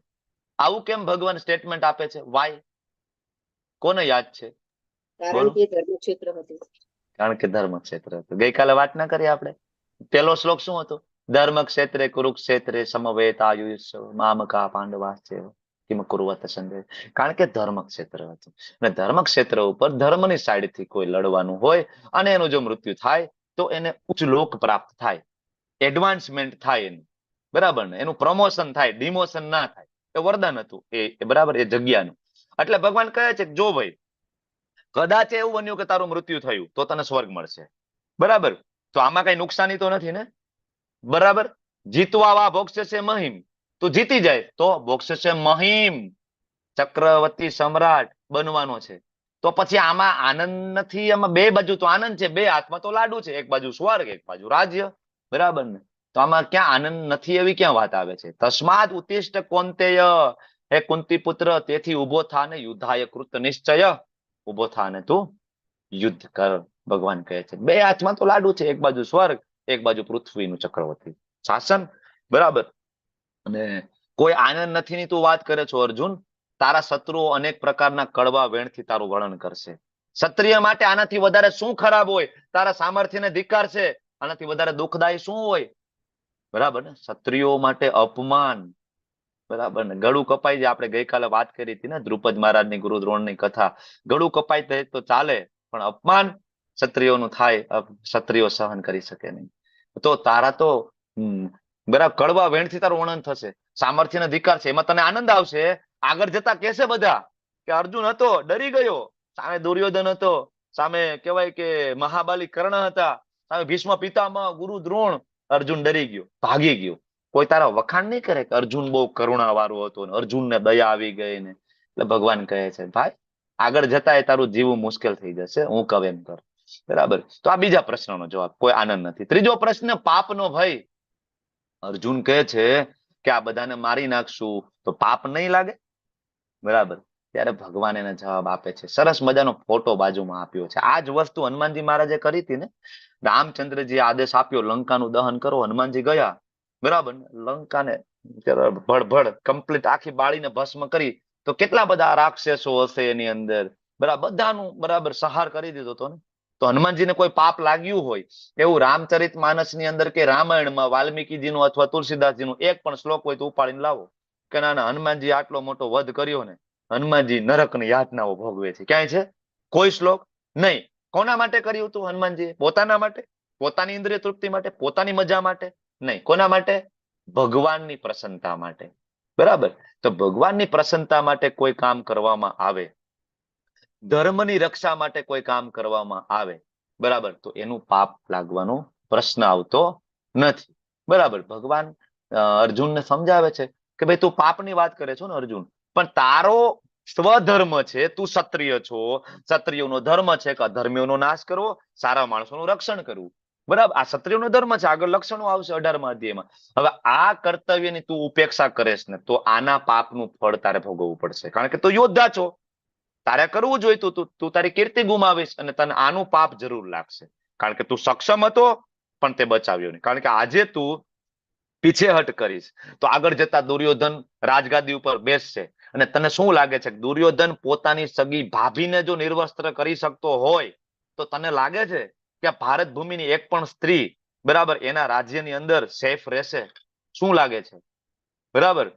આવું કેમ ભગવાન સ્ટેટમેન્ટ આપે છે? વાય? કોને યાદ છે? કારણ કે ધર્મક્ષેત્ર હતું. કારણ કે ધર્મક્ષેત્ર હતું. ગઈકાલે વાત ના કરી આપણે? પેલો શ્લોક શું હતો? ધર્મક્ષેત્રે કુરુક્ષેત્રે સમવેતાયુષ્ય મામકા પાંડવાશ્ચૈવ કિમ કુર્વત સંજય. કારણ કે ધર્મક્ષેત્ર હતું, અને ધર્મક્ષેત્ર ઉપર ધર્મની સાઈડથી કોઈ લડવાનું હોય અને એનું જો મૃત્યુ થાય તો એને ઉચ્ચ લોક પ્રાપ્ત થાય, એડવાન્સમેન્ટ થાય એનું, બરાબર ને, એનું પ્રમોશન થાય, ડિમોશન ના થાય. એ વરદાન હતું એ, બરાબર, એ જગ્યાનું. એટલે ભગવાન કહે છે કે જો ભાઈ, કદાચ એવું બન્યું કે તારું મૃત્યુ થયું તો તને સ્વર્ગ મળશે, બરાબર. તો આમાં કઈ નુકસાની તો નથી ને, બરાબર. જીતવા વા ભોક્ષ્યસે મહિમ, તો જીતી જાય તો ભોક્ષ્યસે મહિમ, ચક્રવર્તી સમ્રાટ બનવાનો છે. તો પછી આમાં આનંદ નથી? આમાં બે બાજુ તો આનંદ છે, બે હાથમાં તો લાડુ છે, એક બાજુ સ્વર્ગ, એક બાજુ રાજ્ય, બરાબર ને. તો આમાં ક્યાં આનંદ નથી એવી ક્યાં વાત આવે છે? તસ્માદ ઉત્તિષ્ઠ કૌંતેય, હે કુંતી પુત્ર, તેથી ઉભો થા ને યુદ્ધાય કૃત નિશ્ચય. ઉભો થા ને તું યુદ્ધ કર, ભગવાન કહે છે. બે હાથમાં તો લાડુ છે, એક બાજુ સ્વર્ગ, એક બાજુ પૃથ્વીનું ચક્રવર્તી શાસન, બરાબર. અને કોઈ આનંદ નથી ની તું વાત કરે છો અર્જુન. તારા શત્રુઓ અનેક પ્રકારના કડવા વેણથી તારું વર્ણન કરશે. ક્ષત્રિય માટે આનાથી વધારે શું ખરાબ હોય? તારા સામર્થ્યને ધિક્કારશે. આનાથી વધારે દુઃખદાયી શું હોય? બરાબર ને. ક્ષત્રિયો માટે અપમાન, બરાબર ને. ગળું કપાઈ જાય, આપણે ગઈકાલે વાત કરી હતી ને દ્રુપદ મહારાજની ગુરુ દ્રોણની કથા. ગળું કપાઈ જાય તો ચાલે, પણ અપમાન ક્ષત્રિયોનું થાય, ક્ષત્રિયો સહન કરી શકે નહીં. તો તારા તો બરાબર કડવા વેણથી તારું વર્ણન થશે. સામર્થ્યને ધિક્કાર છે, એમાં તને આનંદ આવશે. આગળ જતા કહેશે બધા કે અર્જુન હતો, ડરી ગયો, સામે દુર્યોધન હતો, સામે કહેવાય કે મહાબલી કર્ણ હતા, સામે ભીષ્મ પિતામહ ગુરુ દ્રોણ, અર્જુન ડરી ગયો, ભાગી ગયો. કોઈ તારા વખાણ નહીં કરે કે અર્જુન બહુ કરુણા વાળો હતો ને અર્જુનને દયા આવી ગઈ ને. એટલે ભગવાન કહે છે ભાઈ, આગળ જતા એ તારું જીવવું મુશ્કેલ થઈ જશે, હું કહું એમ કર, બરાબર. તો આ બીજા પ્રશ્નનો જવાબ, કોઈ આનંદ નથી. ત્રીજો પ્રશ્ન, પાપનો ભય. અર્જુન કહે છે કે આ બધાને મારી નાખશું તો પાપ નહીં લાગે, બરાબર. ત્યારે ભગવાન એને જવાબ આપે છે. સરસ મજાનો ફોટો બાજુમાં આપ્યો છે. આ જ વસ્તુ હનુમાનજી મહારાજે કરી હતી ને. રામચંદ્રજી આદેશ આપ્યો લંકાનું દહન કરો, હનુમાનજી ગયા, બરાબર. લંકાને ભડભડ કમ્પ્લીટ આખી બાળીને ભસ્મ કરી. તો કેટલા બધા રાક્ષસો હશે એની અંદર, બરાબર, બધાનું બરાબર સંહાર કરી દીધો હતો ને. તો હનુમાનજીને કોઈ પાપ લાગ્યું હોય એવું રામચરિત માનસની અંદર કે રામાયણમાં વાલ્મીકીજીનું અથવા તુલસીદાસજીનું એક પણ શ્લોક હોય તો ઉપાડીને લાવો કે ના ના હનુમાનજી આટલો મોટો વધ કર્યો ને, હનુમાનજી નરકની યાતનાઓ ભોગવે છે, ક્યાંય છે કોઈ શ્લોક નહીં. કોના માટે કર્યું હતું હનુમાનજી? પોતાના માટે, પોતાની ઇન્દ્રિય તૃપ્તિ માટે, પોતાની મજા માટે નહીં. કોના માટે? ભગવાનની પ્રસન્નતા માટે, બરાબર. તો ભગવાનની પ્રસન્નતા માટે કોઈ કામ કરવામાં આવે, ધર્મની રક્ષા માટે કોઈ કામ કરવામાં આવે, બરાબર, તો એનું પાપ લાગવાનો પ્રશ્ન આવતો નથી, બરાબર. ભગવાન અર્જુનને સમજાવે છે કે ભાઈ તું પાપની વાત કરે છો ને અર્જુન, પણ તારો સ્વધર્મ છે, તું ક્ષત્રિય છો, ક્ષત્રિયોનો ધર્મ છે કે અધર્મીઓનો નાશ કરવો, સારા માણસોનું રક્ષણ કરવું. બરાબર, આ ક્ષત્રિયોનો ધર્મ છે. આગળ લક્ષણો આવશે 18મા અધ્યાયમાં. હવે આ કર્તવ્યની તું ઉપેક્ષા કરેશ ને તો આના પાપનું ફળ તારે ભોગવવું પડશે, કારણ કે તું યોદ્ધા છો. તારે કરવું જોઈએ, તું તારી કીર્તિ ગુમાવીશ અને તને આનું પાપ જરૂર લાગશે, કારણ કે તું સક્ષમ હતો પણ તે બચાવ્યો નહીં. કારણ કે આજે તું પીછેહટ કરીશ તો આગળ જતા દુર્યોધન રાજગાદી ઉપર બેસશે. અને તને શું લાગે છે કે દુર્યોધન પોતાની સગી ભાભીને જો નિર્વસ્ત્ર કરી શકતો હોય તો તને લાગે છે કે ભારત ભૂમિની એક પણ સ્ત્રી, બરાબર, એના રાજ્યની અંદર સેફ રહેશે? શું લાગે છે? બરાબર,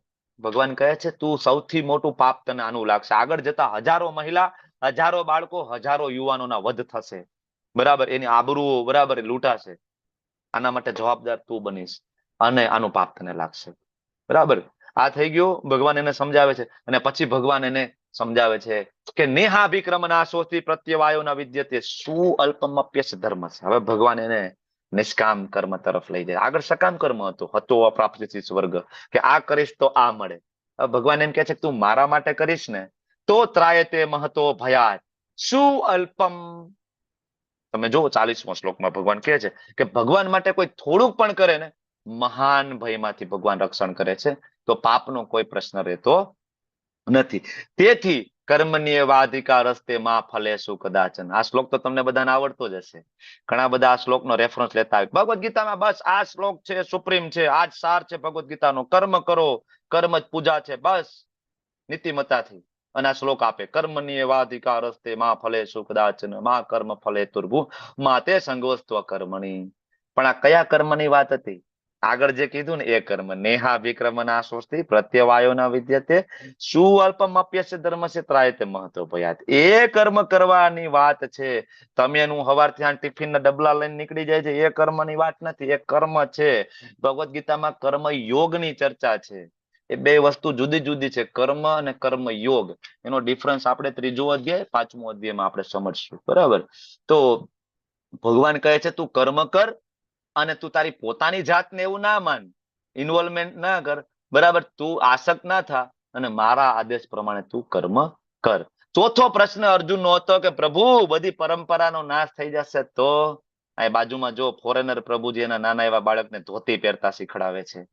ભગવાન કહે છે તું સૌથી મોટું પાપ તને આનું લાગશે. આગળ જતા હજારો મહિલા, હજારો બાળકો, હજારો યુવાનોના વધ થશે. બરાબર, એની આબરૂઓ, બરાબર, લૂંટાશે. આના માટે જવાબદાર તું બનીશ અને આનું પાપ તને લાગશે. બરાબર, આ થઈ ગયું. ભગવાન એને સમજાવે છે અને પછી ભગવાન એને સમજાવે છે કે નેહાભિક્રમ નાશોસ્તિ પ્રત્યવાયો ના વિદ્યતે શું અલ્પમપ્યસ ધર્મ છે. હવે ભગવાન એને નિષ્કામ કર્મ તરફ લઈ જાય. આગળ સકામ કર્મ હતું, હતો અપ્રાપ્તિ સ્વર્ગ, કે આ કરીશ તો આ મળે. હવે ભગવાન એમ કે છે કે તું મારા માટે કરીશ ને તો ત્રાયતે મહતો ભયાત શું અલ્પમ. તમે જો 40મો શ્લોકમાં ભગવાન કહે છે કે ભગવાન માટે કોઈ થોડુંક પણ કરે ને મહાન ભયમાંથી ભગવાન રક્ષણ કરે છે. તો પાપનો કોઈ પ્રશ્ન રહેતો નથી. તેથી કર્મણ્યેવાધિકાર રસ્તે માં ફલેષુ કદાચન. આ શ્લોક તો તમને બધાને આવડતો જ હશે. ઘણા બધા આ શ્લોકનો રેફરન્સ લેતા હોય. ભગવદ ગીતામાં બસ આ શ્લોક છે, સુપ્રીમ છે, આ જ સાર છે ભગવદ ગીતાનો. કર્મ કરો, કર્મ જ પૂજા છે, બસ નીતિમત્તાથી. અને આ શ્લોક આપે કર્મણ્યેવાધિકાર રસ્તે માં ફલેષુ કદાચન માં કર્મ ફલે તુર્ભુ માતે સંગોસ્ત્વ કર્મણી. પણ આ કયા કર્મની વાત હતી? આગળ જે કીધું ને એ કર્મ. નેહા વિક્રમ નાશોસ્તિ પ્રત્યવાયો ના વિદ્યતે શું અલ્પમ અપ્યસ્ય ધર્મ છે ત્રાયતે મહત્વ ભયાત. એ કર્મ કરવાની વાત છે. તમે એનું હવારથી આ ટિફિન ના ડબલા લઈને નીકળી જાય છે, એ કર્મની વાત નથી, એ કર્મ છે. ભગવદ ગીતામાં કર્મ યોગની ચર્ચા છે. એ બે વસ્તુ જુદી જુદી છે, કર્મ અને કર્મ યોગ. એનો ડિફરન્સ આપણે 3જો અધ્યાય 5મો અધ્યાયમાં આપણે સમજશું. બરાબર, તો ભગવાન કહે છે તું કર્મ કર અને તું તારી પોતાની જાતને એવું ના માન, ઇન્વોલ્વમેન્ટ ના કર. બરાબર, તું આસક્ત ના થા અને મારા આદેશ પ્રમાણે તું કર્મ કર. ચોથો પ્રશ્ન અર્જુનનો હતો કે પ્રભુ બધી પરંપરાનો નાશ થઈ જશે તો? આ બાજુમાં જો ફોરેનર પ્રભુજી એના નાના એવા બાળકને ધોતી પહેરતા શીખડાવે છે.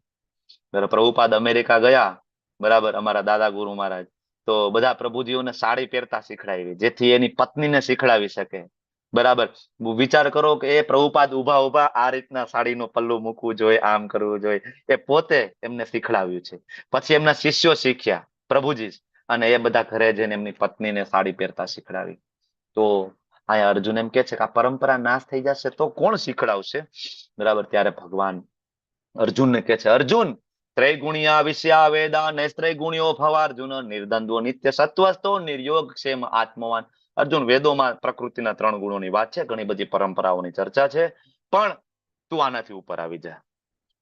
પ્રભુપાદ અમેરિકા ગયા, બરાબર, અમારા દાદા ગુરુ મહારાજ, તો બધા પ્રભુજીઓને સાડી પહેરતા શીખડાવી જેથી એની પત્નીને શીખડાવી શકે. બરાબર, વિચાર કરો કે એ પ્રભુપાદ ઉભા ઉભા આ રીતના સાડીનું પલ્લું મૂકવું જોઈએ, આમ કરવું જોઈએ, એ પોતે એમને શીખડાવ્યું છે. પછી એમના શિષ્યો શીખ્યા, પ્રભુજી, અને એ બધા ઘરે જઈને એમની પત્નીને સાડી પહેરતા શીખડાવી. તો અહીંયા અર્જુન એમ કે છે કે આ પરંપરા નાશ થઈ જશે તો કોણ શીખડાવશે? બરાબર, ત્યારે ભગવાન અર્જુનને કે છે અર્જુન ત્રૈગુણ્યા વિષયા વેદા નૈસ્ત્રૈગુણ્યો ભવાર્જુન નિર્દ્વંદ્વો નિત્ય સત્વસ્તો નિર્યોગ ક્ષેમ આત્મવાન. અર્જુન, વેદોમાં પ્રકૃતિના 3 ગુણોની વાત છે, ઘણી બધી પરંપરાઓની ચર્ચા છે, પણ તું આનાથી ઉપર આવી જા.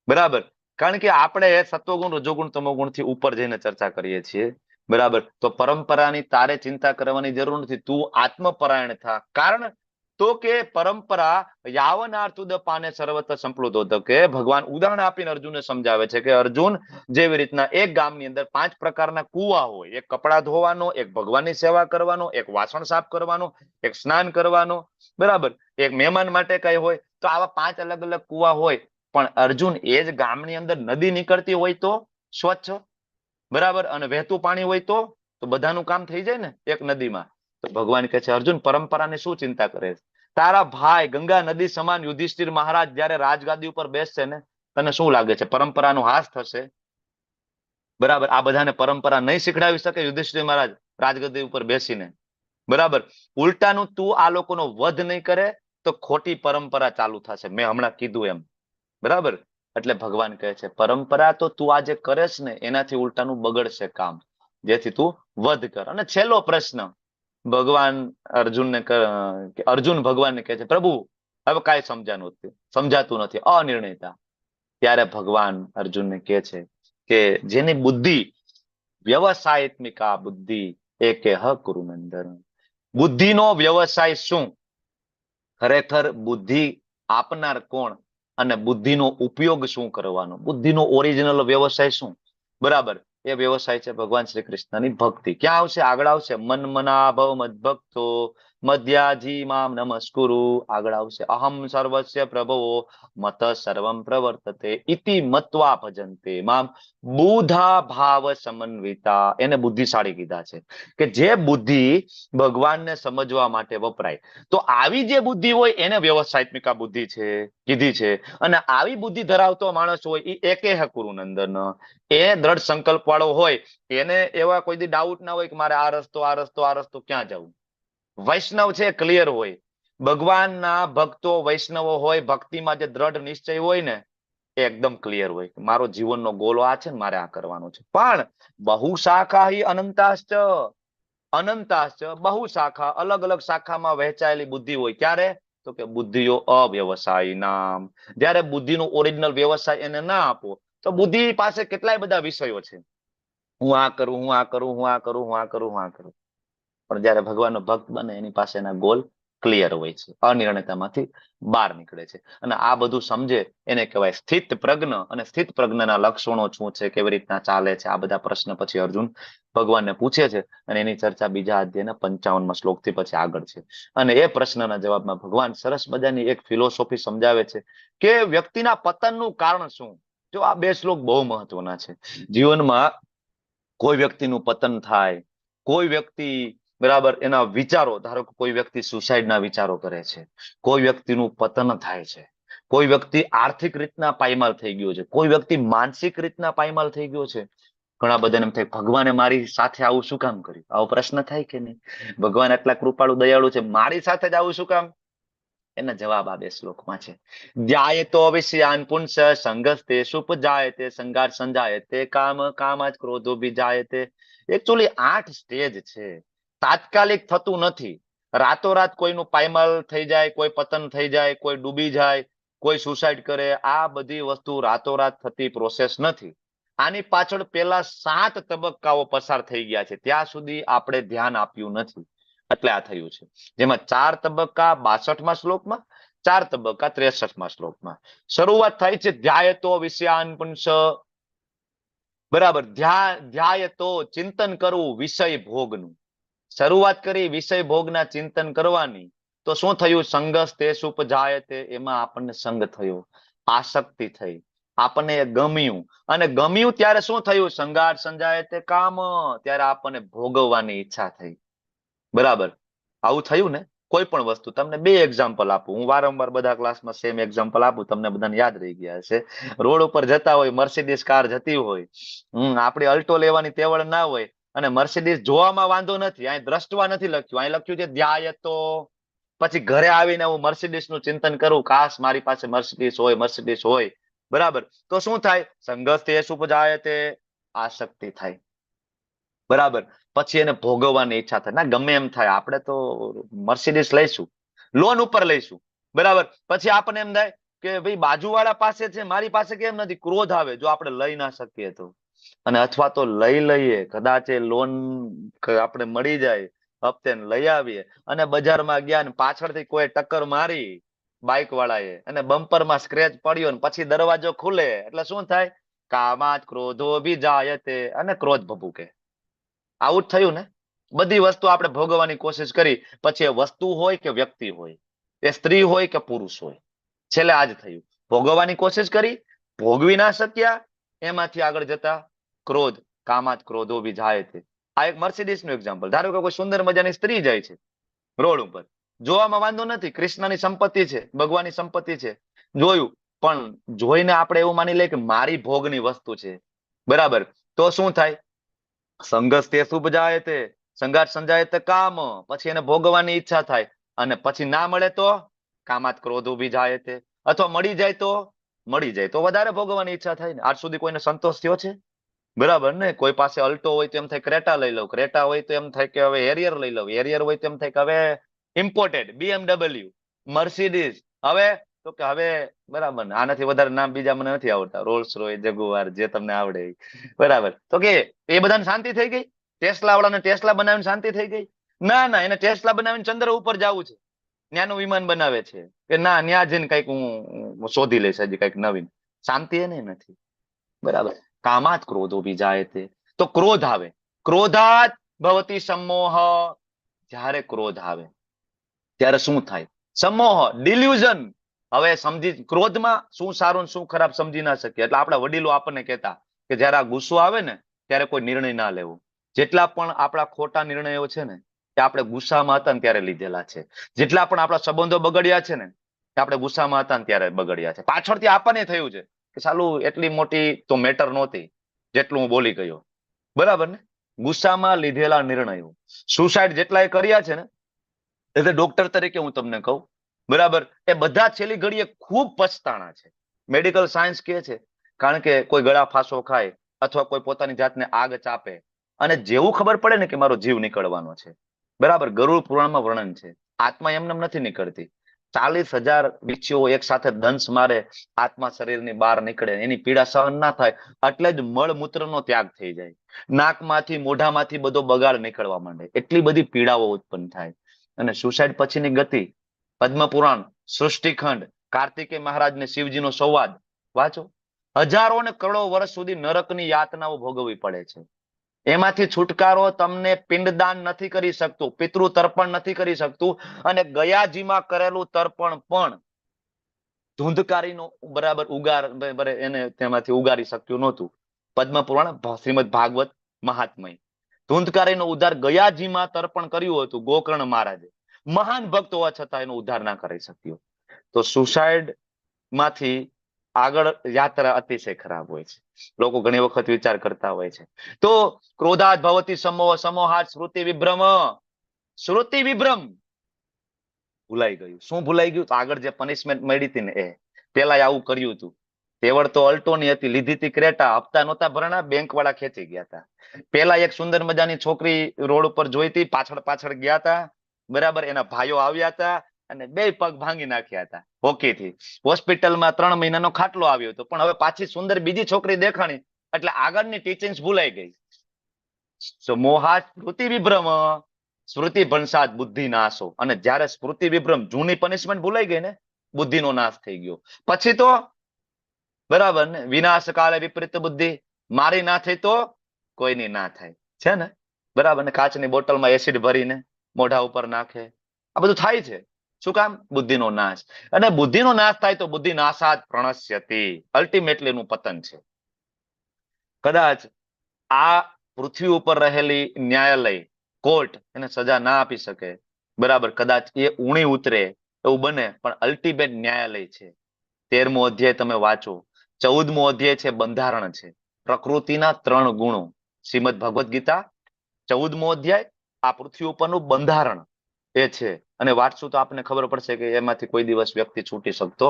બરાબર, કારણ કે આપણે સત્વગુણ, રજોગુણ, તમોગુણ થી ઉપર જઈને ચર્ચા કરીએ છીએ. બરાબર, તો પરંપરાની તારે ચિંતા કરવાની જરૂર નથી, તું આત્મપરાયણ થા. કારણ તો કે પરંપરા યાવનાર્થુદ પાને સર્વત્ર સંપ્લુતો હતો. કે ભગવાન ઉદાહરણ આપીને અર્જુનને સમજાવે છે કે અર્જુન, જેવી રીતના એક ગામની અંદર 5 પ્રકારના કુવા હોય, એક કપડા ધોવાનો, એક ભગવાનની સેવા કરવાનો, એક વાસણ સાફ કરવાનો, એક સ્નાન કરવાનો, બરાબર, એક મહેમાન માટે કઈ હોય, તો આવા 5 અલગ અલગ કુવા હોય. પણ અર્જુન, એ જ ગામની અંદર નદી નીકળતી હોય તો સ્વચ્છ, બરાબર, અને વહેતું પાણી હોય તો બધાનું કામ થઈ જાય ને એક નદીમાં. તો ભગવાન કહે છે અર્જુન, પરંપરાની શું ચિંતા કરે છે? તારા ભાઈ ગંગા નદી સમાન યુધિષ્ઠિર મહારાજ જયારે રાજગાદી ઉપર બેસશે ને, તને શું લાગે છે પરંપરાનો હાસ થશે? બરાબર, આ બધાને પરંપરા નહીં શીખડાવી શકે યુધિષ્ઠિર મહારાજ રાજગાદી ઉપર બેસીને? બરાબર, ઉલટાનું તું આ લોકોનો વધ નહીં કરે તો ખોટી પરંપરા ચાલુ થશે, મેં હમણાં કીધું એમ. બરાબર, એટલે ભગવાન કહે છે પરંપરા તો તું આજે કરેશ ને એનાથી ઉલટાનું બગડશે કામ, જેથી તું વધ કર. અને છેલ્લો પ્રશ્ન ભગવાન અર્જુન ભગવાનને કહે છે પ્રભુ હવે કાંઈ સમજાતું નથી, અનિર્ણયતા. ત્યારે ભગવાન અર્જુનને કહે છે કે જેની બુદ્ધિ વ્યવસાયિત્મિકા બુદ્ધિ એકે હ કુરુનંદન. બુદ્ધિનો વ્યવસાય શું? ખરેખર બુદ્ધિ આપનાર કોણ અને બુદ્ધિનો ઉપયોગ શું કરવાનો? બુદ્ધિનો ઓરિજિનલ વ્યવસાય શું? બરાબર, એ વ્યવસાય છે ભગવાન શ્રી કૃષ્ણની ભક્તિ. ક્યાં આવશે? આગળ આવશે મન મનાભવ મદભક્તો મધ્યાજી મામ નમસ્કુરુ. આગળ આવશે અહમ સર્વસ્ય પ્રભવો મત સર્વમ પ્રવર્તતે ઇતિ મત્વા ભજન્તે મામ બુધા ભાવ સમન્વિતા. એને બુદ્ધિશાળી કીધા છે કે જે બુદ્ધિ ભગવાનને સમજવા માટે વપરાય. તો આવી જે બુદ્ધિ હોય એને વ્યવસાયિકા બુદ્ધિ છે કીધી છે. અને આવી બુદ્ધિ ધરાવતો માણસ હોય એ એકેહ કુરુનંદન, એ દ્રઢ સંકલ્પ વાળો હોય, એને એવા કોઈ દી ડાઉટ ના હોય કે મારે આ રસ્તો ક્યાં જવું. વૈષ્ણવ છે ક્લિયર હોય, ભગવાનના ભક્તો વૈષ્ણવો હોય, ભક્તિમાં જે દ્રઢ નિશ્ચય હોય ને એ એકદમ ક્લિયર હોય કે મારો જીવનનો ગોલ આ છે ને મારે આ કરવાનું છે. પણ બહુ શાખા અનંતાશ્ચ, અનંતાશ્ચ બહુ શાખા, અલગ અલગ શાખામાં વહેંચાયેલી બુદ્ધિ હોય. ક્યારે? તો કે બુદ્ધિઓ અવ્યવસાયી નામ. જયારે બુદ્ધિનો ઓરિજિનલ વ્યવસાય એને ના આપો તો બુદ્ધિ પાસે કેટલાય બધા વિષયો છે. હું આ કરું, હું આ કરું, હું આ કરું, હું આ કરું, હું આ કરું. પણ જયારે ભગવાનનો ભક્ત બને એની પાસે એના ગોલ ક્લિયર હોય છે, અનિર્ણયતામાંથી બહાર નીકળે છે. અને આ બધું સમજે એને કહેવાય સ્થિત પ્રજ્ઞ. અને સ્થિત પ્રજ્ઞના લક્ષણો શું છે, કેવી રીતના ચાલે છે, આ બધા પ્રશ્ન પછી અર્જુન ભગવાનને પૂછે છે. અને એની ચર્ચા બીજા અધ્યાયના 55મા શ્લોકથી પછી આગળ છે. અને એ પ્રશ્નના જવાબમાં ભગવાન સરસ મજાની એક ફિલોસોફી સમજાવે છે કે વ્યક્તિના પતનનું કારણ શું. જો આ બે શ્લોક બહુ મહત્વના છે. જીવનમાં કોઈ વ્યક્તિનું પતન થાય, કોઈ વ્યક્તિ બરાબર એના વિચારો, ધારો કે કોઈ વ્યક્તિ સુસાઇડના વિચારો કરે છે, કોઈ વ્યક્તિનું પતન થાય છે, કોઈ વ્યક્તિ આર્થિક રીતના પાયમાલ થઈ ગયો છે, કોઈ વ્યક્તિ માનસિક રીતના પાયમાલ થઈ ગયો છે. ઘણા બધાને એમ થાય ભગવાને મારી સાથે આવું શું કામ કર્યું? આવો પ્રશ્ન થાય કે નહીં? ભગવાન એટલા કૃપાળુ દયાળુ છે, મારી સાથે જ આવું શું કામ? એના જવાબ આ બે શ્લોકમાં છે. ધ્યાયતો વિષયાન પુંસ સંગસ્તે સુપજાયતે સંગાર સંજાયતે કામ કામાજ ક્રોધો બીજાયતે. એકચ્યુઅલી 8 સ્ટેજ છે. તાત્કાલિક થતું નથી. રાતોરાત કોઈનું પાયમાલ થઈ જાય, કોઈ પતન થઈ જાય, કોઈ ડૂબી જાય, કોઈ સુસાઇડ કરે. આ બધી વસ્તુ રાતોરાત થતી પ્રોસેસ નથી. આની પાછળ પેલા 7 તબક્કાઓ પસાર થઈ ગયા છે. ત્યાં સુધી આપણે ધ્યાન આપ્યું નથી, એટલે આ થયું છે. જેમાં 4 તબક્કા 62મા શ્લોકમાં, 4 તબક્કા 63મા શ્લોકમાં. શરૂઆત થાય છે ધ્યાયતો વિષયાન પુંસ. બરાબર, ધ્યાયતો ચિંતન કરવું વિષય ભોગનું. શરૂઆત કરી વિષય ભોગના ચિંતન કરવાની. તો શું થયું? સંગસ તે સુપજાયતે. એમાં આપણને સંગ થયો, આસક્તિ થઈ, આપણને એ ગમ્યું. અને ગમ્યું ત્યારે શું થયું? સંગાર સંજાયતે કામ. ત્યારે આપણને ભોગવવાની ઈચ્છા થઈ. બરાબર, આવું થયું ને? કોઈ પણ વસ્તુ. તમને 2 એક્ઝામ્પલ આપું. હું વારંવાર બધા ક્લાસમાં સેમ એક્ઝામ્પલ આપું, તમને બધાને યાદ રહી ગયા હશે. રોડ ઉપર જતા હોય, મર્સિડીઝ કાર જતી હોય, આપણી અલ્ટો લેવાની તેવડ ના હોય, અને મર્સિડીઝ જોવામાં વાંધો નથી, અહીં દ્રષ્ટવા નથી લખ્યું, અહીં લખ્યું છે ધ્યાયતો. પછી ઘરે આવીને હું મર્સિડીઝ નું ચિંતન કરું, કાશ મારી પાસે મર્સિડીઝ હોય, મર્સિડીઝ હોય. બરાબર, તો શું થાય? સંઘર્ષ તે સુપજાયતે, આસક્તિ થાય. બરાબર, પછી એને ભોગવવાની ઈચ્છા થાય. ના ગમે એમ થાય, આપણે તો મર્સિડીઝ લઈશું, લોન ઉપર લઈશું. બરાબર, પછી આપણને એમ થાય કે ભાઈ બાજુવાળા પાસે છે, મારી પાસે કેમ નથી? ક્રોધ આવે જો આપણે લઈ ના શકીએ તો. અને અથવા તો લઈ લઈએ, કદાચ એ લોન આપણે મળી જાય, હપ્તે લઈ આવીએ, અને બજારમાં ગયા ને પાછળથી કોઈ ટક્કર મારી બાઇક વાળાએ, અને બમ્પરમાં સ્ક્રેચ પડ્યો, ને પછી દરવાજો ખુલે એટલે શું થાય? કામાત ક્રોધો બીજાયતે, અને ક્રોધ ભભૂકે. આવું જ થયું ને? બધી વસ્તુ આપણે ભોગવવાની કોશિશ કરી, પછી એ વસ્તુ હોય કે વ્યક્તિ હોય, એ સ્ત્રી હોય કે પુરુષ હોય, છેલ્લે આજ થયું. ભોગવવાની કોશિશ કરી, ભોગવી ના શક્યા, એમાંથી આગળ જતા ક્રોધ, કામાત ક્રોધો બીજાયતે. આ એક મર્સિડીઝ નું એક્ઝામ્પલ. ધારો કે કોઈ સુંદર મજાની સ્ત્રી જાય છે રોડ ઉપર, જોવામાં વાંધો નથી, કૃષ્ણની સંપત્તિ છે, ભગવાનની સંપત્તિ છે, જોયું. પણ જોઈને આપણે એવું માની લઈએ કે મારી ભોગની વસ્તુ છે. બરાબર, તો શું થાય? સંઘર્ષ તે સુપજાયતે, સંઘાત સંજાયતે કામ. પછી એને ભોગવવાની ઈચ્છા થાય, અને પછી ના મળે તો કામાત ક્રોધો બીજાયતે. અથવા મળી જાય તો વધારે ભોગવવાની ઈચ્છા થાય ને. આજ સુધી કોઈને સંતોષ થયો છે? બરાબર ને? કોઈ પાસે અલ્ટો હોય તો એમ થાય ક્રેટા લઈ લઉં, ક્રેટા હોય તો એમ થાય કે હવે હેરિયર લઈ લઉં, હેરિયર હોય તો એમ થાય કે હવે ઇમ્પોર્ટેડ BMW, મર્સિડીઝ. હવે તો કે હવે બરાબર ને, આનાથી વધારે નામ બીજા મને નથી આવડતા, રોલ્સ રોય, જગુઆર, જે તમને આવડે. બરાબર, તો કે એ બધાને શાંતિ થઈ ગઈ? ટેસ્લા વાળાને ટેસ્લા બનાવીને શાંતિ થઈ ગઈ? ના, એને ટેસ્લા બનાવીને ચંદ્ર ઉપર જવું છે, ન્યાનું વિમાન બનાવે છે કે ના ન્યા જઈને કઈક હું શોધી લઈશ હજી કઈક નવીન. શાંતિ એને નથી. બરાબર, કામાત ક્રોધો બીજાયતે. તો ક્રોધ આવે. ક્રોધાત ભવતી સમોહ. જ્યારે ક્રોધ આવે ત્યારે શું થાય? સમોહ, ડિલ્યુઝન. હવે ક્રોધમાં શું સારું ને શું ખરાબ સમજી ના શકીએ. એટલે આપણા વડીલો આપણને કહેતા કે જયારે આ ગુસ્સો આવે ને ત્યારે કોઈ નિર્ણય ના લેવો. જેટલા પણ આપણા ખોટા નિર્ણયો છે ને તે આપણે ગુસ્સામાં હતા ને ત્યારે લીધેલા છે. જેટલા પણ આપણા સંબંધો બગડ્યા છે ને તે આપણે ગુસ્સામાં હતા ને ત્યારે બગડ્યા છે. પાછળથી આપણને થયું છે કે સાલું એટલી મોટી તો મેટર નહોતી જેટલું હું બોલી ગયો. બરાબર ને? ગુસ્સામાં લીધેલા નિર્ણયો. સુસાઇડ જેટલાએ કર્યા છે ને, એટલે ડોક્ટર તરીકે હું તમને કહું, બરાબર, એ બધા છેલ્લી ઘડીએ ખૂબ પછતાણા છે. મેડિકલ સાયન્સ કહે છે, કારણ કે કોઈ ગળા ફાંસો ખાય અથવા કોઈ પોતાની જાતને આગ ચાપે અને જેવું ખબર પડે ને કે મારો જીવ નીકળવાનો છે, બરાબર, ગરુડ પુરાણમાં વર્ણન છે, આત્મા એમને નથી નીકળતી. 40,000 વીંછીઓ એક સાથે દંશ મારે, આત્મા શરીરની બહાર નીકળે, એની પીડા સહન ના થાય એટલે જ મળમૂત્રનો ત્યાગ થઈ જાય. નાકમાંથી મોઢામાંથી બધો બગાડ નીકળવા માંડે, એટલી બધી પીડાઓ ઉત્પન્ન થાય. અને સુસાઇડ પછીની ગતિ, પદ્મપુરાણ, સૃષ્ટિખંડ, કાર્તિકેય મહારાજ ને શિવજીનો સંવાદ વાંચો. હજારો ને કરોડો વર્ષ સુધી નરકની યાતનાઓ ભોગવવી પડે છે. એમાંથી છુટકારો તમને પિંડદાન નથી કરી શકતું, પિતૃ તર્પણ નથી કરી શકતું, અને ગયાજીમાં કરેલું તર્પણ પણ ધુંધકારીનો બરાબર એને તેમાંથી ઉગારી શક્યું નહોતું. પદ્મપુરાણ, શ્રીમદ ભાગવત મહાત્મય. ધુંધકારીનો ઉદ્ધાર ગયાજીમાં તર્પણ કર્યું હતું ગોકર્ણ મહારાજે. મહાન ભક્ત હોવા છતાં એનો ઉદ્ધાર ના કરી શક્યો. તો સુસાઇડ માંથી આગળ યાત્રા અતિશય ખરાબ હોય છે. લોકો ઘણી વખત વિચાર કરતા હોય છે. તો ક્રોધાત ભવતી સમોહ, સમોહાત સ્મૃતિ વિભ્રમ. સ્મૃતિ વિભ્રમ ભૂલાઈ ગયું. શું ભૂલાઈ ગયું? તો આગળ જે પનિશમેન્ટ મળી હતી ને એ પેલા આવું કર્યું હતું. તેવડ તો અલ્ટોની હતી, લીધી હતી ક્રેટા, હપ્તા નહોતા ભરણા, બેંક વાળા ખેંચી ગયા હતા. પેલા એક સુંદર મજાની છોકરી રોડ ઉપર જોઈતી, પાછળ પાછળ ગયા હતા, બરાબર, એના ભાઈઓ આવ્યા હતા અને 2 પગ ભાંગી નાખ્યા હતા હોકીથી. હોસ્પિટલમાં 3 મહિનાનો ખાટલો આવ્યો હતો, પણ હવે પાછી સુંદર બીજી છોકરી દેખાણી એટલે આગળની ટીચિંગ્સ ભૂલાઈ ગઈ. મોહાત સ્મૃતિ વિભ્રમ, સ્મૃતિ ભંસાત બુદ્ધિ નાશો. અને જ્યારે સ્મૃતિ વિભ્રમ, જૂની પનિશમેન્ટ ભૂલાઈ ગઈ ને, બુદ્ધિનો નાશ થઈ ગયો. પછી તો બરાબર ને, વિનાશ કાલે વિપરીત બુદ્ધિ, મારી ના થઈ તો કોઈની ના થાય છે ને, બરાબર ને. કાચની બોટલમાં એસિડ ભરીને મોઢા ઉપર નાખે, આ બધું થાય છે. શું કામ? બુદ્ધિનો નાશ. અને બુદ્ધિનો નાશ થાય તો બુદ્ધિ નાશાત પ્રણશ્યતિ, અલ્ટિમેટલી નું પતન છે. કદાચ આ પૃથ્વી ઉપર રહેલી ન્યાયાલય, કોર્ટ એને સજા ના આપી શકે, બરાબર, કદાચ એ ઊણી ઉતરે એવું બને, પણ અલ્ટિમેટ ન્યાયાલય છે. 13મો અધ્યાય તમે વાંચો. 14મો અધ્યાય છે બંધારણ છે, પ્રકૃતિના 3 ગુણો. શ્રીમદ ભગવદ્ ગીતા 14મો અધ્યાય આ પૃથ્વી ઉપરનું બંધારણ એ છે. અને વાંચશું તો આપણને ખબર પડશે કે એમાંથી કોઈ દિવસ વ્યક્તિ છૂટી શકતો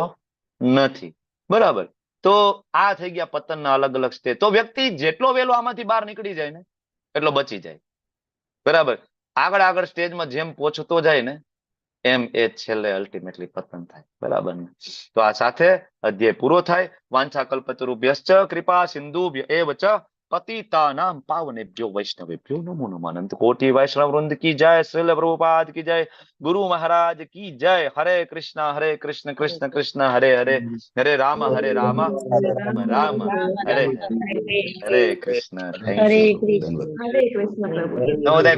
નથી, બરાબર. તો આ થઈ ગયા પતનના અલગ અલગ સ્ટેજ. તો વ્યક્તિ જેટલો વહેલો આમાંથી બહાર નીકળી જાય ને એટલો બચી જાય, બરાબર. આગળ આગળ સ્ટેજમાં જેમ પહોંચતો જાય ને એમ એ છેલ્લે અલ્ટિમેટલી પતન થાય, બરાબર ને. તો આ સાથે અધ્યાય પૂરો થાય. વાંછા કલ્પતરુભ્યશ્ચ કૃપા સિંધુભ્ય એવ ચ પતિતાનાં પાવનેભ્યો વૈષ્ણવેભ્યો નમો નમઃ. અનંત કોટિ વૈષ્ણવ વૃંદ કી જય. શ્રીલ પ્રભુપાદ કી જય. ગુરુ મહારાજ કી જય. હરે કૃષ્ણ કૃષ્ણ કૃષ્ણ હરે હરે, હરે રામ રામ રામ હરે હરે. હરે Krishna. Thank Hare you. Krishna. હરે કૃષ્ણ પ્રભુ. નવોદય